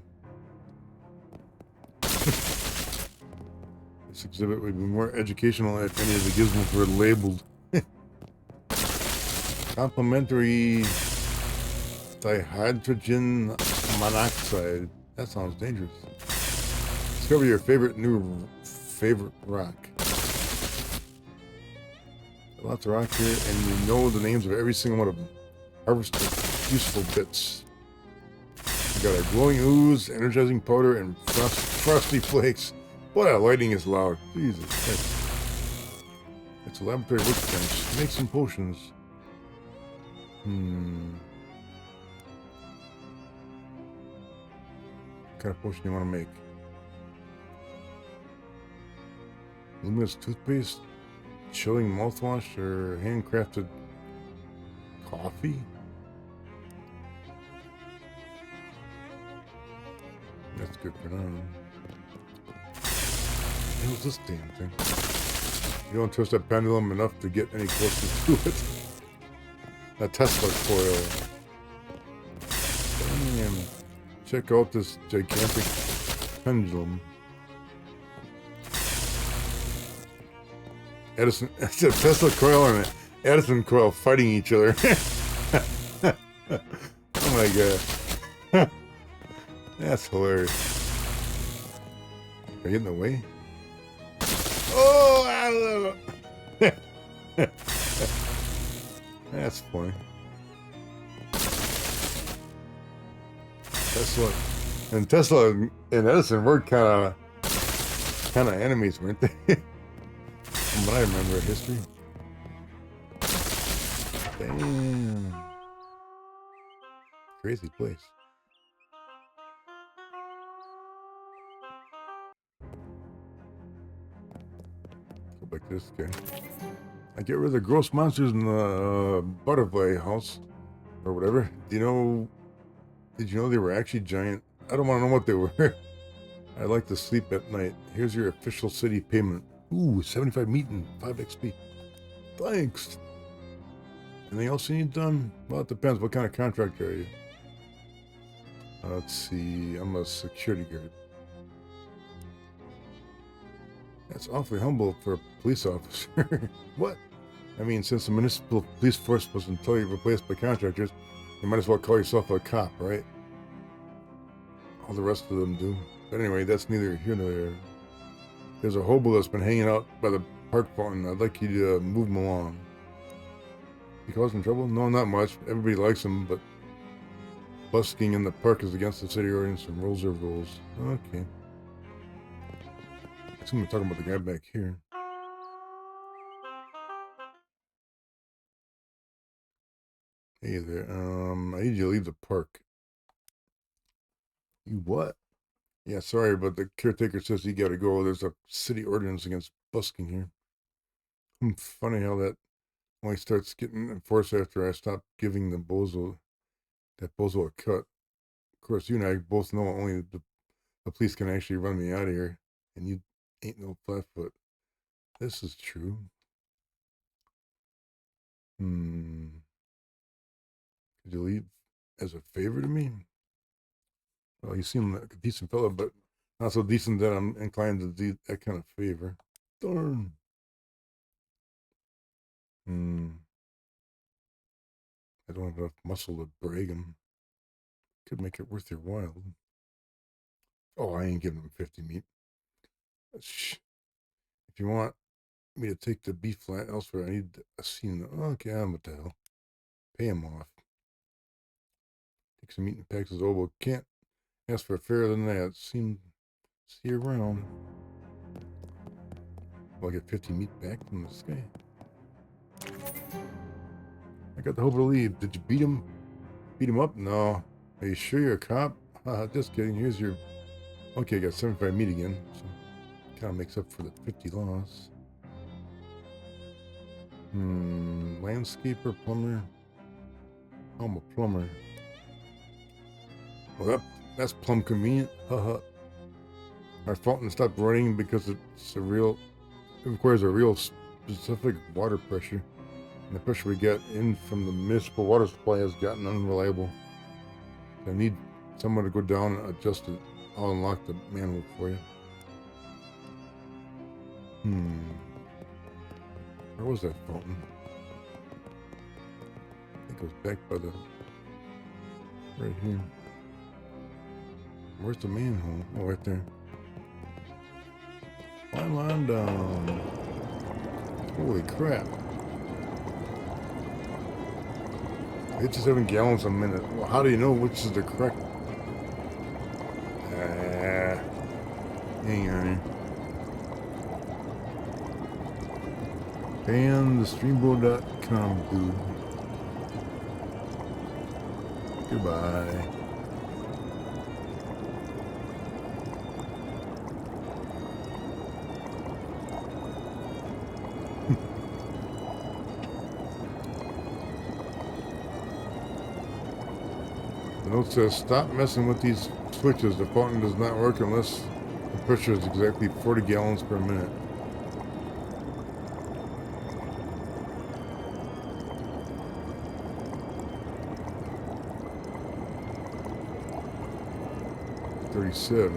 Speaker 1: This exhibit would be more educational if any of the gizmos were labeled. Complementary dihydrogen monoxide. That sounds dangerous. Discover your favorite rock. Lots of rock here, and you know the names of every single one of them. Harvest useful bits. You got a glowing ooze, energizing powder, and frosty flakes. Boy, that lighting is loud. Jesus Christ. It's a laboratory workbench. Make some potions. What kind of potion do you want to make? Luminous toothpaste, chilling mouthwash, or handcrafted coffee? That's good for now. What was this damn thing? You don't twist that pendulum enough to get any closer to it. A Tesla coil. Damn. Check out this gigantic pendulum. Edison, it's a Tesla coil and an Edison coil fighting each other. Oh my god. That's hilarious. Are you in the way? Oh, I love it. That's funny. Tesla and Edison were kind of enemies, weren't they? From what I remember of history. Damn. Crazy place. Go back to this guy. I get rid of the gross monsters in the butterfly house, or whatever. Did you know they were actually giant? I don't want to know what they were. I like to sleep at night. Here's your official city payment. Ooh, 75 meat and 5 XP. Thanks. Anything else you need done? Well, it depends. What kind of contractor are you? Let's see. I'm a security guard. That's awfully humble for a police officer. What? I mean, since the municipal police force was entirely replaced by contractors, you might as well call yourself a cop, right? All the rest of them do. But anyway, that's neither here nor there. There's a hobo that's been hanging out by the park fountain. I'd like you to move him along. You causing trouble? No, not much. Everybody likes him, but busking in the park is against the city ordinance and rules are rules. Okay. I assume we're talking about the guy back here. Hey there. I need you to leave the park. You what? Yeah, sorry, but the caretaker says you gotta go. There's a city ordinance against busking here. Funny how that only starts getting enforced after I stop giving that bozo a cut. Of course, you and I both know only the police can actually run me out of here, and you ain't no flatfoot. This is true. Could you leave as a favor to me? Well, you seem like a decent fellow, but not so decent that I'm inclined to do that kind of favor. Darn. I don't have enough muscle to brag him. Could make it worth your while. Oh, I ain't giving him 50 meat. Shh. If you want me to take the beef flat elsewhere, I need a scene. Okay, I'm what the hell. Pay him off. Take some meat and packs his oboe. Can't ask for fairer than that. See you around. Will I get 50 meat back from this guy? I got the hope to leave. Did you beat him? Beat him up? No. Are you sure you're a cop? Just kidding. Here's your... Okay, I got 75 meat again. So kind of makes up for the 50 loss. Landscaper, plumber. Oh, I'm a plumber. Well, that's plumb convenient. Our fountain stopped running because it requires a real specific water pressure. And the pressure we get in from the municipal water supply has gotten unreliable. So I need someone to go down and adjust it. I'll unlock the manhole for you. Where was that fountain? I think it was back by the... right here. Where's the manhole? Oh, right there. Climb on down. Holy crap. 87 gallons a minute. Well, how do you know which is the correct? Hang on here. Ban the streambo.com dude. Goodbye. The note says, stop messing with these switches. The fountain does not work unless the pressure is exactly 40 gallons per minute. $37,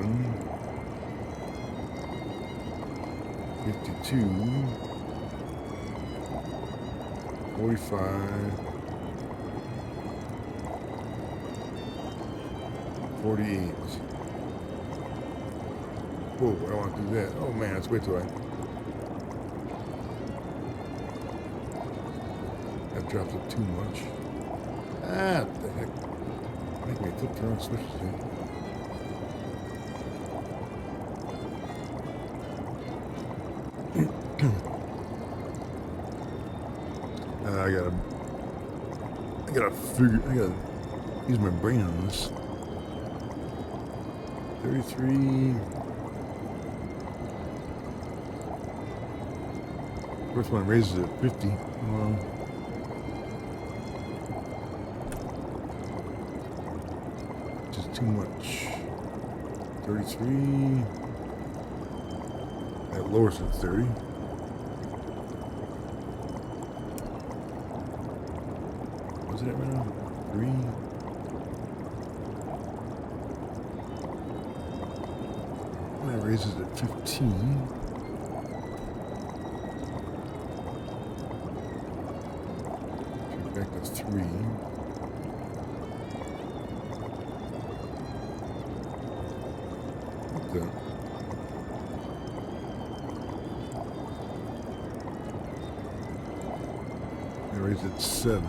Speaker 1: $52, $45, $48. Whoa, I don't want to do that. Oh man, that's way too high. That drops it too much. Ah, what the heck. Make me flip the wrong switches here. I gotta use my brain on this. 33. First one raises it 50. Just too much. 33. That lowers it 30. What's it right now? 3. That raises it 15. Back to 3. What the? That raises it 7.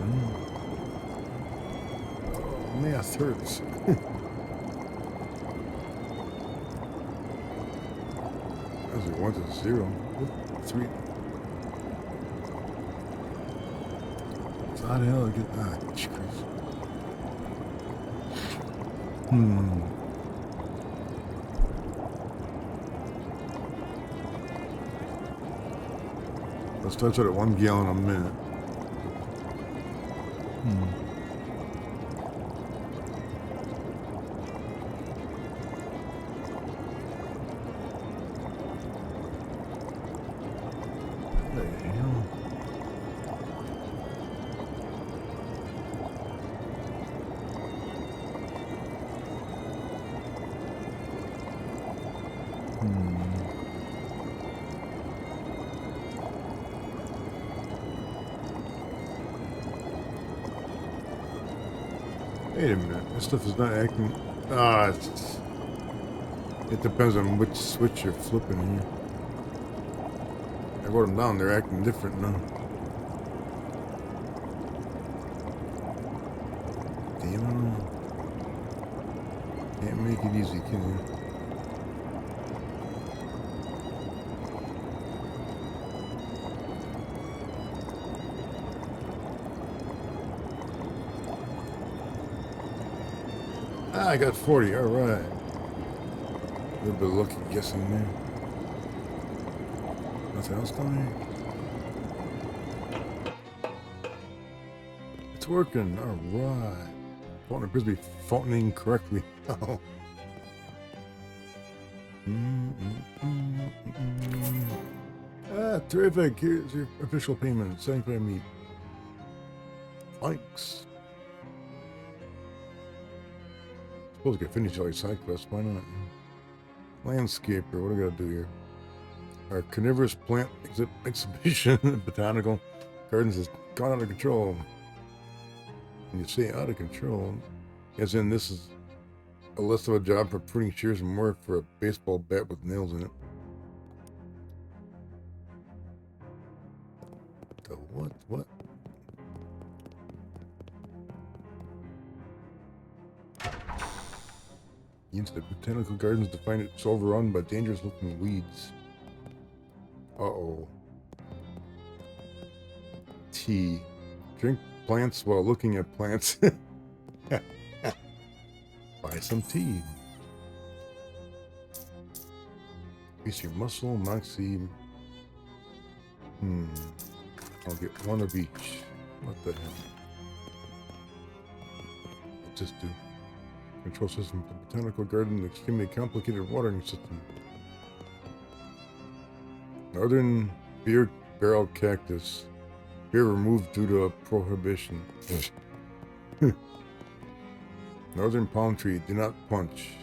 Speaker 1: Oh, math hurts. As it 1 to 0. 3. How the hell I get that? Christ. Let's touch it at 1 gallon a minute. Wait a minute, this stuff is not acting. It depends on which switch you're flipping here. I wrote them down, they're acting different now. Damn. Can't make it easy, can you? I got 40, alright. A little bit of lucky guessing there. Nothing else down here? It's working. All right. Fountain appears to be fountaining correctly. Oh. Ah, terrific. Here's your official payment. 75 meat. Thanks. Suppose I could finish all your side quests. Why not? Landscaper. What do I gotta do here? Our carnivorous plant exhibition botanical gardens has gone out of control. And you say out of control, as in this is a less of a job for pruning shears and more for a baseball bat with nails in it. The what? What? Into the botanical gardens to find it's overrun by dangerous looking weeds. Uh-oh. Tea. Drink plants while looking at plants. Buy some tea. Increase your muscle, moxie. I'll get one of each. What the hell? What's this do? Control system for botanical garden, extremely complicated watering system. Northern beer barrel cactus. Beer removed due to a prohibition. Northern palm tree, do not punch.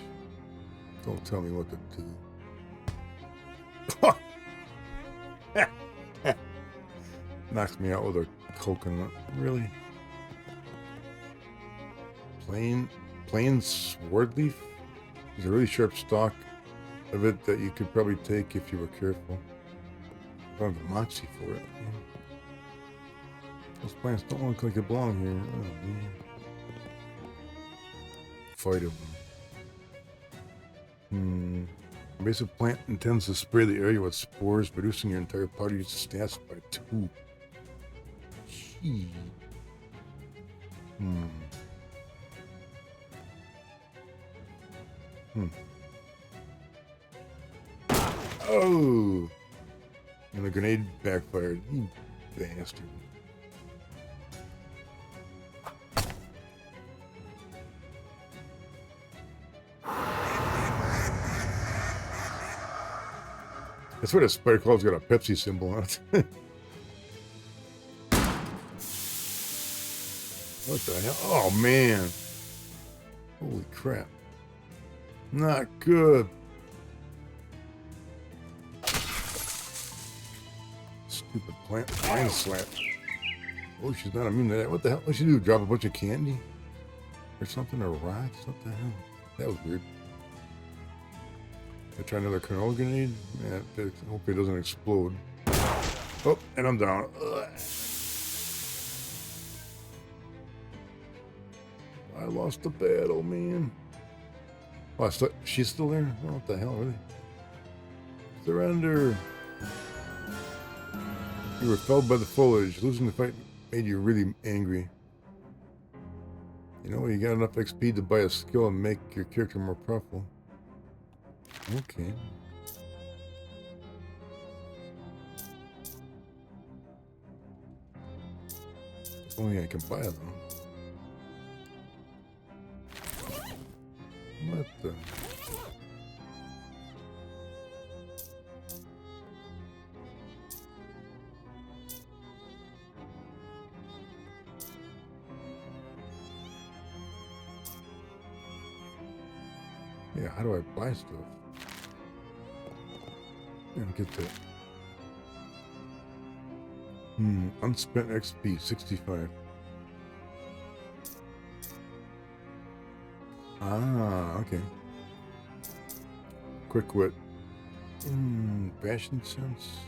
Speaker 1: Don't tell me what to do. Knocks me out with a coconut. Really? Plain swordleaf? There's a really sharp stalk of it that you could probably take if you were careful. I don't have the moxie for it. Those plants don't look like they belong here. Oh, man. Fight them. Invasive plant intends to spray the area with spores, reducing your entire party stats by 2. Gee. Oh! And the grenade backfired. You bastard. That's why the spider claw's got a Pepsi symbol on it. What the hell? Oh, man. Holy crap. Not good. Stupid plant slap. Oh, she's not immune to that. What the hell? What'd she do? Drop a bunch of candy? Or something? Or rocks? What the hell? That was weird. I try another canola grenade. Yeah, hopefully it doesn't explode. Oh, and I'm down. Ugh. I lost the battle, man. Oh, she's still there? Oh, what the hell, really? Surrender. You were felled by the foliage. Losing the fight made you really angry. You know, you got enough XP to buy a skill and make your character more powerful. Okay. If only I can buy them. What the? Yeah, how do I buy stuff? And get that. Unspent XP, 65. Ah, okay. Quick wit. Fashion sense.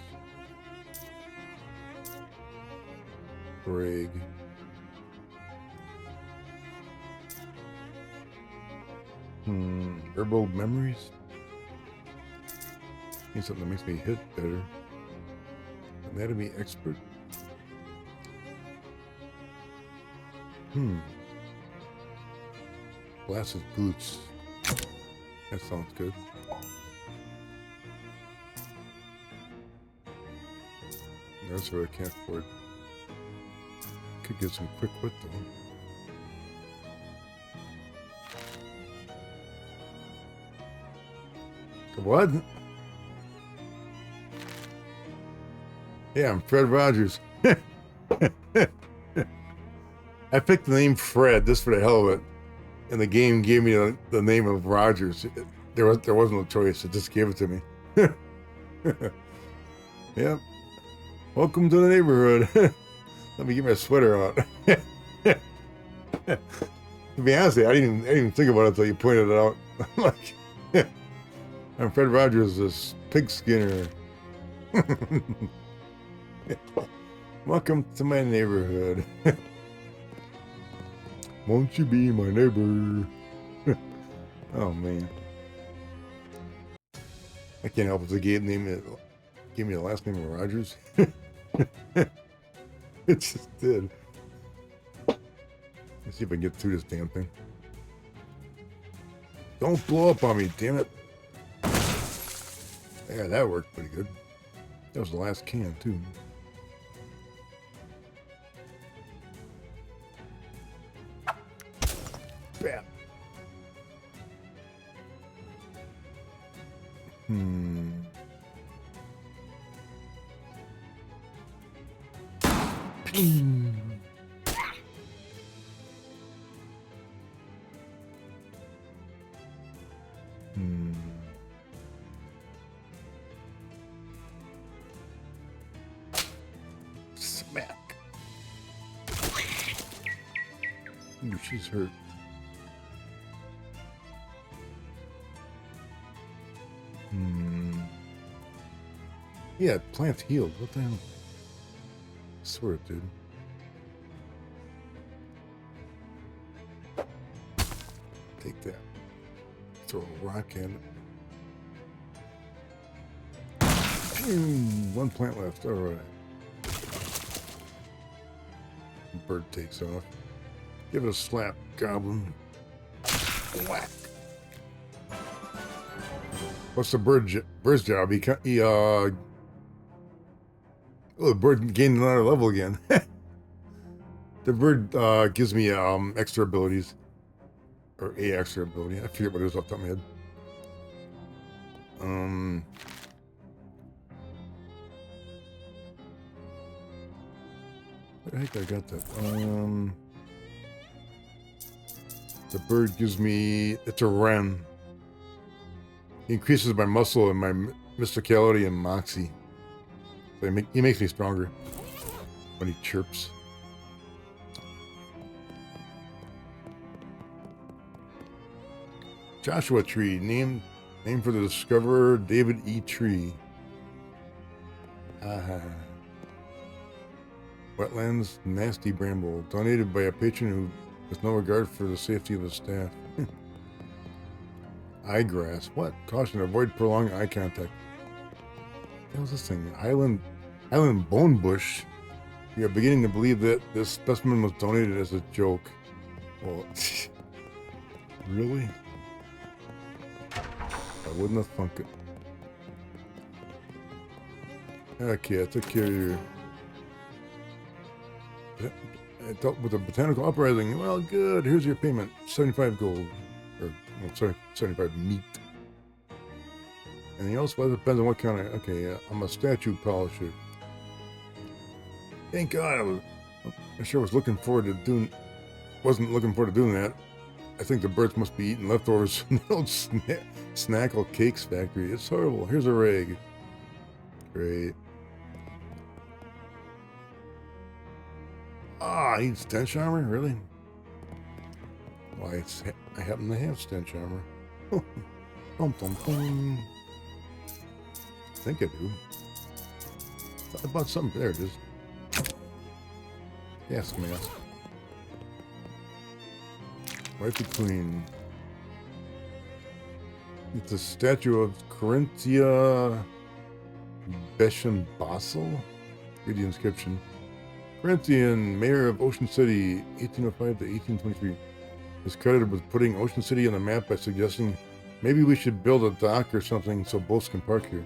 Speaker 1: Brag. Herbal memories. Need something that makes me hit better. Anatomy expert. Blasted boots. That sounds good. That's what I can't afford. Could get some quick wit though. What? Yeah, I'm Fred Rogers. I picked the name Fred just for the hell of it, and the game gave me the name of Rogers. There wasn't no choice; it just gave it to me. Yep. Welcome to the neighborhood. Let me get my sweater out. To be honest, I didn't even think about it until you pointed it out. I'm like, I'm Fred Rogers, this pig skinner. Welcome to my neighborhood. Won't you be my neighbor? Oh man, I can't help it. The game gave me the last name of Rogers. It just did. Let's see if I can get through this damn thing. Don't blow up on me, damn it. Yeah, that worked pretty good. That was the last can, too. Bam. Smack. Ooh, she's hurt. Yeah, plant's healed. What the hell? I swear it did. Take that. Throw a rock at it. One plant left. All right. Bird takes off. Give it a slap, goblin. Whack. What's the bird's job? Oh, the bird gained another level again. The bird gives me extra abilities. Or a extra ability. I forget what it was off the top of my head. Where the heck I got that? The bird gives me... It's a wren. He increases my muscle and my mysticality and moxie. So he makes me stronger when he chirps. Joshua Tree, named for the discoverer David E. Tree. Wetlands, nasty bramble, donated by a patron who has no regard for the safety of his staff. Eye grass. What? Caution, avoid prolonged eye contact. What was this thing? Highland bone bush. We are beginning to believe that this specimen was donated as a joke. Well, really? I wouldn't have thunk it. Okay, I took care of your... I dealt with the botanical uprising. Well, good. Here's your payment. 75 gold. Or, well, sorry, 75 meat. Anything else? Well, it depends on what kind of... Okay, I'm a statue polisher. Thank God. I sure was looking forward to doing... Wasn't looking forward to doing that. I think the birds must be eating leftovers from the old Snackle Cakes factory. It's horrible. Here's a rag. Great. Ah, he needs stench armor? Really? Why, I happen to have stench armor. Dum, dum, dum. I think I do. I bought something. There it is. Gas mask. Wipe it clean. It's a statue of Corinthia Besham Basel. Read the inscription. Corinthian, mayor of Ocean City, 1805 to 1823, is credited with putting Ocean City on the map by suggesting maybe we should build a dock or something so boats can park here.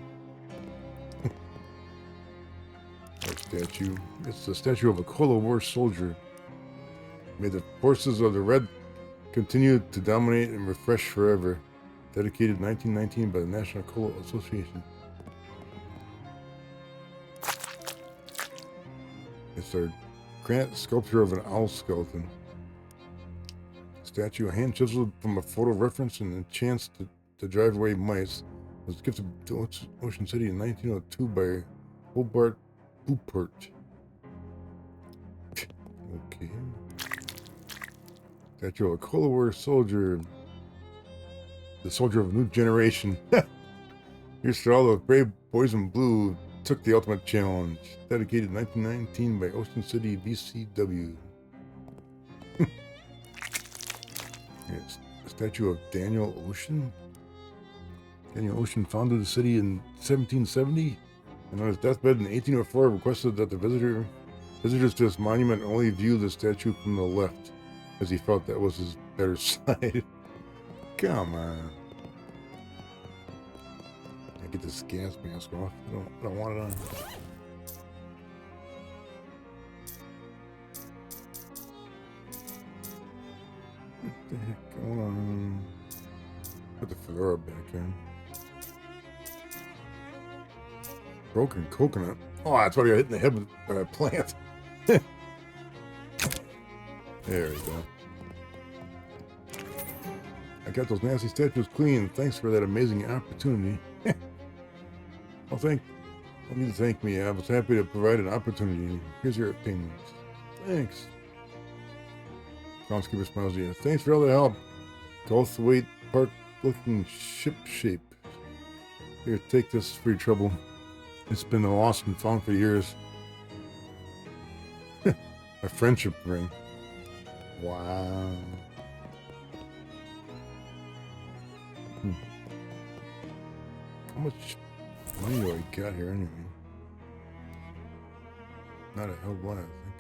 Speaker 1: Our statue. It's the statue of a Cold War soldier. May the forces of the red continue to dominate and refresh forever. Dedicated 1919 by the National Cola Association. It's our granite sculpture of an owl skeleton. Statue, a hand chiseled from a photo reference and a chance to drive away mice, was gifted to Ocean City in 1902 by Hobart Boopert. Okay. Statue of a Cola War soldier. The soldier of a new generation. Here's to all the brave boys in blue took the ultimate challenge. Dedicated 1919 by Ocean City VCW. It's a statue of Daniel Ocean. Daniel Ocean founded the city in 1770, and on his deathbed in 1804 requested that the visitors to this monument only view the statue from the left, as he felt that was his better side. Come on. I get this gas mask off. I don't want it on. What the heck going on? Put the fedora back in. Broken coconut. Oh, that's why I got hit in the head with a plant. There we go. I got those nasty statues clean. Thanks for that amazing opportunity. Well, don't need to thank me. I was happy to provide an opportunity. Here's your opinions. Thanks. Groundskeeper smiles at you. Thanks for all the help. Goldthwaite Park looking ship shape. Here, take this for your trouble. It's been lost and found for years. A friendship ring. Wow. How much money do I got here anyway? Not a hell of a lot, I think.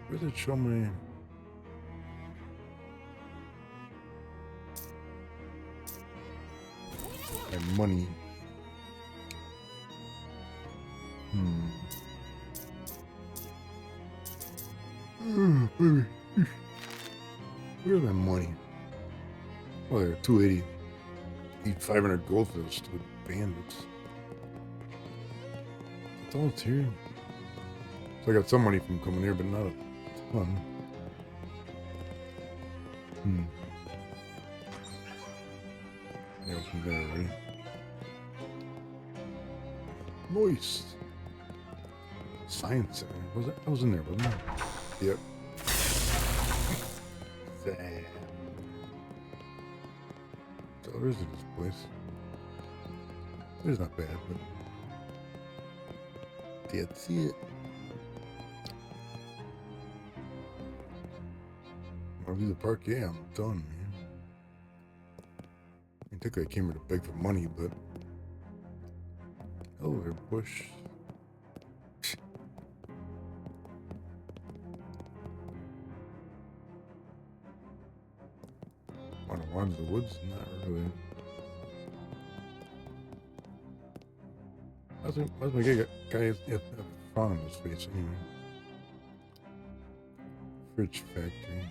Speaker 1: Where did it show my... my money? Where's my money? Oh, there, 280. Eat 500 gold for those stupid bandits. That's all it's here. So I got some money from coming here, but not a ton. Yeah, from there already. Nice. Science Center. Was it? I was in there, wasn't I? Yep. Damn. $1 in this place. It's not bad, but that's it. Wanna leave the park? Yeah, I'm done, man. I mean, technically I came here to beg for money, but hello there, bush. Want to wander the woods? Not really. How's my guy have a frown on his face anyway? Fridge factory.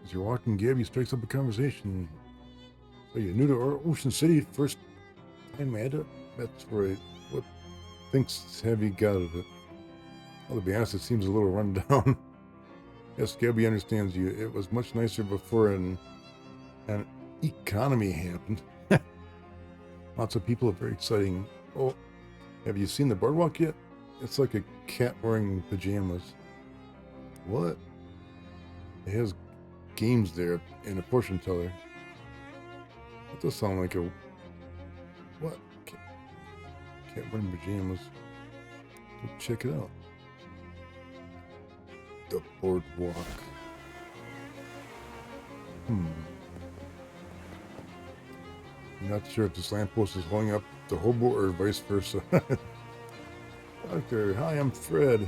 Speaker 1: As you're walking, Gabby strikes up a conversation. So you're new to Ocean City? First time at it? That's right. What thinks have you got of it? Well, to be honest, it seems a little run down. Yes, Gabby understands you. It was much nicer before an economy happened. Lots of people are very exciting. Oh, have you seen the boardwalk yet? It's like a cat wearing pajamas. What? It has games there and a fortune teller. That does sound like a... What? Cat wearing pajamas. Go check it out. The boardwalk. I'm not sure if this lamppost is holding up the hobo or vice versa. Doctor, hi, I'm Fred.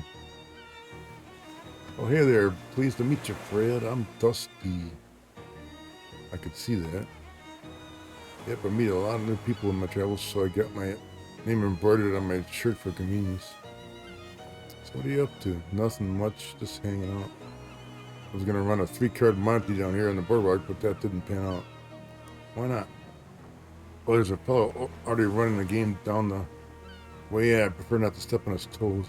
Speaker 1: Oh, hey there. Pleased to meet you, Fred. I'm Dusty. I could see that. Yep, I meet a lot of new people in my travels, so I got my name embroidered on my shirt for convenience. What are you up to? Nothing much, just hanging out. I was gonna run a 3-card Monty down here on the boardwalk, but that didn't pan out. Why not? Well, there's a fellow already running the game down the way. I prefer not to step on his toes.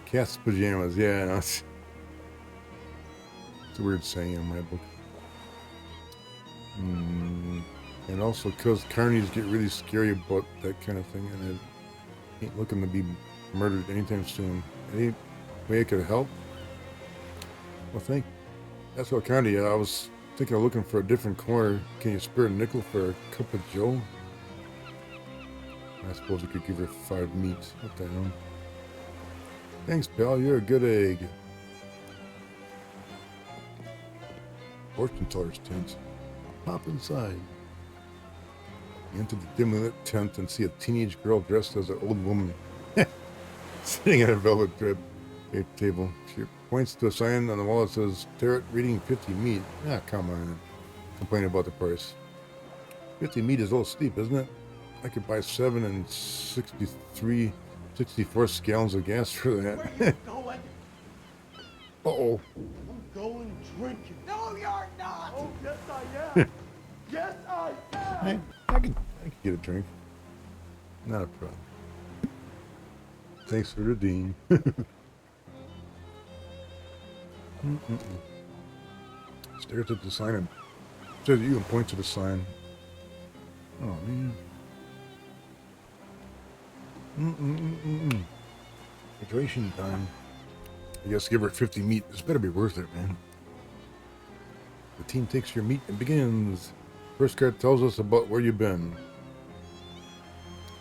Speaker 1: Cat's pajamas, yeah, no, it's a weird saying in my book. And also, because carnies get really scary about that kind of thing, and I ain't looking to be murdered anytime soon. Any way I could help? Well, that's what carny. I was thinking of looking for a different corner. Can you spare a nickel for a cup of joe? I suppose we could give her 5 meats. What the hell? Thanks, pal. You're a good egg. Fortune teller's tent. Hop inside. You enter the dimly lit tent and see a teenage girl dressed as an old woman sitting at a velvet draped table. She points to a sign on the wall that says "Tarot reading 50 meat." Ah, come on. Complaining about the price. 50 meat is a little steep, isn't it? I could buy 7 and 64 gallons of gas for that.
Speaker 2: Where you going?
Speaker 1: Uh-oh.
Speaker 2: I'm going drinking.
Speaker 3: No, you're not!
Speaker 2: Oh, yes, I am. Yes, I am.
Speaker 1: I could get a drink. Not a problem. Thanks for the dean. Stares at the sign and says you and points to the sign. Oh, man. Hydration time. I guess give her 50 meat. This better be worth it, man. The team takes your meat and begins. First card tells us about where you've been.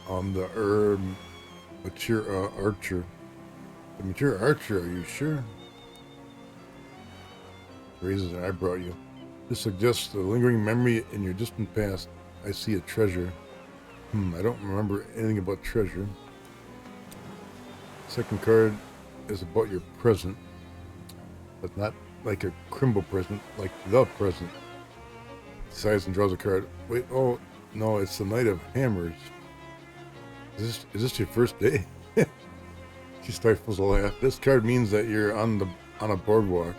Speaker 1: The mature archer. The mature archer, are you sure? Raises an eyebrow at you. This suggests a lingering memory in your distant past. I see a treasure. I don't remember anything about treasure. Second card is about your present, but not like a Crimble present, like the present. Decides and draws a card. Wait, oh no, it's the Knight of Hammers. Is this your first day? She stifles a laugh. This card means that you're on a boardwalk.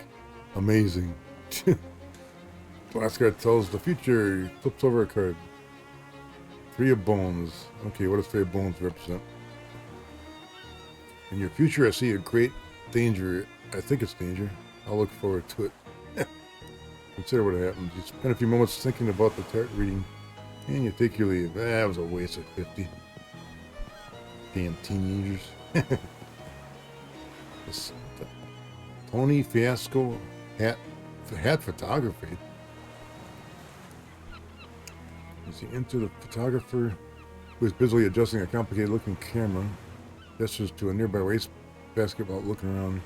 Speaker 1: Amazing. The last card tells the future. He flips over a card. 3 of Bones. Okay, what does 3 of Bones represent? In your future, I see a great danger. I think it's danger. I'll look forward to it. Consider what happens. You spend a few moments thinking about the tarot reading, and you take your leave. That was a waste of 50. Damn teenagers. This Tony Fiasco hat photography. As you enter, the photographer, who is busily adjusting a complicated-looking camera, gestures to a nearby wastebasket while looking around.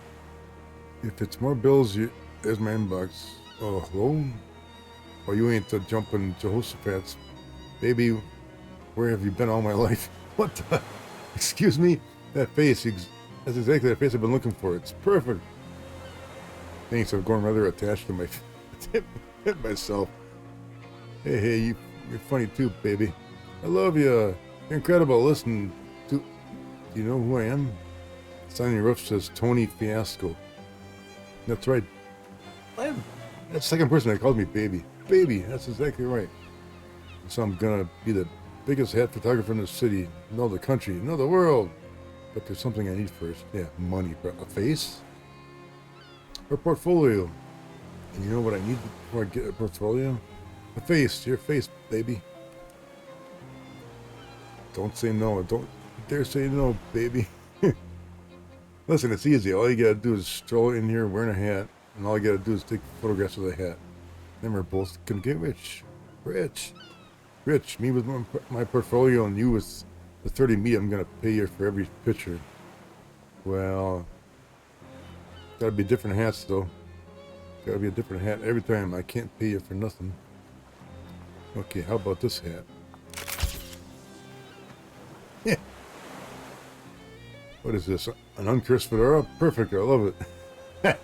Speaker 1: If it's more bills, there's my inbox. Oh, hello? Oh, you ain't the jumping Jehoshaphat's. Baby, where have you been all my life? What the? Excuse me? That face, that's exactly the face I've been looking for. It's perfect. Thanks, I'm going rather attached to myself. Hey, you're funny too, baby. I love you. You're incredible. Listen, do you know who I am? The sign on your roof says Tony Fiasco. That's right. That's the second person that calls me baby. Baby, that's exactly right. So I'm gonna be the biggest hat photographer in the city. No, the country. No, the world. But there's something I need first. Yeah, money. A face? Or portfolio. And you know what I need before I get a portfolio? A face. Your face, baby. Don't say no. Don't dare say no, baby. Listen, it's easy. All you gotta do is stroll in here wearing a hat, and all you gotta do is take photographs of the hat. Then we're both gonna get rich. Rich. Me with my portfolio, and you with the 30 meat I'm gonna pay you for every picture. Well, gotta be different hats though. Gotta be a different hat every time. I can't pay you for nothing. Okay, how about this hat? What is this? An uncursed fedora? Perfect, I love it.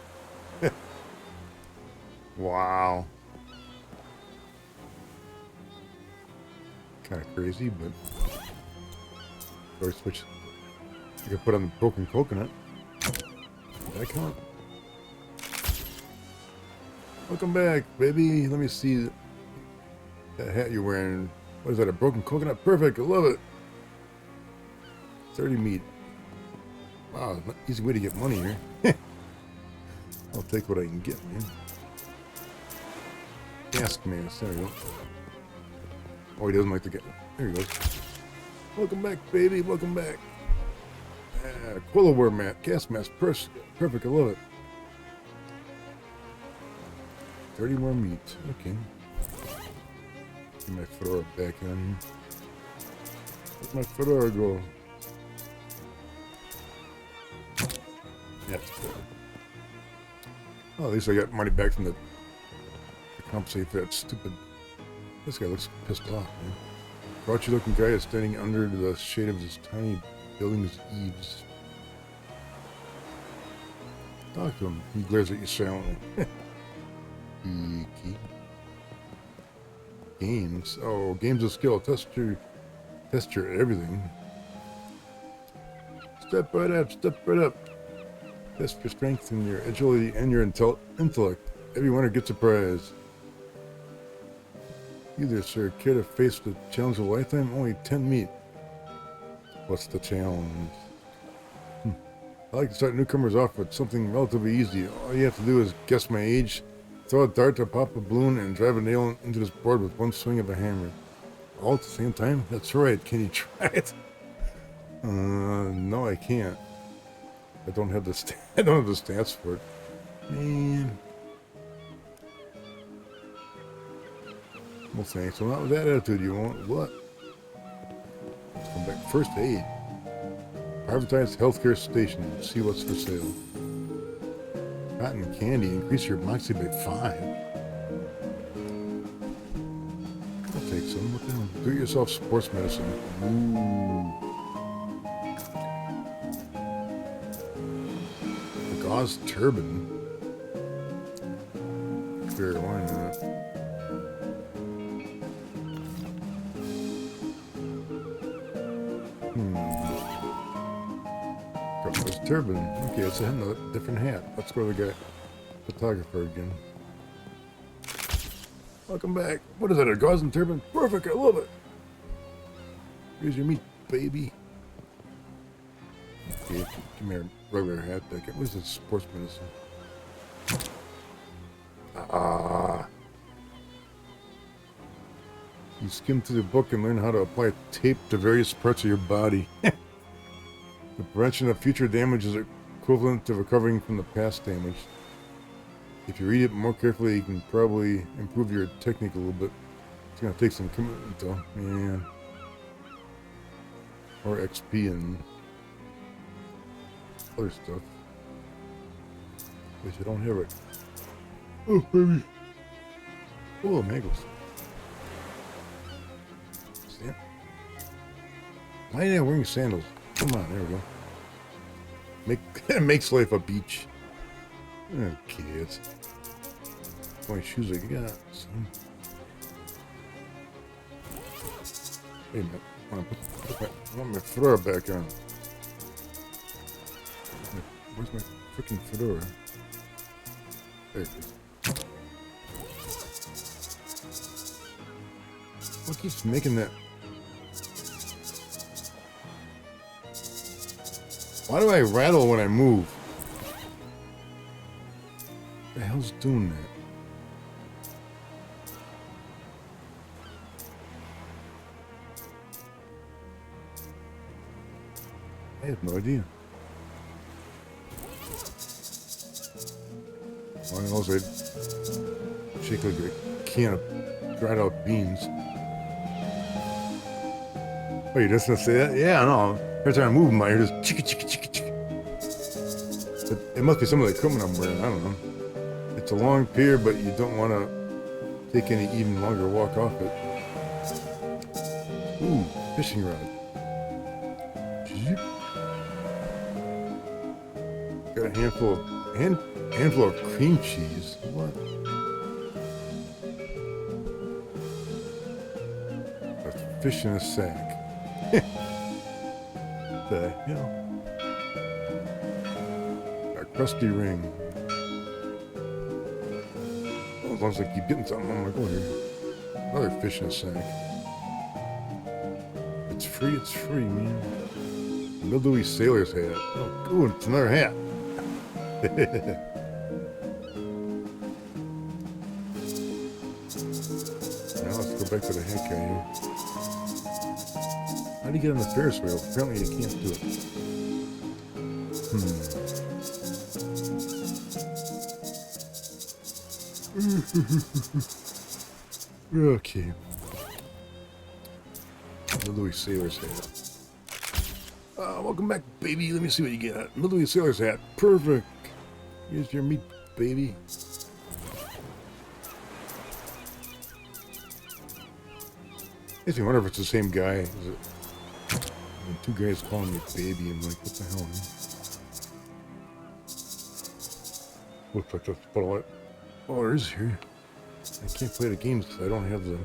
Speaker 1: Wow. Kind of crazy, but... Or switch. I could put on the broken coconut. That count? Welcome back, baby. Let me see that hat you're wearing. What is that, a broken coconut? Perfect, I love it. 30 meat. Wow, easy way to get money here. I'll take what I can get, man. Mask mask, there we go. Oh, he doesn't like to get. There he goes. Welcome back, baby. Welcome back. Quilloware mat, gas mask, perfect. I love it. 30 more meat. Okay. Get my fedora back on. Where'd my fedora go? That's better. Oh, at least I got money back from the to compensate for that stupid. This guy looks pissed off, man. Grouchy looking guy is standing under the shade of this tiny building's eaves. Talk to him. He glares at you silently. Eeky. Games. Oh, games of skill. Test your everything. Step right up. Test your strength and your agility and your intellect. Every winner gets a prize. You there, sir. Care to face the challenge of a lifetime? Only 10 meat. What's the challenge? I like to start newcomers off with something relatively easy. All you have to do is guess my age, throw a dart to pop a balloon, and drive a nail into this board with one swing of a hammer. All at the same time? That's right. Can you try it? No, I can't. I don't have the stats for it. Man. Well, thanks. So not with that attitude, you won't. What? Let's come back. First aid. Privatized healthcare station. See what's for sale. Cotton candy. Increase your moxie by 5. I'll take some. What the hell? Do-it-yourself sports medicine. Ooh. A gauze turban. Sure, why not? Turban. Okay, it's a different hat. Let's go to the guy, photographer again. Welcome back. What is that, a gauze and turban? Perfect, I love it. Here's your meat, baby. Okay, give me a regular hat back. What is this, sports medicine? You skim through the book and learn how to apply tape to various parts of your body. The prevention of future damage is equivalent to recovering from the past damage. If you read it more carefully, you can probably improve your technique a little bit. It's going to take some commitment though. Yeah. Or XP and other stuff. At least I don't have it. Oh, baby. Oh, mangoes. Stamp. Why am I wearing sandals? Come on, there we go. Makes life a beach. Okay, it's the only shoes I got. So. Wait a minute. I want my fedora back on. Where's my freaking fedora? There it is. What keeps making that? Why do I rattle when I move? What the hell's doing that? I have no idea. All I know is I'd shake like a can of dried out beans. Oh, you're just gonna say that? Yeah, I know. Every time I move my ear just chicka chicka chicka chicka. But it must be some of the equipment I'm wearing, I don't know. It's a long pier, but you don't want to take any even longer walk off it. Ooh, fishing rod. Got a handful of cream cheese. What? A fish in a sack. The hell? Crusty ring. Well, as long as I keep getting something, I'm gonna go here. Another fishing sack. It's free, man. Mildewy sailor's hat. Oh, ooh, it's another hat. Now let's go back to the hat guy here. How do you get on the Ferris wheel? Apparently you can't do it. Okay. Mildewy sailor's hat. Welcome back, baby. Let me see what you get. Mildewy sailor's hat. Perfect. Here's your meat, baby. Makes me wonder if it's the same guy. Is it? And two guys calling me baby. I'm like, what the hell, man? Looks like that's about all it. Oh, there is here. I can't play the games because I don't have the...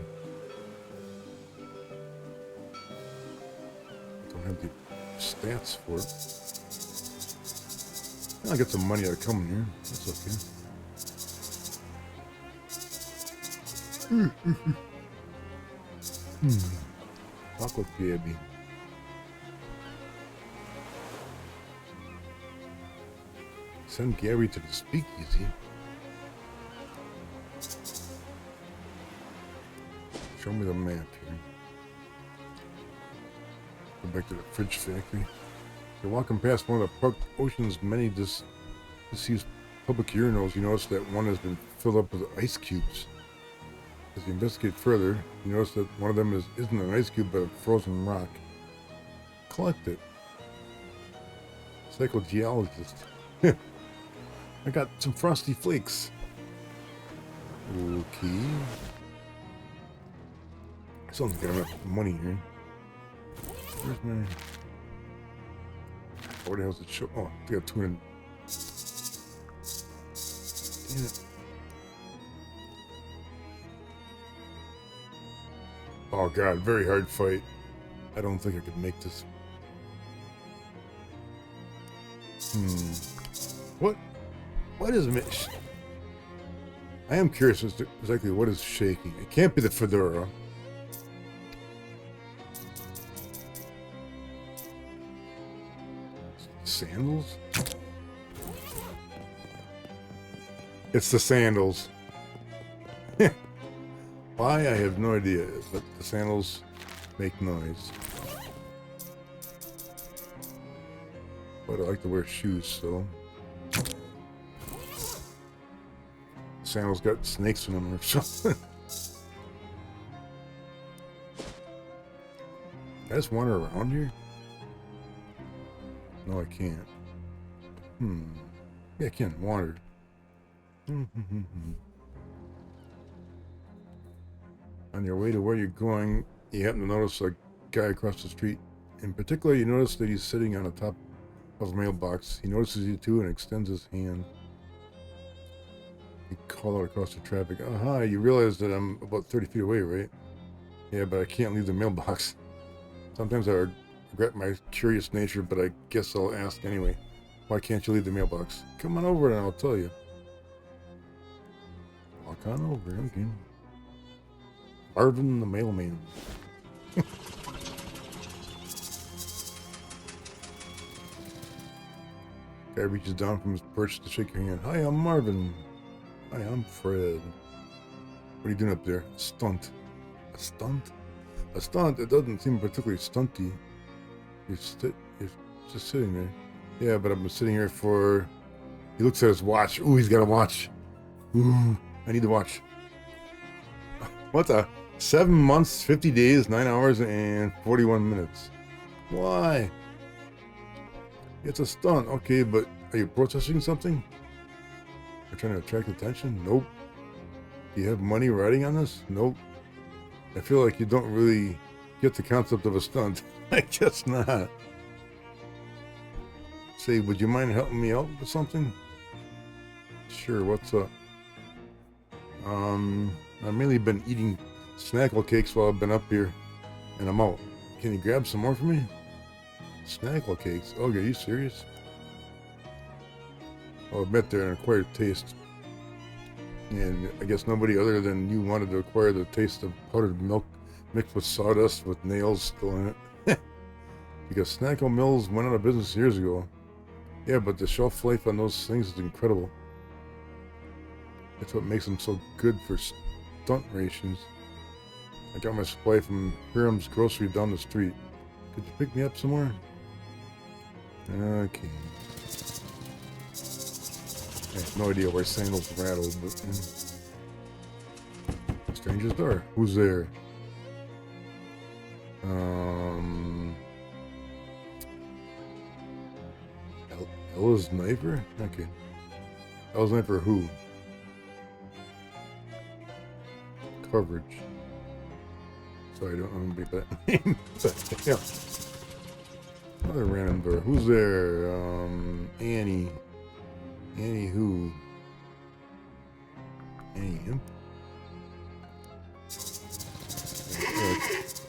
Speaker 1: the stats for it. I'll get some money out of coming here. That's okay. Talk with baby. Send Gary to the speakeasy. Show me the map here. Go back to the fridge factory. You're walking past one of the Park Ocean's many disused public urinals. You notice that one has been filled up with ice cubes. As you investigate further, you notice that one of them isn't an ice cube but a frozen rock. Collect it. Psychogeologist. I got some frosty flakes. Okay. Sounds like I got enough money here. Where's my... Where the hell's it show? Oh, I got 200. Damn it. Oh god, very hard fight. I don't think I could make this. What is it? I am curious as to exactly what is shaking. It can't be the fedora. Sandals? It's the sandals. Why? I have no idea, but the sandals make noise. But I like to wear shoes, so... Sandals got snakes in them or something. Can I just wander around here? No, I can't. Yeah, I can't wander. On your way to where you're going, you happen to notice a guy across the street. In particular, you notice that he's sitting on the top of a mailbox. He notices you too and extends his hand. You call out across the traffic. Oh, hi, you realize that I'm about 30 feet away, right? Yeah, but I can't leave the mailbox. Sometimes I regret my curious nature, but I guess I'll ask anyway. Why can't you leave the mailbox? Come on over and I'll tell you. Walk on over, okay. Marvin the mailman. Guy reaches down from his perch to shake your hand. Hi, I'm Marvin. Hi, I'm Fred. What are you doing up there? A stunt. A stunt? A stunt? It doesn't seem particularly stunty. You're just sitting there. Yeah, but I've been sitting here for... He looks at his watch. Ooh, he's got a watch. Ooh, I need to watch. What the? 7 months, 50 days, 9 hours, and 41 minutes. Why? It's a stunt. Okay, but are you protesting something? You're trying to attract attention? Nope. Do you have money riding on this? Nope. I feel like you don't really get the concept of a stunt. I guess not. Say, would you mind helping me out with something? Sure, what's up? I've mainly been eating snackle cakes while I've been up here, and I'm out. Can you grab some more for me? Snackle cakes? Oh, are you serious? I'll admit they're an acquired taste. And I guess nobody other than you wanted to acquire the taste of powdered milk mixed with sawdust with nails still in it. Because Snacko Mills went out of business years ago. Yeah, but the shelf life on those things is incredible. That's what makes them so good for stunt rations. I got my supply from Hiram's grocery down the street. Could you pick me up some more? Okay. I have no idea where sandals rattled, but stranger's door. Who's there? Ella's Knifer? Okay. Ella's Knifer who? Coverage. Sorry, I don't remember that name. But, yeah. Another random door. Who's there? Annie. Annie who? Annie Imp?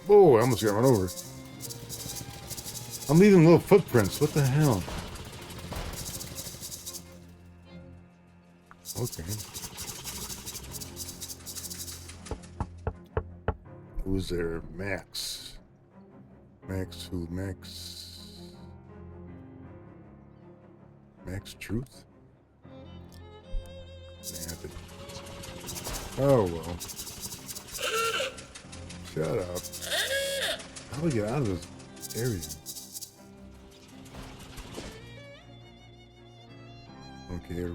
Speaker 1: Whoa, I almost got run over. I'm leaving little footprints. What the hell? Okay. Who's there? Max. Max who? Max. Max Truth? Oh well. Shut up. How do we get out of this area? Okay.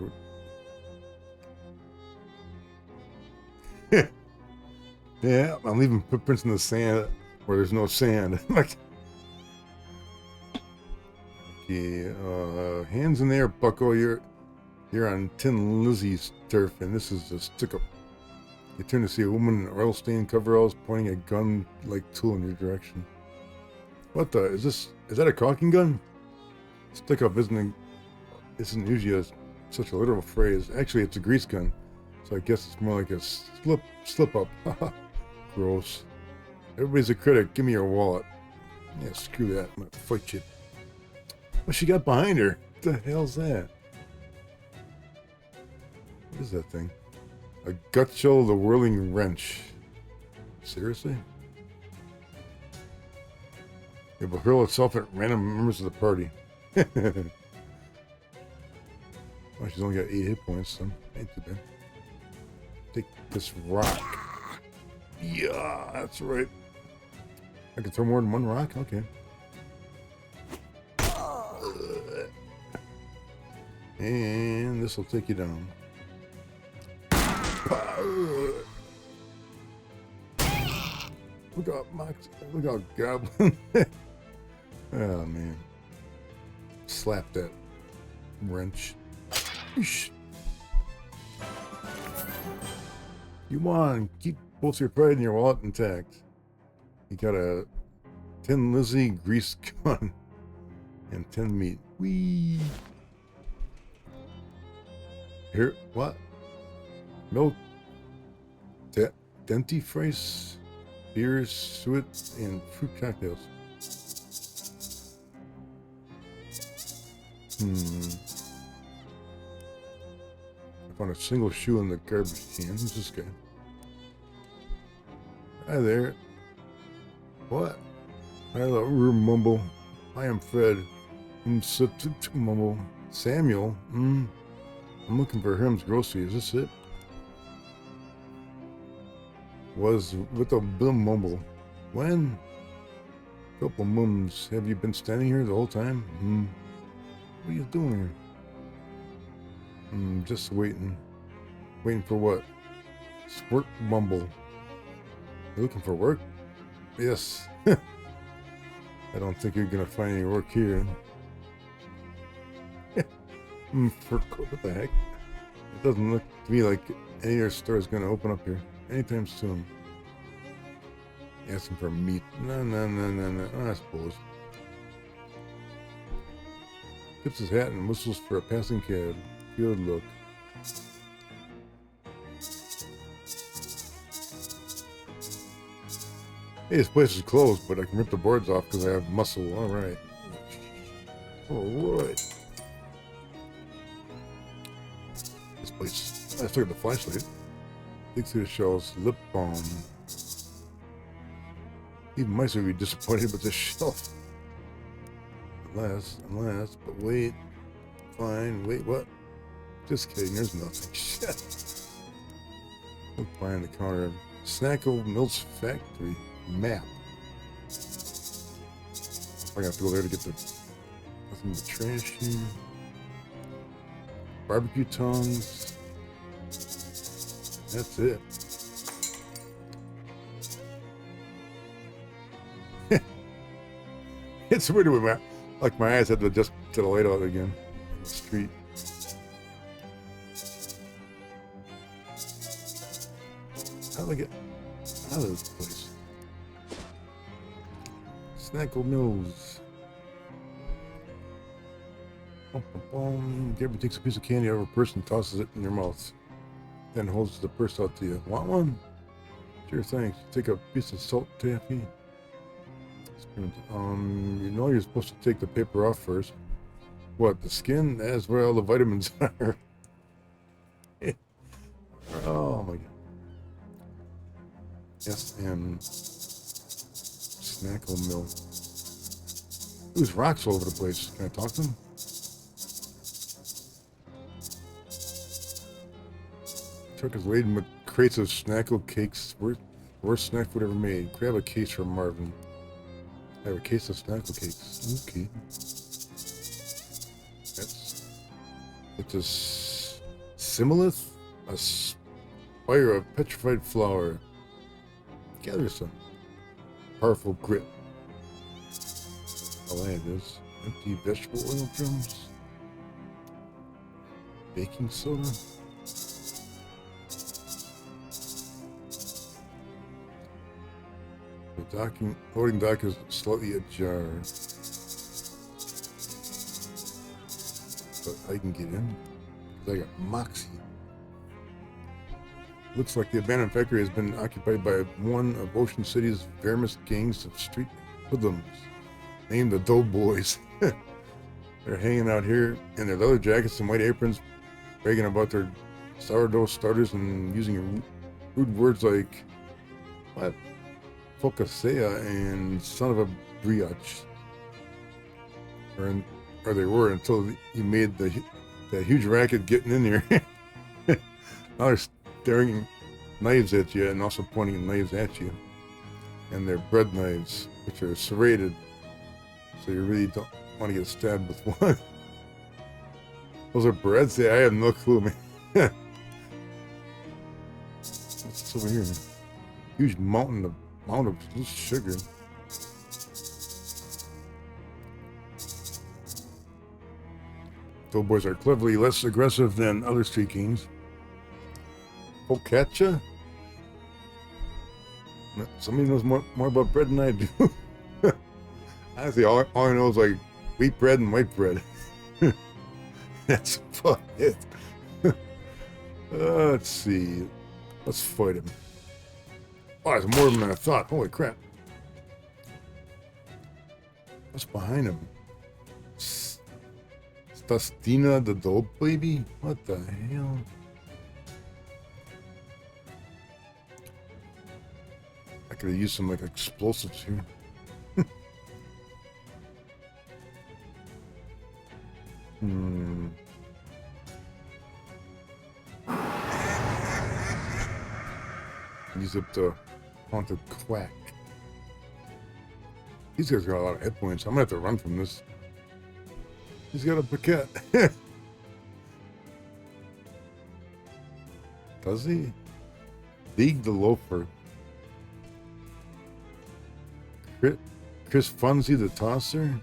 Speaker 1: Yeah, I'm leaving footprints in the sand where there's no sand. Like, okay, hands in the air, Bucko. You're on Tin Lizzie's turf, and this is a stick-up. You turn to see a woman in oil-stained coveralls pointing a gun-like tool in your direction. What the? Is that a caulking gun? Stick-up isn't usually such a literal phrase. Actually, it's a grease gun, so I guess it's more like a slip-up. Gross. Everybody's a critic. Give me your wallet. Yeah, screw that. I'm gonna fight you. What she got behind her? What the hell's that? What is that thing? A gut shell of the whirling wrench. Seriously? It will hurl itself at random members of the party. Well, she's only got 8 hit points, so ain't too bad. Take this rock. Yeah, that's right. I can throw more than one rock? Okay. And this will take you down. Look out, Mox. Look out, Goblin. Oh, man. Slap that wrench. You won. Keep both your pride and your wallet intact. You got a Tin Lizzie grease gun and 10 meat. Whee! Here, what? Milk, dentifrice, beers, suet, and fruit cocktails. I found a single shoe in the garbage can. Who's this guy? Hi there. What? Hello, mumble. I am Fred. Mumble. Samuel. I'm looking for Herm's grocery. Is this it? Was with a bum mumble. When? Couple mums. Have you been standing here the whole time? What are you doing here? Just waiting. Waiting for what? Squirt mumble. You looking for work? Yes. I don't think you're gonna find any work here. What the heck? It doesn't look to me like any of your store is gonna open up here anytime soon. Asking for meat. No. I suppose. Tips his hat and whistles for a passing cab. Good look. Hey, this place is closed, but I can rip the boards off because I have muscle. Alright. Alright. This place. Let's look at the flashlight. Dig through the shelves. Lip balm. Even mice would be disappointed with this shelf. Unless, but wait. Fine, wait, what? Just kidding, there's nothing. Shit. Look behind the counter. Snackle Mills Factory map. I have to go there to get the nothing but trash here. Barbecue tongs. That's it. It's weird with my, like my eyes had to adjust to the light out again. The street. How do I get out of this place? Snackle Mills. Gabriel takes a piece of candy out of a purse and tosses it in your mouth. Then holds the purse out to you. Want one? Sure, thanks. Take a piece of salt taffy. You know you're supposed to take the paper off first. What, the skin? That's where all the vitamins are. Oh my god. Yes, and Snackle Mill. There's rocks all over the place. Can I talk to them? Truck is laden with crates of Snackle cakes. Worst snack food ever made. Grab a case from Marvin. I have a case of Snackle cakes. Okay. It's a similith, a spire of petrified flour. Gather some. Powerful grit. All that is. Empty vegetable oil drums. Baking soda. The loading dock is slightly ajar. But I can get in. I got Moxie. Looks like the abandoned factory has been occupied by one of Ocean City's various gangs of street hoodlums, named the Doughboys. They're hanging out here in their leather jackets and white aprons, bragging about their sourdough starters and using rude words like, what? Focaccia and son of a brioche. Or they were until you made that huge racket getting in there. Now they're staring knives at you and also pointing knives at you. And they're bread knives, which are serrated, so you really don't want to get stabbed with one. Those are breads? Yeah, I have no clue, man. What's this over here, man? Huge mountain of sugar. Doughboys are cleverly less aggressive than other street gangs. Focaccia? Somebody knows more about bread than I do. Honestly, all I know is like wheat bread and white bread. That's about it. Let's see. Let's fight him. Oh, there's more of them than I thought. Holy crap. What's behind him? Stastina the dope baby? What the hell? I could have used some like explosives here. Use up the haunted quack. These guys got a lot of hit points. I'm gonna have to run from this. He's got a paquette. Does he? Dig the loafer. Chris Funzy the tosser.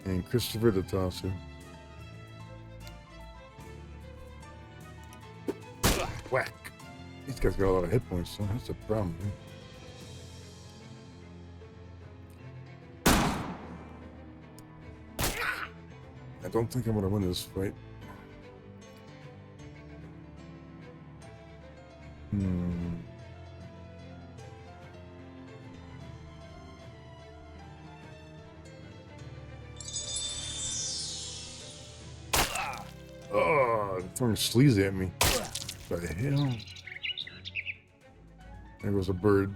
Speaker 1: And Christopher the tosser. Whack. These guys got a lot of hit points, so that's a problem, man. I don't think I'm gonna win this fight. Oh, throwing sleaze at me. What the hell? There goes a bird.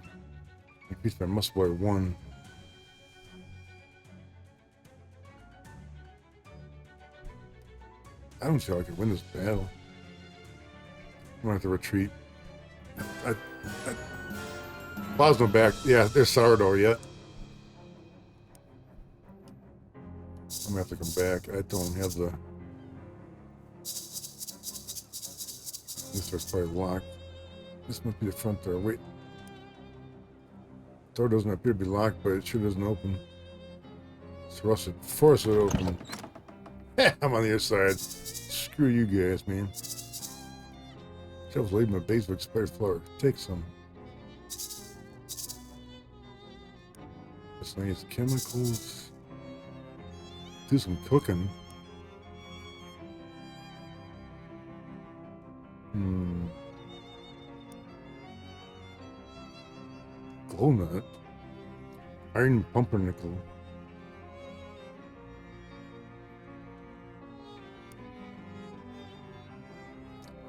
Speaker 1: Increased my muscle by 1. I don't see how I can win this battle. I'm gonna have to retreat. Plasma back. Yeah, there's sourdough yet. I'm gonna have to come back. I don't have the. This door's probably locked. This must be the front door. Wait. Door doesn't appear to be locked, but it sure doesn't open. So I should force it open. I'm on the other side. Screw you guys, man. Shelves laid in my base of expired flour. Take some. Miscellaneous chemicals. Do some cooking. Glow nut. Iron pumpernickel.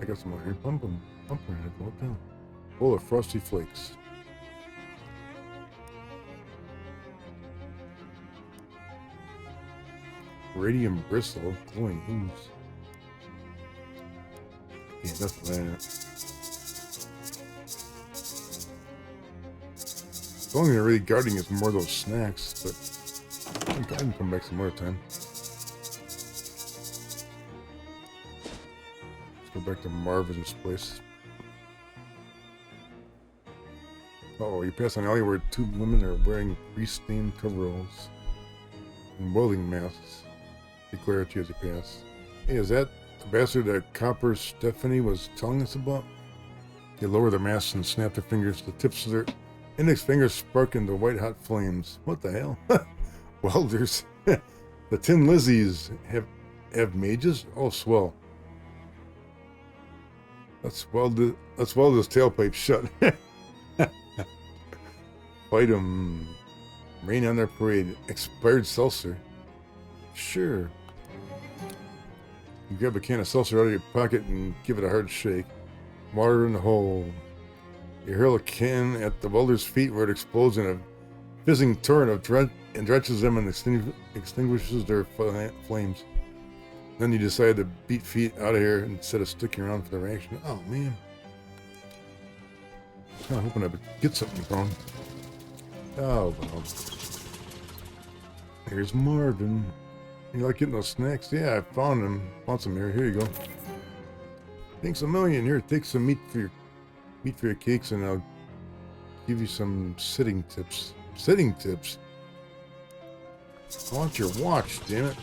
Speaker 1: I got some iron pumpernickel. What the hell? Bowl of frosty flakes. Radium bristle. Glowing ooze. Yeah, that's that. The only thing I'm really guarding is more of those snacks, but I think I can come back some more time. Let's go back to Marvin's place. Oh, you pass an alley where 2 women are wearing grease-stained coveralls and welding masks. Be clarity as you pass. Hey, is that the bastard that Copper Stephanie was telling us about? They lower their masks and snap their fingers. The tips of their index fingers spark into white-hot flames. What the hell? Welders. The Tin Lizzies have mages? Oh, swell. Let's weld this tailpipe shut. Fight 'em. Rain on their parade. Expired seltzer. Sure. You grab a can of seltzer out of your pocket and give it a hard shake. Water in the hole. You hurl a can at the welder's feet where it explodes in a fizzing torrent of drenches them and extinguishes their flames. Then you decide to beat feet out of here instead of sticking around for the reaction. Oh, man. I'm kind of hoping I would get something from him. Oh, well. Here's Marvin. You like getting those snacks? Yeah, I found them. Found some here. Here you go. Thanks a million. Here, take some meat for your cakes, and I'll give you some sitting tips. Sitting tips? I want your watch, damn it.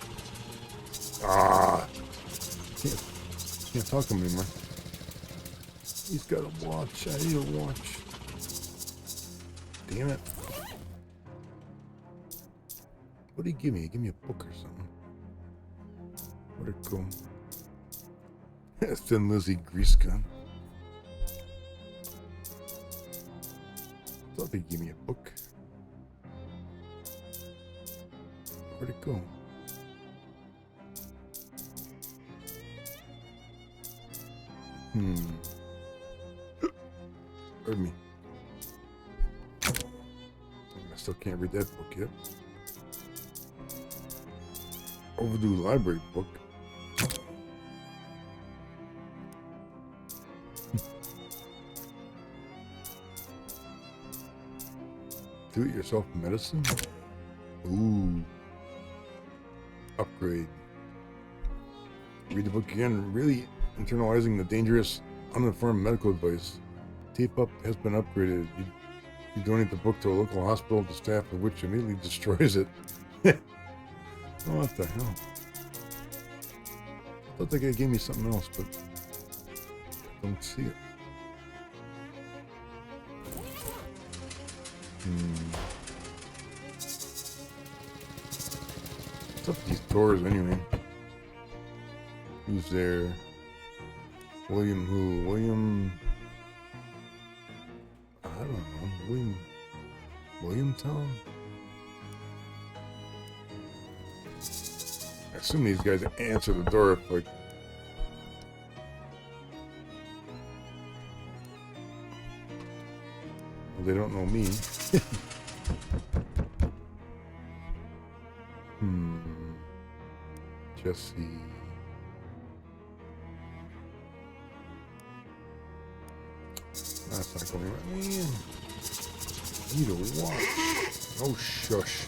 Speaker 1: Ah. Can't talk to him anymore. He's got a watch. I need a watch. Damn it. What did he give me? He gave me a book or something. Where'd it go? Thin Lizzy grease gun. Thought they gave me a book. Where'd it go? Pardon me. I still can't read that book yet. Overdue library book. Do-it-yourself medicine? Ooh. Upgrade. Read the book again. Really internalizing the dangerous, uninformed medical advice. Tape up has been upgraded. You donate the book to a local hospital, the staff of which immediately destroys it. Oh, what the hell? I thought that guy gave me something else, but I don't see it. What's up with these doors anyway? Who's there? William who? William... I don't know. Williamtown? I assume these guys answer the door if, like, Well, they don't know me. Jesse. That's not going right. Man. Need a walk. Oh, shush.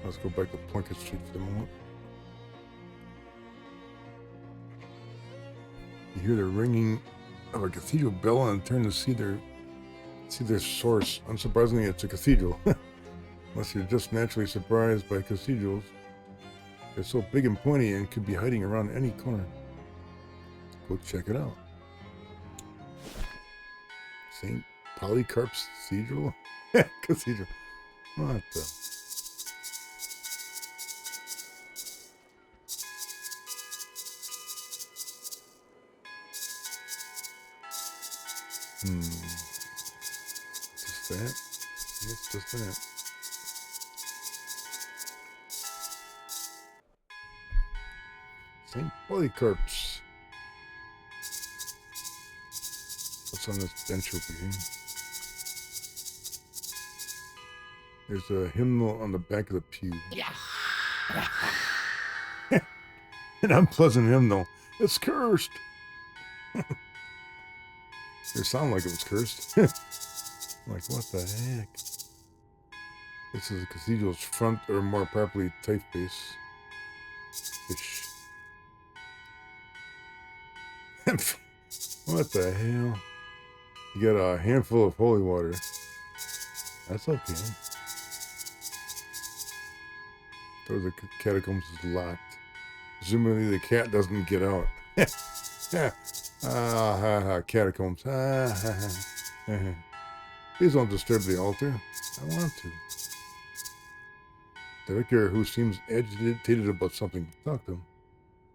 Speaker 1: Let's go back to Plunkett Street for the moment. You hear the ringing of a cathedral bell and turn to see their source. Unsurprisingly, it's a cathedral. Unless you're just naturally surprised by cathedrals. They're so big and pointy and could be hiding around any corner. Go check it out. St. Polycarp's Cathedral? Cathedral. What the? Just that? It's just that. St. Polycarp's. What's on this bench over here? There's a hymnal on the back of the pew. Yeah. An unpleasant hymnal. It's cursed. It sounded like it was cursed. Like, what the heck? This is a cathedral's front, or more properly, typeface. Ish. What the hell? You got a handful of holy water. That's okay. Door of the catacombs is locked. Presumably the cat doesn't get out. Catacombs. Please don't disturb the altar. I want to. The vicar, who seems agitated about something, talk to him.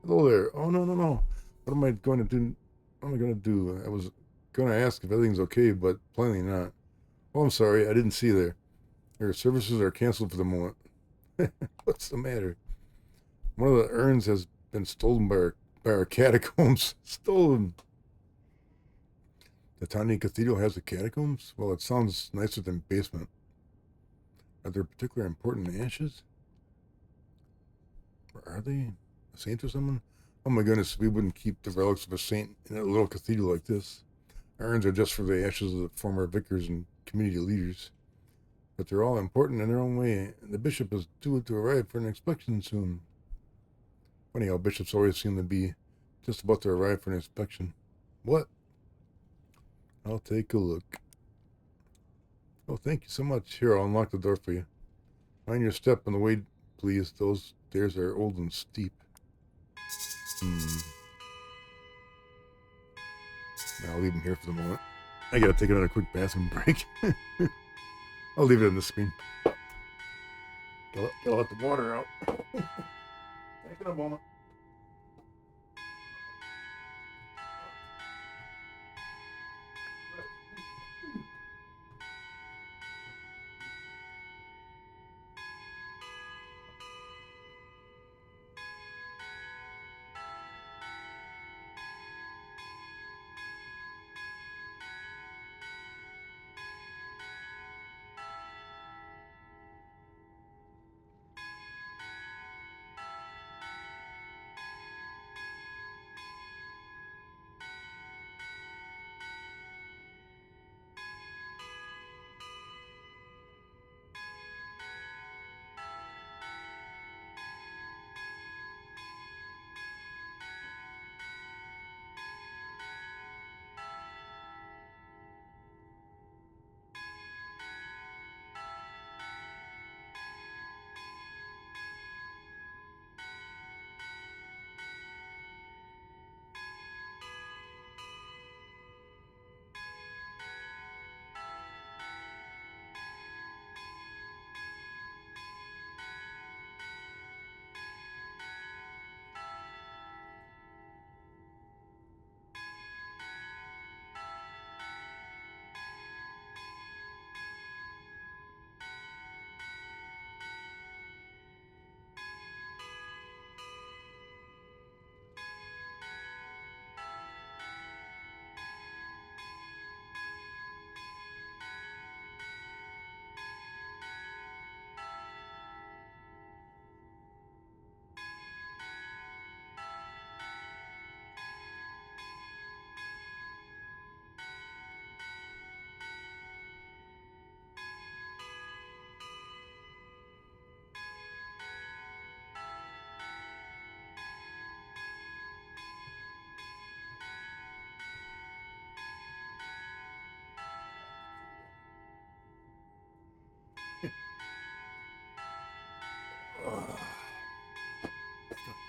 Speaker 1: Hello there. Oh, no. What am I going to do? What am I going to do? I was going to ask if everything's okay, but plainly not. Oh, I'm sorry. I didn't see you there. Your services are canceled for the moment. What's the matter? One of the urns has been stolen by our catacombs. Stolen. The tiny cathedral has a catacombs? Well, it sounds nicer than basement. Are there particular important ashes? Or are they? A saint or someone? Oh my goodness, we wouldn't keep the relics of a saint in a little cathedral like this. Urns are just for the ashes of the former vicars and community leaders. But they're all important in their own way. The bishop is due to arrive for an inspection soon. Funny how bishops always seem to be just about to arrive for an inspection. What? I'll take a look. Oh, thank you so much. Here, I'll unlock the door for you. Mind your step on the way, please. Those stairs are old and steep. I'll leave them here for the moment. I gotta take another quick bathroom break. I'll leave it on the screen. Gotta let the water out. Take it a moment.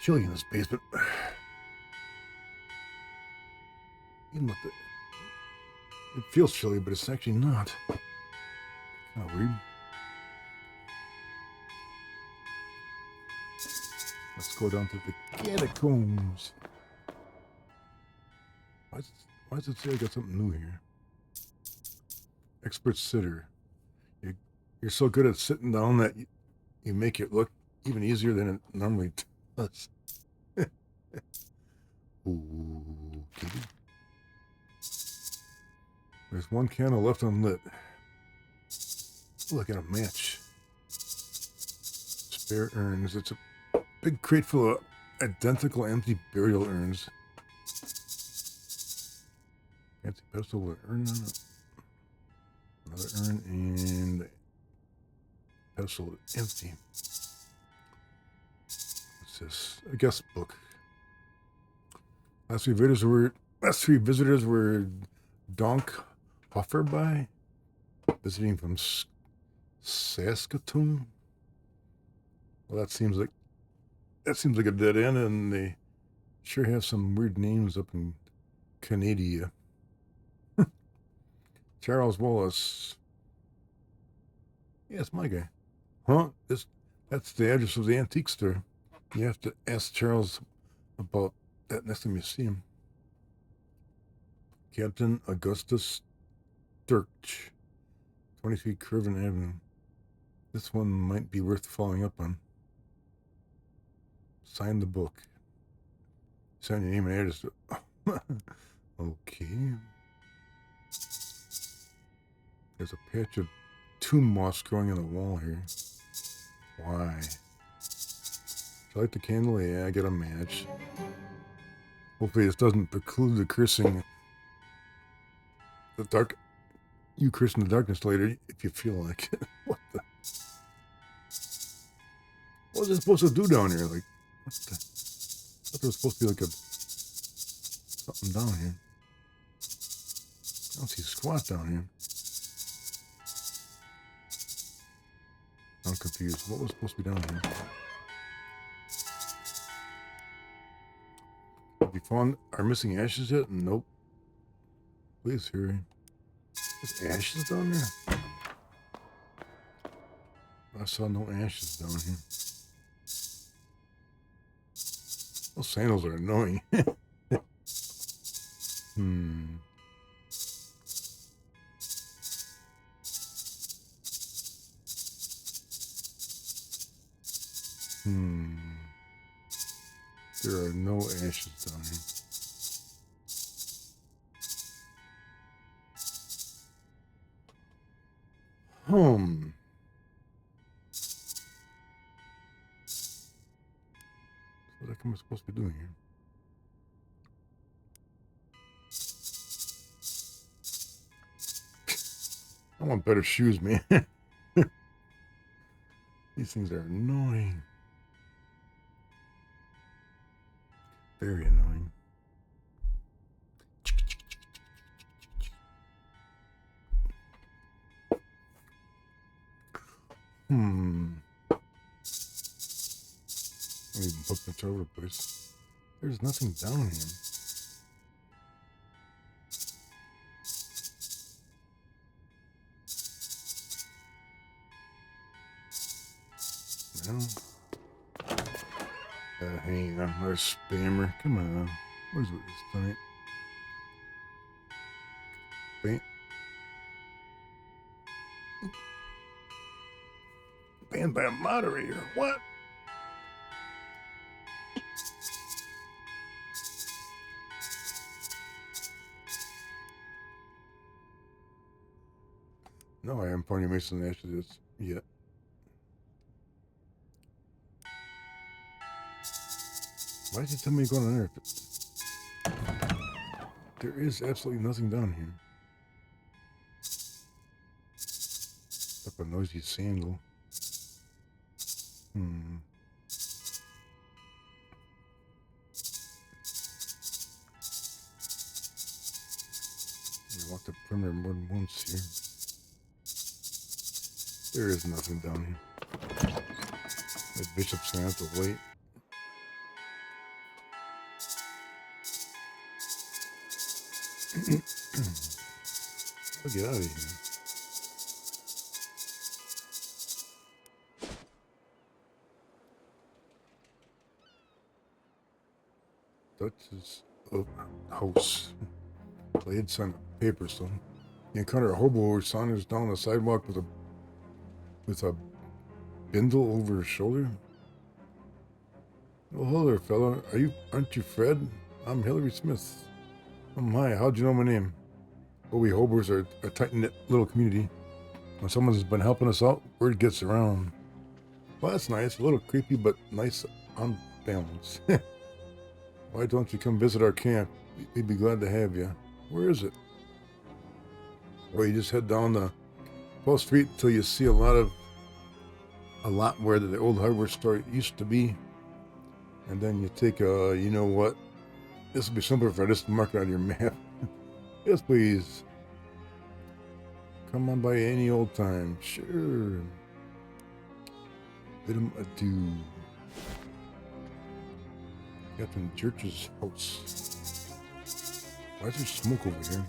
Speaker 1: chilly in this basement. Even with the, it feels chilly, but it's actually not. Kind of weird. Let's go down to the catacombs. Why does it say I got something new here? Expert sitter. You're so good at sitting down that you make it look even easier than it normally does. Ooh, kitty. There's one candle left unlit. Ooh, I got a match. Spare urns. It's a big crate full of identical empty burial urns. Fancy pedestal with an urn on it. Another urn and pedestal empty. What's this? A guest book. Last three visitors were Donk Hofferby, visiting from Saskatoon. Well, that seems like a dead end, and they sure have some weird names up in Canada. Charles Wallace. Yeah, it's my guy. Huh? That's the address of the antique store. You have to ask Charles about that next time you see him. Captain Augustus Sturch, 23 Curvin Avenue. This one might be worth following up on. Sign the book. Sign your name and address. Okay. There's a patch of tomb moss growing on the wall here. Why? Do you like the candle? Yeah, I got a match. Hopefully this doesn't preclude the cursing. You curse in the darkness later if you feel like it. What the? What was it supposed to do down here? Like, what the? I thought there was supposed to be like something down here. I don't see squat down here. I'm confused. What was supposed to be down here? Have you found our missing ashes yet? Nope. Please hurry. There's ashes down there? I saw no ashes down here. Those sandals are annoying. There are no ashes down here. What the heck am I supposed to be doing here? I want better shoes, man. These things are annoying. Very annoying. I even put this over the place. There's nothing down here. No. Hang on, another spammer. Come on. What is it this time? Banned by a moderator. What? No, I haven't pointed Mason Ashes yet. Why did you tell me to go on there? There is absolutely nothing down here. Except a noisy sandal. I walked the perimeter more than once here. There is nothing down here. The bishop's gonna have to wait. I'll get out of here. Duchess of House. Laid sign of paper, so you encounter a hobo who saunters down the sidewalk with a bindle over his shoulder. Oh, hello there, fella. Aren't you Fred? I'm Hillary Smith. Hi, how'd you know my name? Well, we hobos are a tight-knit little community. When someone's been helping us out, word gets around. Well, that's nice. A little creepy, but nice on balance. Why don't you come visit our camp? We'd be glad to have you. Where is it? Well, you just head down the 12th Street until you see a lot where the old hardware store used to be. And then you take a, you know what? This will be simpler if I just mark it on your map. Yes, please. Come on by any old time. Sure. Bid him adieu. Captain Church's house. Why is there smoke over here?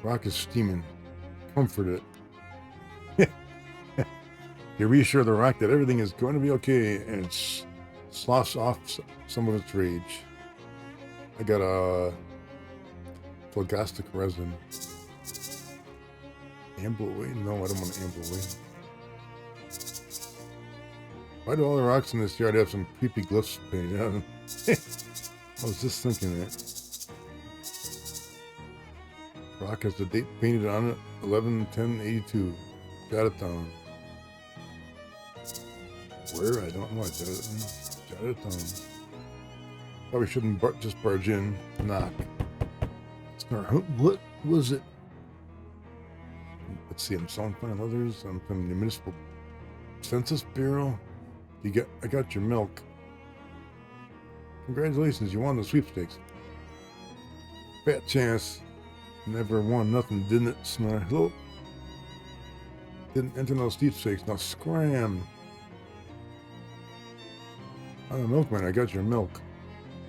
Speaker 1: Rock is steaming. Comfort it. You reassure the rock that everything is going to be okay, and it sloughs off some of its rage. I got a phlogistic resin. Amble away? No, I don't want to amble away. Why do all the rocks in this yard have some creepy glyphs painted on them? I was just thinking that. Rock has the date painted on it, 11/10/82. Jot it down. Where? I don't know. I jot it down. Probably shouldn't just barge in. Knock. What was it? Let's see. I'm selling fine leathers. I'm from the Municipal Census Bureau. I got your milk. Congratulations, you won the sweepstakes. Fat chance. Never won nothing, didn't it? Snore. Hello? Didn't enter no sweepstakes. Now scram. I'm a milkman. I got your milk.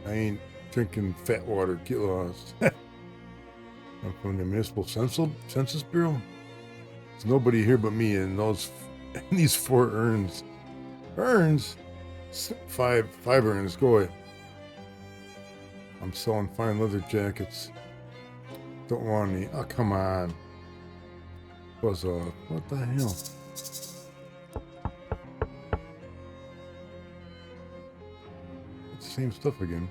Speaker 1: I ain't drinking fat water. Get lost. I'm from the Municipal Census Bureau. There's nobody here but me and these 4 urns. Urns? 5 urns. Go away. I'm selling fine leather jackets. Don't want any. Oh, come on. Buzz off. What the hell? It's the same stuff again.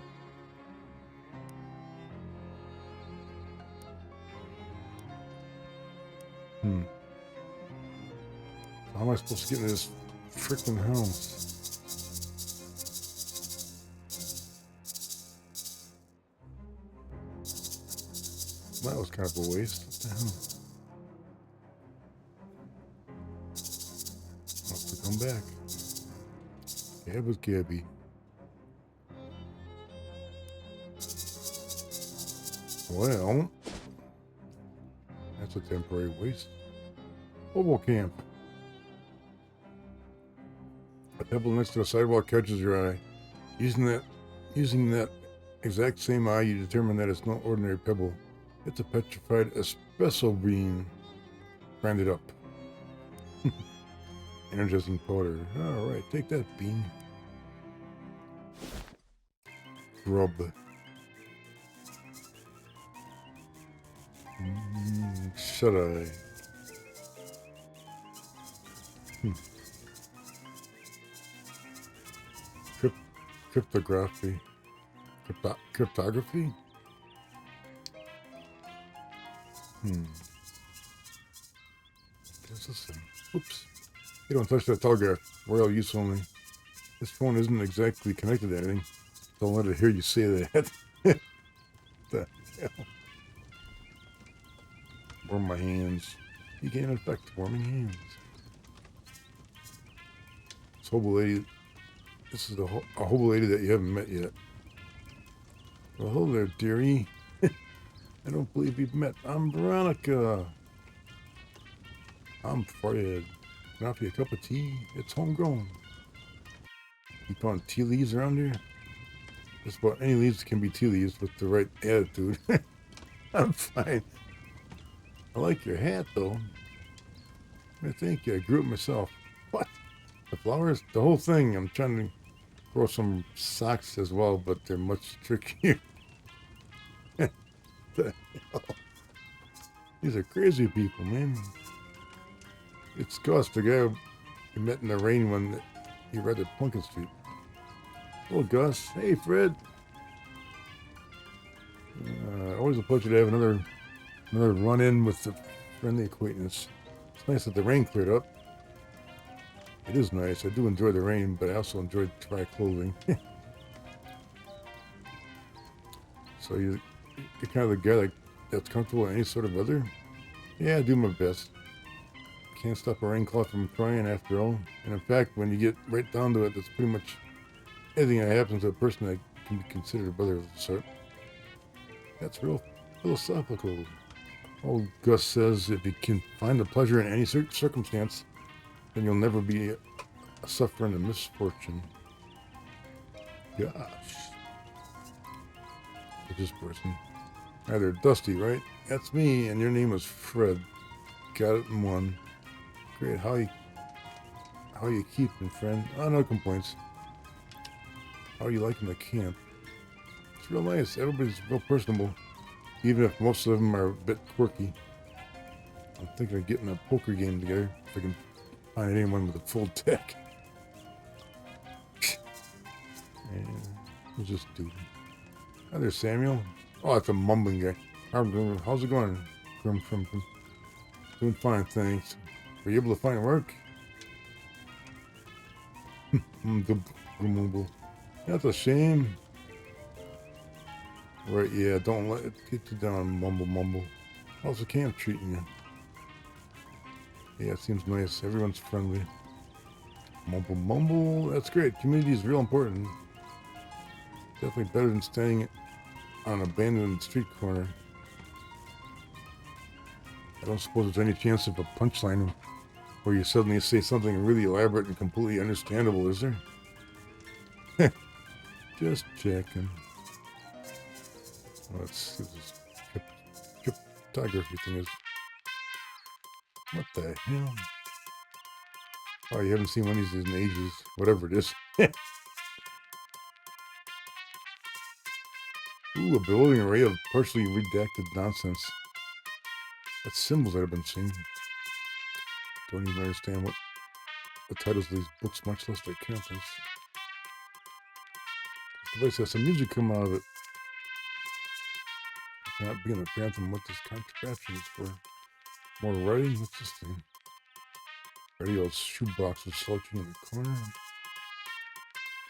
Speaker 1: How am I supposed to get into this freaking house? That was kind of a waste. What the hell? I'll have to come back. Gab was Gabby. Well, that's a temporary waste. Hobo camp. A pebble next to the sidewalk catches your eye. Using that exact same eye, you determine that it's no ordinary pebble. It's a petrified espresso bean. Branded up. Energizing powder. Alright, take that bean. Rub. Shut eye. Cryptography. Cryptography? What's this thing? Oops. You don't touch that telegraph. Royal use only. This phone isn't exactly connected to anything. Don't let it hear you say that. The hell? Warm my hands. You can't affect warming hands. This hobo lady. This is a hobo lady that you haven't met yet. Well, hello there, dearie. I don't believe you've met. I'm Veronica. I'm Fred. Can I offer you a cup of tea? It's homegrown. You found tea leaves around here? Just about any leaves can be tea leaves with the right attitude. I'm fine. I like your hat, though. I think I grew it myself. What? The flowers? The whole thing. I'm trying to grow some socks as well, but they're much trickier. The hell? These are crazy people, man. It's Gus, the guy we met in the rain when he read at Pumpkin Street. Hello, Gus. Hey, Fred. Always a pleasure to have another run-in with a friendly acquaintance. It's nice that the rain cleared up. It is nice. I do enjoy the rain, but I also enjoy dry clothing. So you're kind of the guy that's comfortable in any sort of weather? Yeah, I do my best. Can't stop a rain cloud from crying after all. And in fact, when you get right down to it, that's pretty much anything that happens to a person that can be considered a brother of the sort. That's real philosophical. Old Gus says if you can find the pleasure in any circumstance, then you'll never be a suffering of misfortune. Gosh. Look at this person. Hi there, Dusty, right? That's me, and your name was Fred. Got it in one. Great. How you keeping, friend? Oh, no complaints. How are you liking the camp? It's real nice. Everybody's real personable, even if most of them are a bit quirky. I'm thinking of getting a poker game together if I can find anyone with a full deck. And who's this dude? Hi there, Samuel. Oh, that's a mumbling guy. How's it going? Doing fine, thanks. Were you able to find work? That's a shame. Right, yeah, don't let it get you down, mumble. How's the camp treating you? Yeah, it seems nice. Everyone's friendly. Mumble. That's great. Community is real important. Definitely better than staying on an abandoned street corner. I don't suppose there's any chance of a punchline where you suddenly say something really elaborate and completely understandable, is there? Just checking. Oh, let's see what this cryptography thing is. What the hell? Oh, you haven't seen one of these in ages. Whatever it is. Ooh, a bewildering array of partially redacted nonsense. That's symbols that I've been seeing. Don't even understand what the titles of these books, much less their contents. This device has some music come out of it. I cannot begin to fathom what this contraption is for. More writing? What's this thing? Radio's shoebox was slouching in the corner.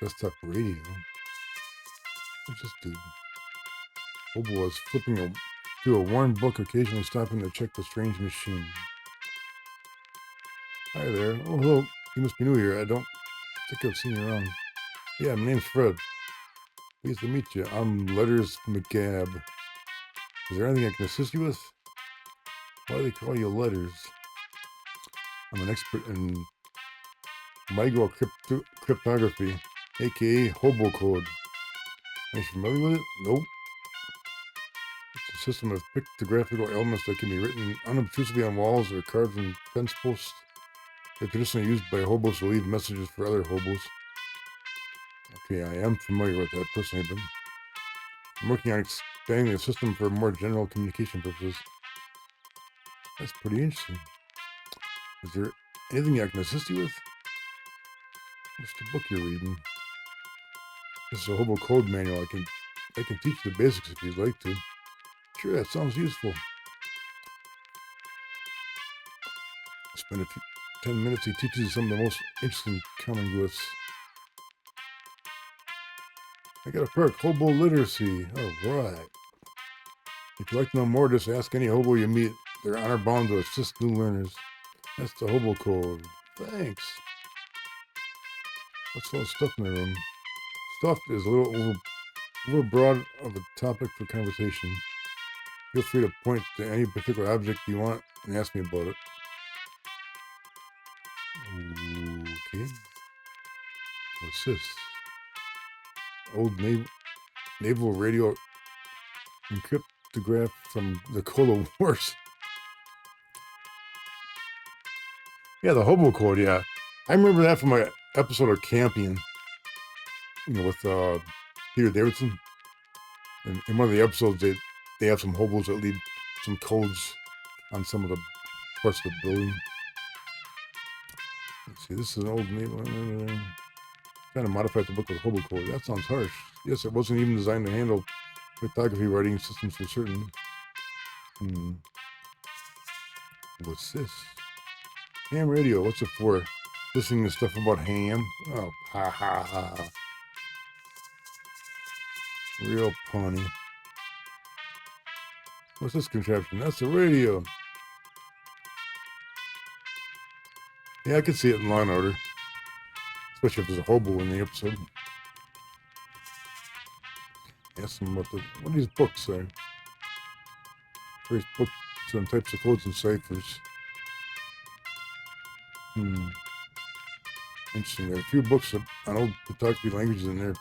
Speaker 1: Desktop radio. What's this dude? Hobo was flipping through a worn book, occasionally stopping to check the strange machine. Hi there. Oh, hello. You must be new here. I don't think I've seen you around. Yeah, my name's Fred. Pleased to meet you. I'm Letters McGab. Is there anything I can assist you with? Why do they call you Letters? I'm an expert in microcryptography, aka hobo code. Are you familiar with it? Nope. It's a system of pictographical elements that can be written unobtrusively on walls or carved in fence posts. They're traditionally used by hobos to leave messages for other hobos. Okay, I am familiar with that personally, but I'm working on expanding the system for more general communication purposes. That's pretty interesting. Is there anything I can assist you with? What's the book you're reading? This is a hobo code manual. I can teach you the basics if you'd like to. Sure, that sounds useful. Spend a few 10 minutes. He teaches you some of the most interesting common glyphs. I got a perk, hobo literacy. All right. If you'd like to know more, just ask any hobo you meet. They're honor bound to assist new learners. That's the hobo code. Thanks. What's all the stuff in the room? Stuff is a little over broad of a topic for conversation. Feel free to point to any particular object you want and ask me about it. Okay. What's this? Old naval radio cryptograph from the Cola Wars. Yeah, the hobo code, yeah. I remember that from my episode of Campion, with Peter Davidson. And in one of the episodes, they have some hobos that leave some codes on some of the parts of the building. Let's see, this is an old name. Trying to modify the book with hobo code. That sounds harsh. Yes, it wasn't even designed to handle cryptography writing systems for certain. What's this? Ham radio. What's it for? Listening to stuff about ham? Oh, ha ha ha. Real punny. What's this contraption? That's the radio. Yeah, I could see it in Law and Order. Especially if there's a hobo in the episode. Ask them what these books are. Various books on types of codes and ciphers. Interesting. There are a few books on old cryptography languages in there.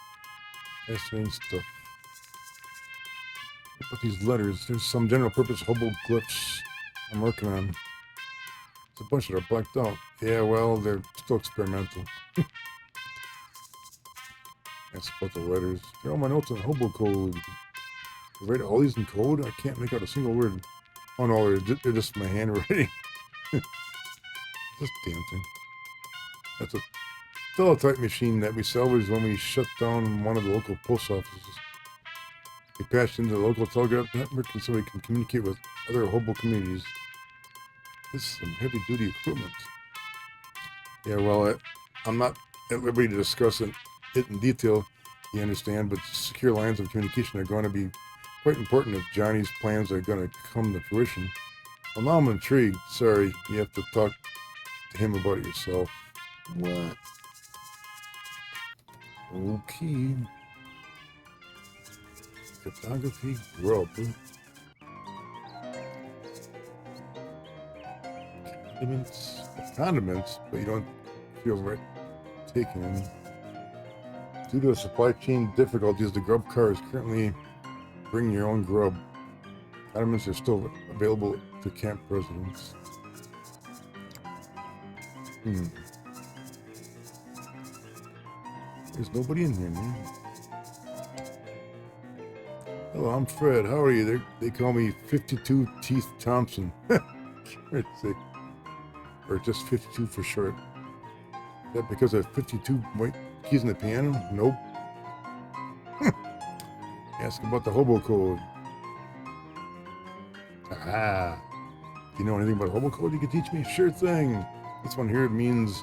Speaker 1: Fascinating stuff. What about these letters? There's some general purpose hobo glyphs I'm working on. It's a bunch that are blacked out. Yeah, well, they're still experimental. That's about the letters. Here are all my notes on hobo code. I write all these in code? I can't make out a single word. Oh no, they're just my handwriting. This damn thing. That's a teletype machine that we salvaged when we shut down one of the local post offices. We patched into the local telegraph network so we can communicate with other hobo communities. This is some heavy-duty equipment. Yeah, well, I'm not at liberty to discuss it in detail, you understand, but secure lines of communication are going to be quite important if Johnny's plans are going to come to fruition. Well, now I'm intrigued. Sorry, you have to talk to him about it yourself. What? Okay. Cryptography grub. Condiments, but you don't feel right taking them. Due to supply chain difficulties, the grub car is currently bring your own grub. Condiments are still available to camp residents. There's nobody in here, man. Hello, I'm Fred. How are you? They call me 52 Teeth Thompson. Or just 52 for short. Is that because I have 52 white keys in the piano? Nope. Ask about the hobo code. Ah. Do you know anything about hobo code you can teach me? Sure thing. This one here means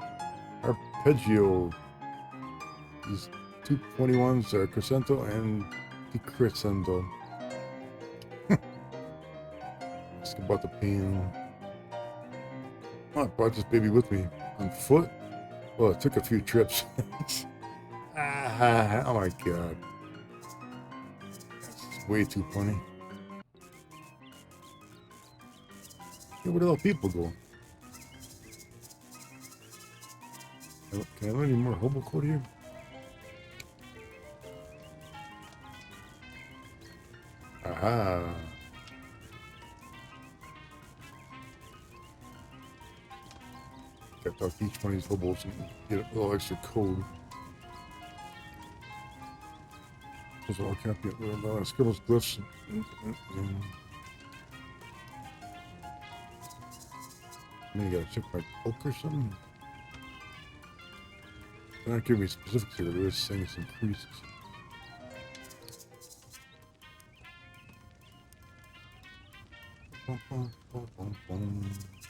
Speaker 1: arpeggio. These 221s are crescendo and decrescendo. Ask about the piano. Oh, I brought this baby with me. On foot? Well, it took a few trips. Oh my god. That's way too funny. Hey, where the hell people go? Can I learn any more hobo code here? Aha. Gotta talk to each one of these hobos and get a little extra code. So I can't get rid of scribbles, glyphs. Maybe you gotta check my book or something. They're not giving me specifics here, they're just saying it's increases.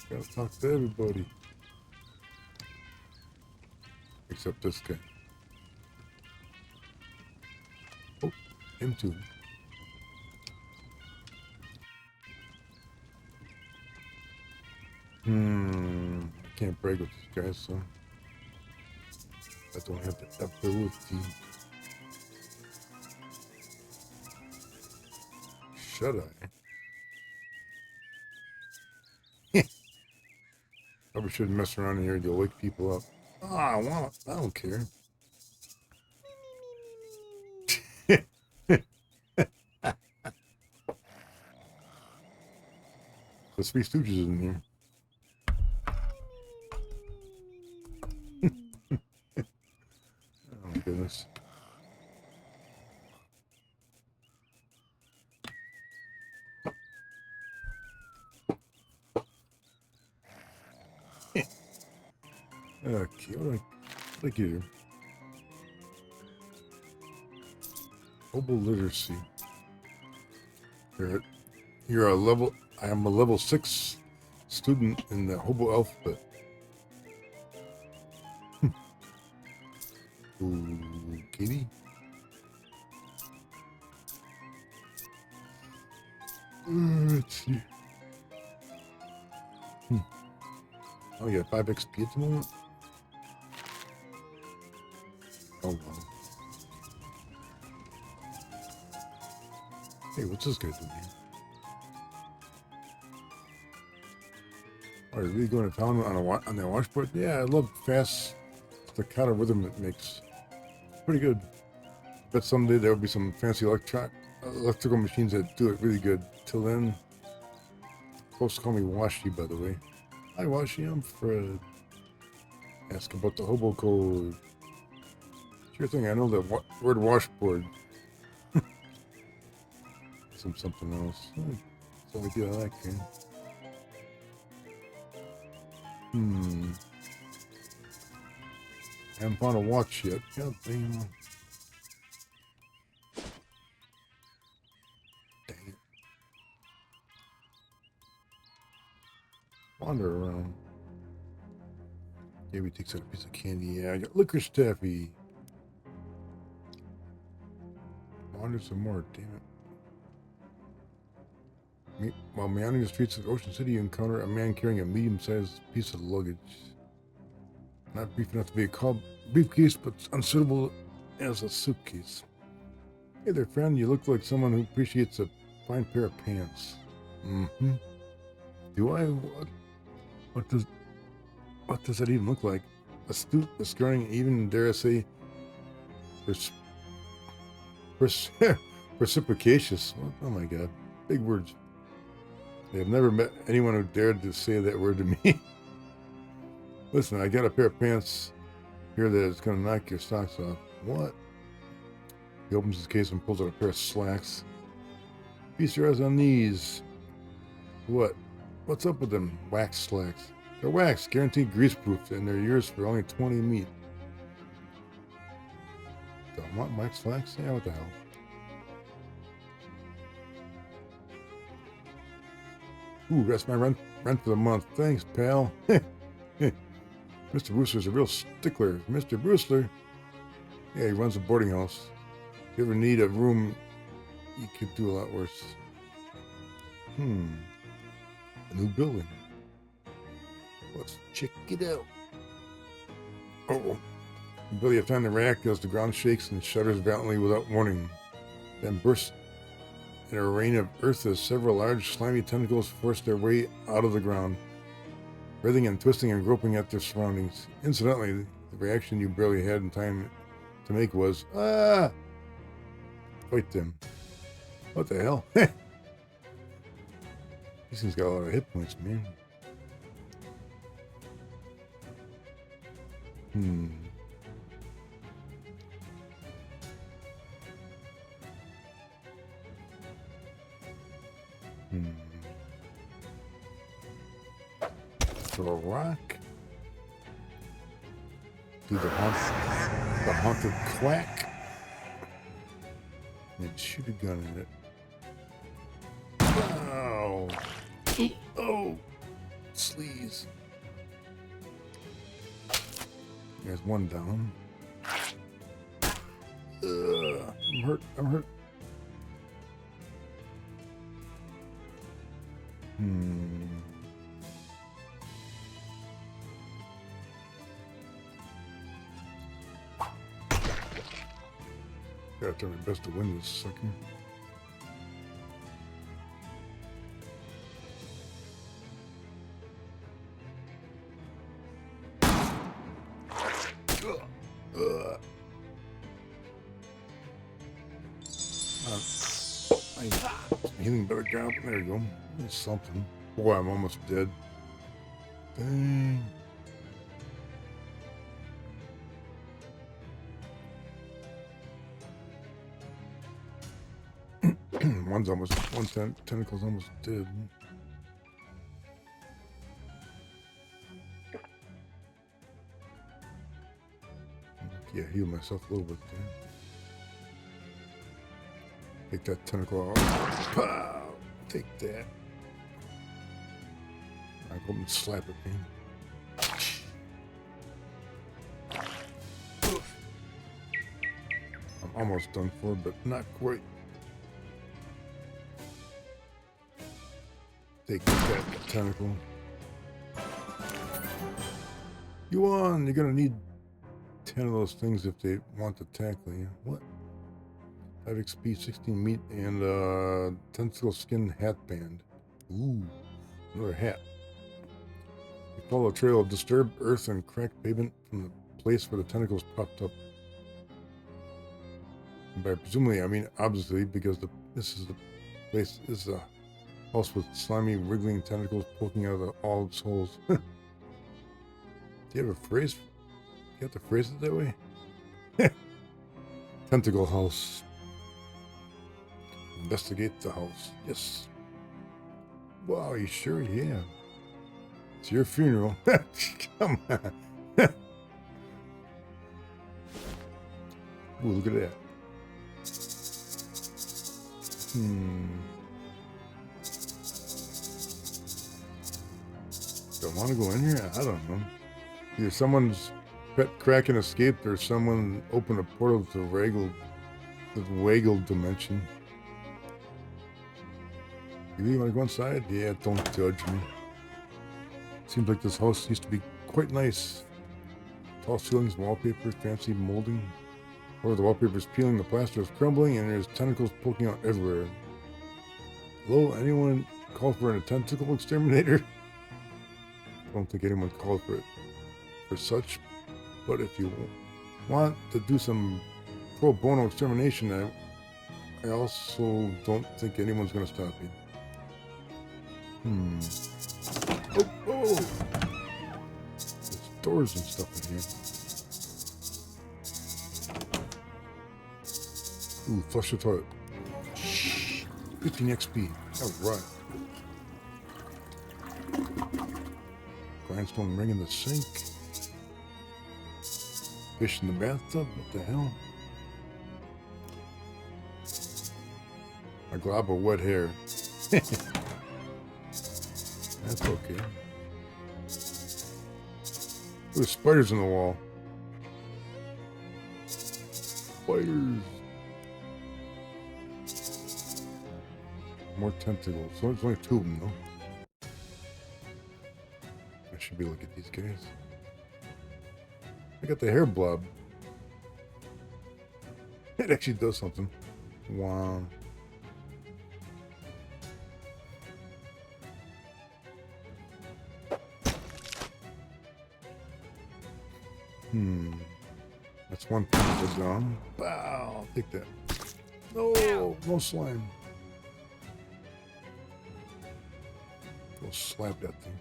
Speaker 1: Gotta talk to everybody. Except this guy. Oh, him too. I can't brag with this guy, so I don't have the ability. Should I? Probably shouldn't mess around in here, you'll wake people up. Oh, I don't care. The Three Stooges in here. Oh my goodness. Okay, what do I get here? Hobo literacy. You're a level. I am a level 6 student in the Hobo alphabet. Ooh, Katie. Let's see. Oh, you got 5 XP at the moment? Oh, wow. Hey, what's this guy doing here? Are you really going to town on the washboard? Yeah, I love fast staccato rhythm it makes. Pretty good. Bet someday there will be some fancy electrical machines that do it really good. Till then, folks call me Washi, by the way. Hi, Washi, I'm Fred. Ask about the hobo code. Sure thing, I know the word washboard. Something else. That's all I do, I like it. Haven't found a watch yet. God damn. Dang it. Wander around. Maybe takes out a piece of candy. Yeah, I got licorice taffy. Wander some more, damn it. While meandering the streets of Ocean City, you encounter a man carrying a medium-sized piece of luggage. Not brief enough to be a briefcase, but unsuitable as a suitcase. Hey there, friend. You look like someone who appreciates a fine pair of pants. Mm-hmm. Do I? What does that even look like? Astute, discerning, even dare I say, reciprocacious. Oh my God, big words. I've never met anyone who dared to say that word to me. Listen, I got a pair of pants here that is going to knock your socks off. What? He opens his case and pulls out a pair of slacks. Feast your eyes on these. What? What's up with them wax slacks? They're wax, guaranteed grease-proof, and they're yours for only 20 meat. Do I want wax slacks? Yeah, what the hell? Ooh, that's my rent for the month. Thanks, pal. Mr. Brewster's a real stickler. Mr. Brewster? Yeah, he runs a boarding house. If you ever need a room, you could do a lot worse. A new building. Let's check it out. Oh. Barely have time to react as the ground shakes and shudders violently without warning. Then bursts in a rain of earth as several large, slimy tentacles force their way out of the ground, writhing and twisting and groping at their surroundings. Incidentally, the reaction you barely had in time to make was, ah! Fight them. What the hell? These things got a lot of hit points, man. Throw a rock. Do the haunted quack. And shoot a gun at it. Wow. Oh. Sleaze. There's one down. I'm hurt. Gotta try my best to win this sucker. I'm healing better ground. There you go. That's something. Boy, I'm almost dead. Dang. One tentacle's almost dead. Yeah, heal myself a little bit there. Take that tentacle out. Pow! Take that. I go and slap it, man. I'm almost done for, but not quite. Take that tentacle. You won! You're gonna need 10 of those things if they want to tackle you. What? 5 XP, 16 meat, and tentacle skin hat band. Ooh, another hat. You follow a trail of disturbed earth and cracked pavement from the place where the tentacles popped up. And by presumably, I mean obviously, because this is a house with slimy, wriggling tentacles poking out of all its holes. Do you have a phrase? You have to phrase it that way? Tentacle house. Investigate the house. Yes. Wow, you sure? Yeah. It's your funeral. Come on. Ooh, look at that. Do I want to go in here? I don't know. Either someone's pet Kraken escaped or someone opened a portal to the Waggle dimension. You really want to go inside? Yeah, don't judge me. Seems like this house used to be quite nice. Tall ceilings, wallpaper, fancy molding. Or the wallpaper's peeling, the plaster is crumbling, and there's tentacles poking out everywhere. Hello, anyone call for a tentacle exterminator? I don't think anyone called for such, but if you want to do some pro bono extermination, I also don't think anyone's going to stop you. Oh! There's doors and stuff in here. Ooh, flush the toilet. 15 XP. Alright. Grindstone ring in the sink. Fish in the bathtub. What the hell? A glob of wet hair. That's okay. There's spiders in the wall. Spiders. More tentacles. So there's only 2 of them, though. I should be looking at these guys. I got the hair blob. It actually does something. Wow. That's one tentacle down. Bow. I'll take that. No, no slime. Go slap that thing.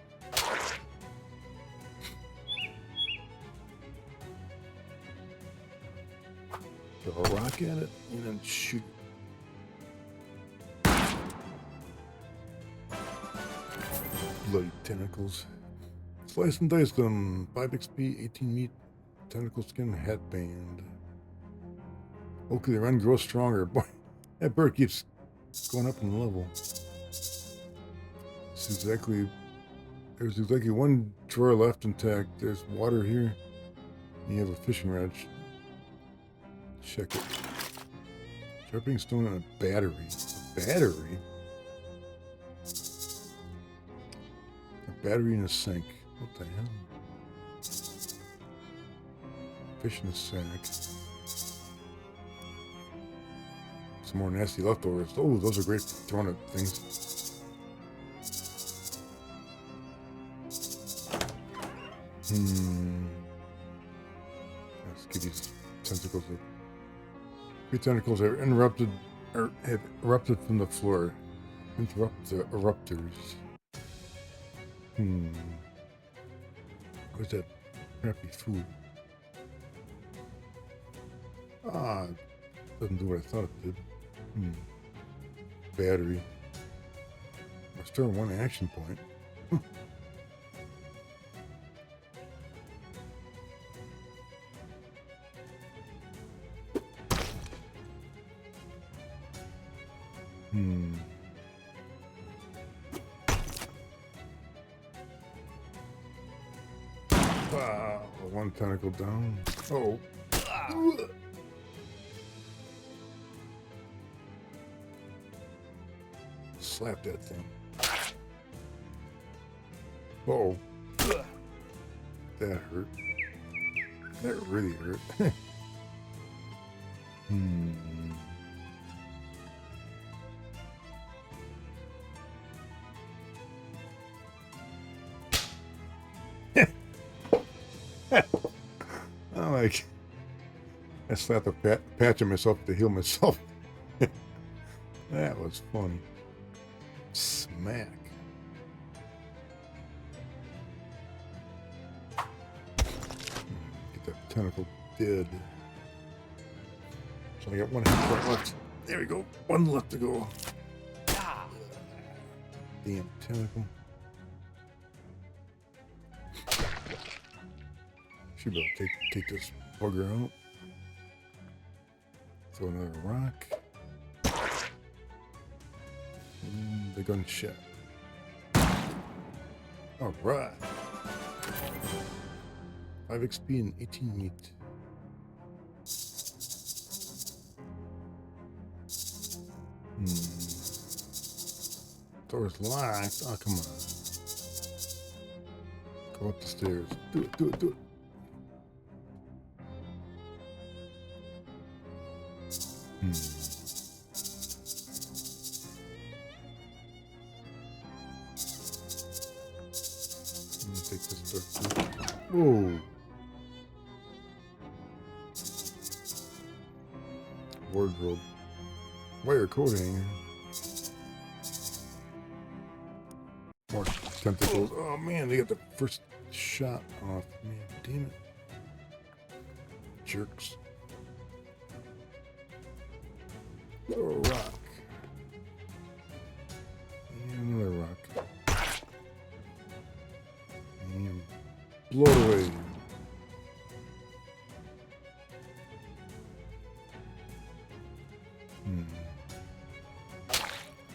Speaker 1: Throw a rock at it and then shoot. Bloody tentacles. Slice and dice them. 5 XP, 18 meat, tentacle skin, headband. Okay, the run grows stronger. Boy, that bird keeps going up in level. There's exactly one drawer left intact. There's water here. You have a fishing rod. Check it. Sharpening stone and a battery. A battery? A battery in a sink. What the hell? Fish in a sack. Some more nasty leftovers. Oh, those are great for throwing at things. Let's get these tentacles. 3 tentacles are have erupted from the floor. Interrupt the erupters. Where's that crappy food? Ah, doesn't do what I thought it did. Battery. Restore 1 action point. Ah, 1 tentacle down. Oh. Slap that thing. Oh. That hurt. That really hurt. I'm like, I slapped a patch on myself to heal myself. That was funny. Smack. Get that tentacle dead. So I got 1 hit point left. There we go. 1 left to go. Damn tentacle. Should be able to take this bugger out. Throw another rock. And the gunshot. Alright. 5 XP and 18 meat. Door's locked. Oh, come on. Go up the stairs. Do it, do it, do it. Take this door too. Whoa. Wardrobe. Wire coat hanger. More tentacles. Oh man, they got the first shot off. Man, damn it. Jerks. Oh, rock. And another rock. And blow it away.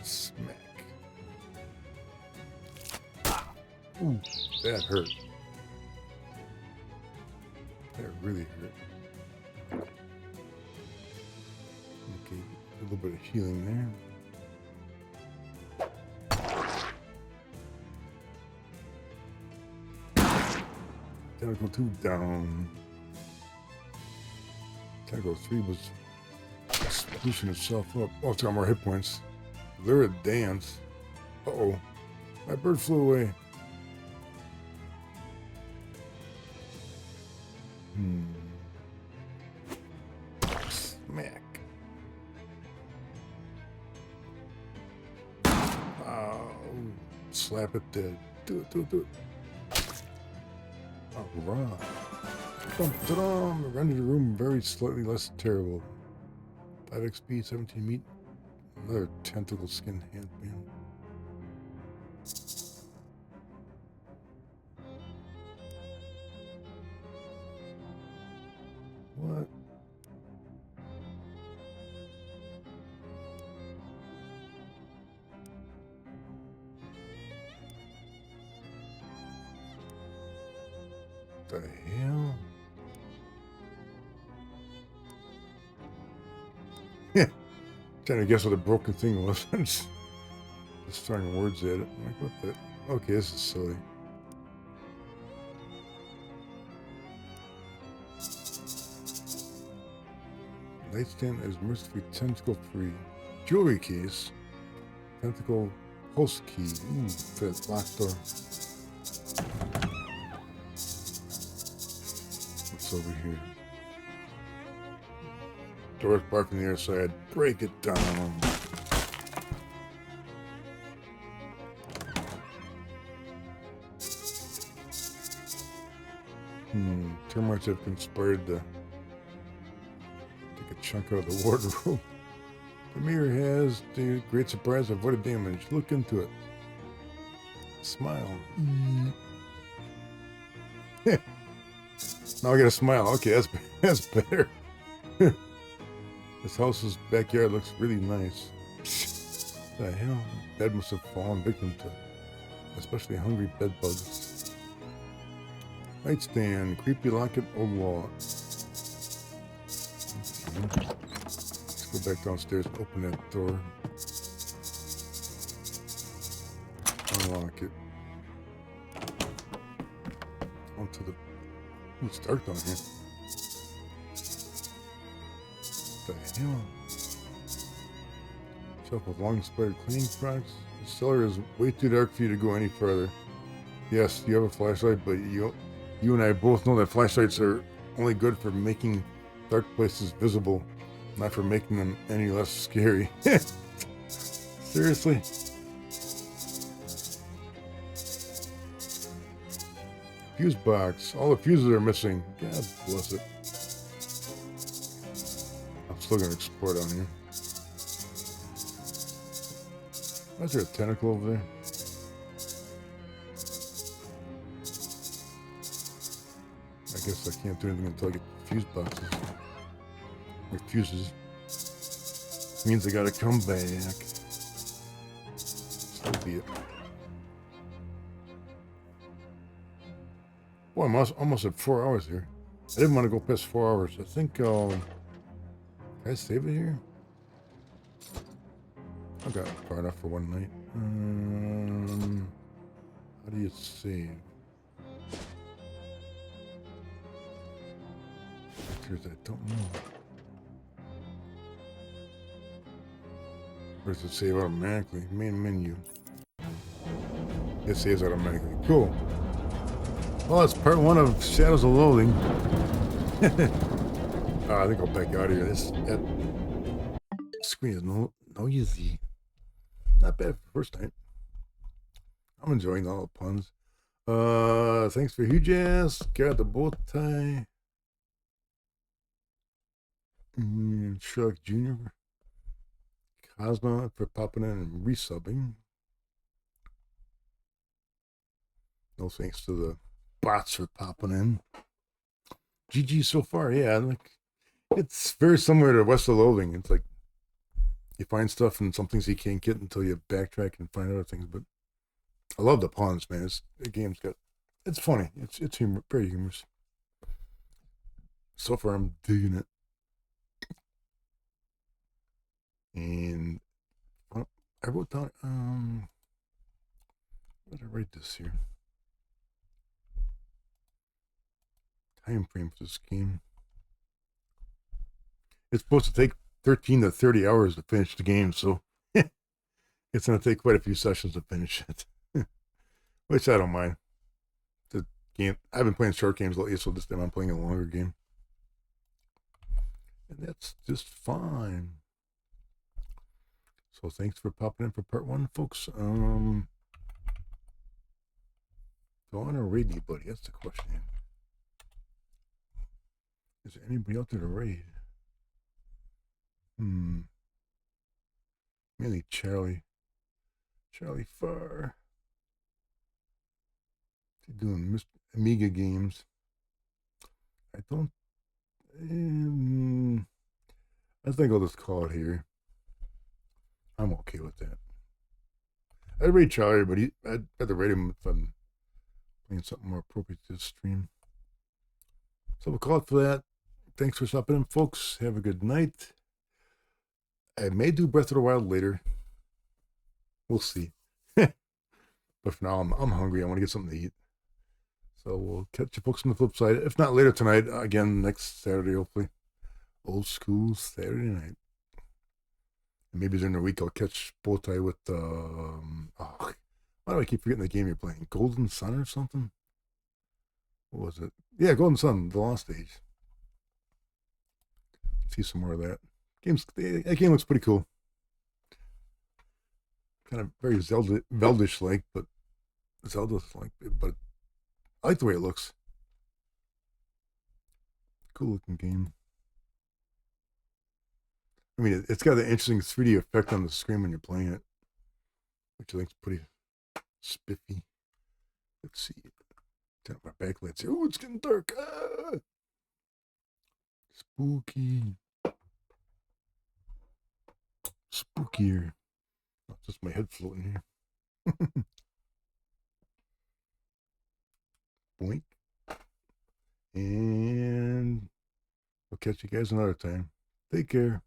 Speaker 1: Smack. Ooh, that hurt. That really hurt. Okay, a little bit of healing there. Tentacle 2 down. Tentacle 3 was sprucing itself up. Oh, it's got more hit points. They're a dance. Uh-oh. My bird flew away. Smack. Oh, slap it dead. Do it, do it, do it. Alright. Dum-da-dum. Render the room very slightly less terrible. 5 XP, 17 meat. Another tentacle skin handband. What? The hell? Yeah. Trying to guess what the broken thing was. Just throwing words at it. I'm like, what the? Okay, this is silly. Nightstand is mercifully tentacle free. Jewelry case. Tentacle post key. Fit locked door. What's over here? Doors barred from the other side. Break it down. Termites have conspired to take a chunk out of the wardrobe. The mirror has, to great surprise, avoided damage. Look into it. Smile. Now I got a smile. Okay, that's better. This house's backyard looks really nice. What the hell? Bed must have fallen victim to especially hungry bed bugs. Nightstand, creepy locket, old wall. Let's go back downstairs and open that door. Unlock it. Onto the... It's dark down here. What the hell? Shelf with long spider cleaning products. The cellar is way too dark for you to go any further. Yes, you have a flashlight, but you and I both know that flashlights are only good for making dark places visible, not for making them any less scary. Seriously? Fuse box. All the fuses are missing. God bless it. I'm still going to explore down here. Why is there a tentacle over there? I guess I can't do anything until I get the fuse boxes. Or fuses. Means I gotta come back. So be it. Boy, I'm almost at 4 hours here. I didn't want to go past 4 hours. I think, can I save it here? I got far enough for one night. How do you save? Features I don't know. Or does it save automatically? Main menu. It saves automatically. Cool. Well, that's part 1 of Shadows of Loathing. I think I'll back out of here. That screen is no easy. Not bad for the first night. I'm enjoying all the puns. Thanks for huge ass. Got the bow tie. Shark Jr. Cosmo for popping in and resubbing. No thanks to the bots for popping in. GG so far, yeah. Like, it's very similar to West of Loathing. It's like you find stuff and some things you can't get until you backtrack and find other things. But I love the puns, man. The game's got, it's funny. It's very humorous. So far, I'm digging it. And I wrote down, where did I write this here? Time frame for this game. It's supposed to take 13 to 30 hours to finish the game, so it's going to take quite a few sessions to finish it. Which I don't mind. The game, I've been playing short games lately, so this time I'm playing a longer game. And that's just fine. So thanks for popping in for part 1, folks. Do I want to raid anybody? That's the question. Is there anybody out there to raid? Mainly Charlie. Charlie Farr. He's doing Amiga games. I don't... I think I'll just call it here. I'm okay with that. I'd rate Charlie, but I'd rather rate him if I'm playing something more appropriate to this stream. So we'll call it for that. Thanks for stopping in, folks. Have a good night. I may do Breath of the Wild later. We'll see. But for now, I'm hungry. I want to get something to eat. So we'll catch you folks on the flip side. If not later tonight, again next Saturday, hopefully. Old school Saturday night. And maybe during the week I'll catch Bowtie with why do I keep forgetting the game you're playing? Golden Sun or something? What was it? Yeah, Golden Sun, The Lost Age. See some more of that. That game looks pretty cool. Kind of very Zelda-ish like, but Zelda's like, but I like the way it looks. Cool looking game. I mean, it's got an interesting 3D effect on the screen when you're playing it, which I think is pretty spiffy. Let's see. Turn up my backlights here. Oh, it's getting dark. Ah! Spooky. Spookier. Oh, just my head floating here. Boink. And we'll catch you guys another time. Take care.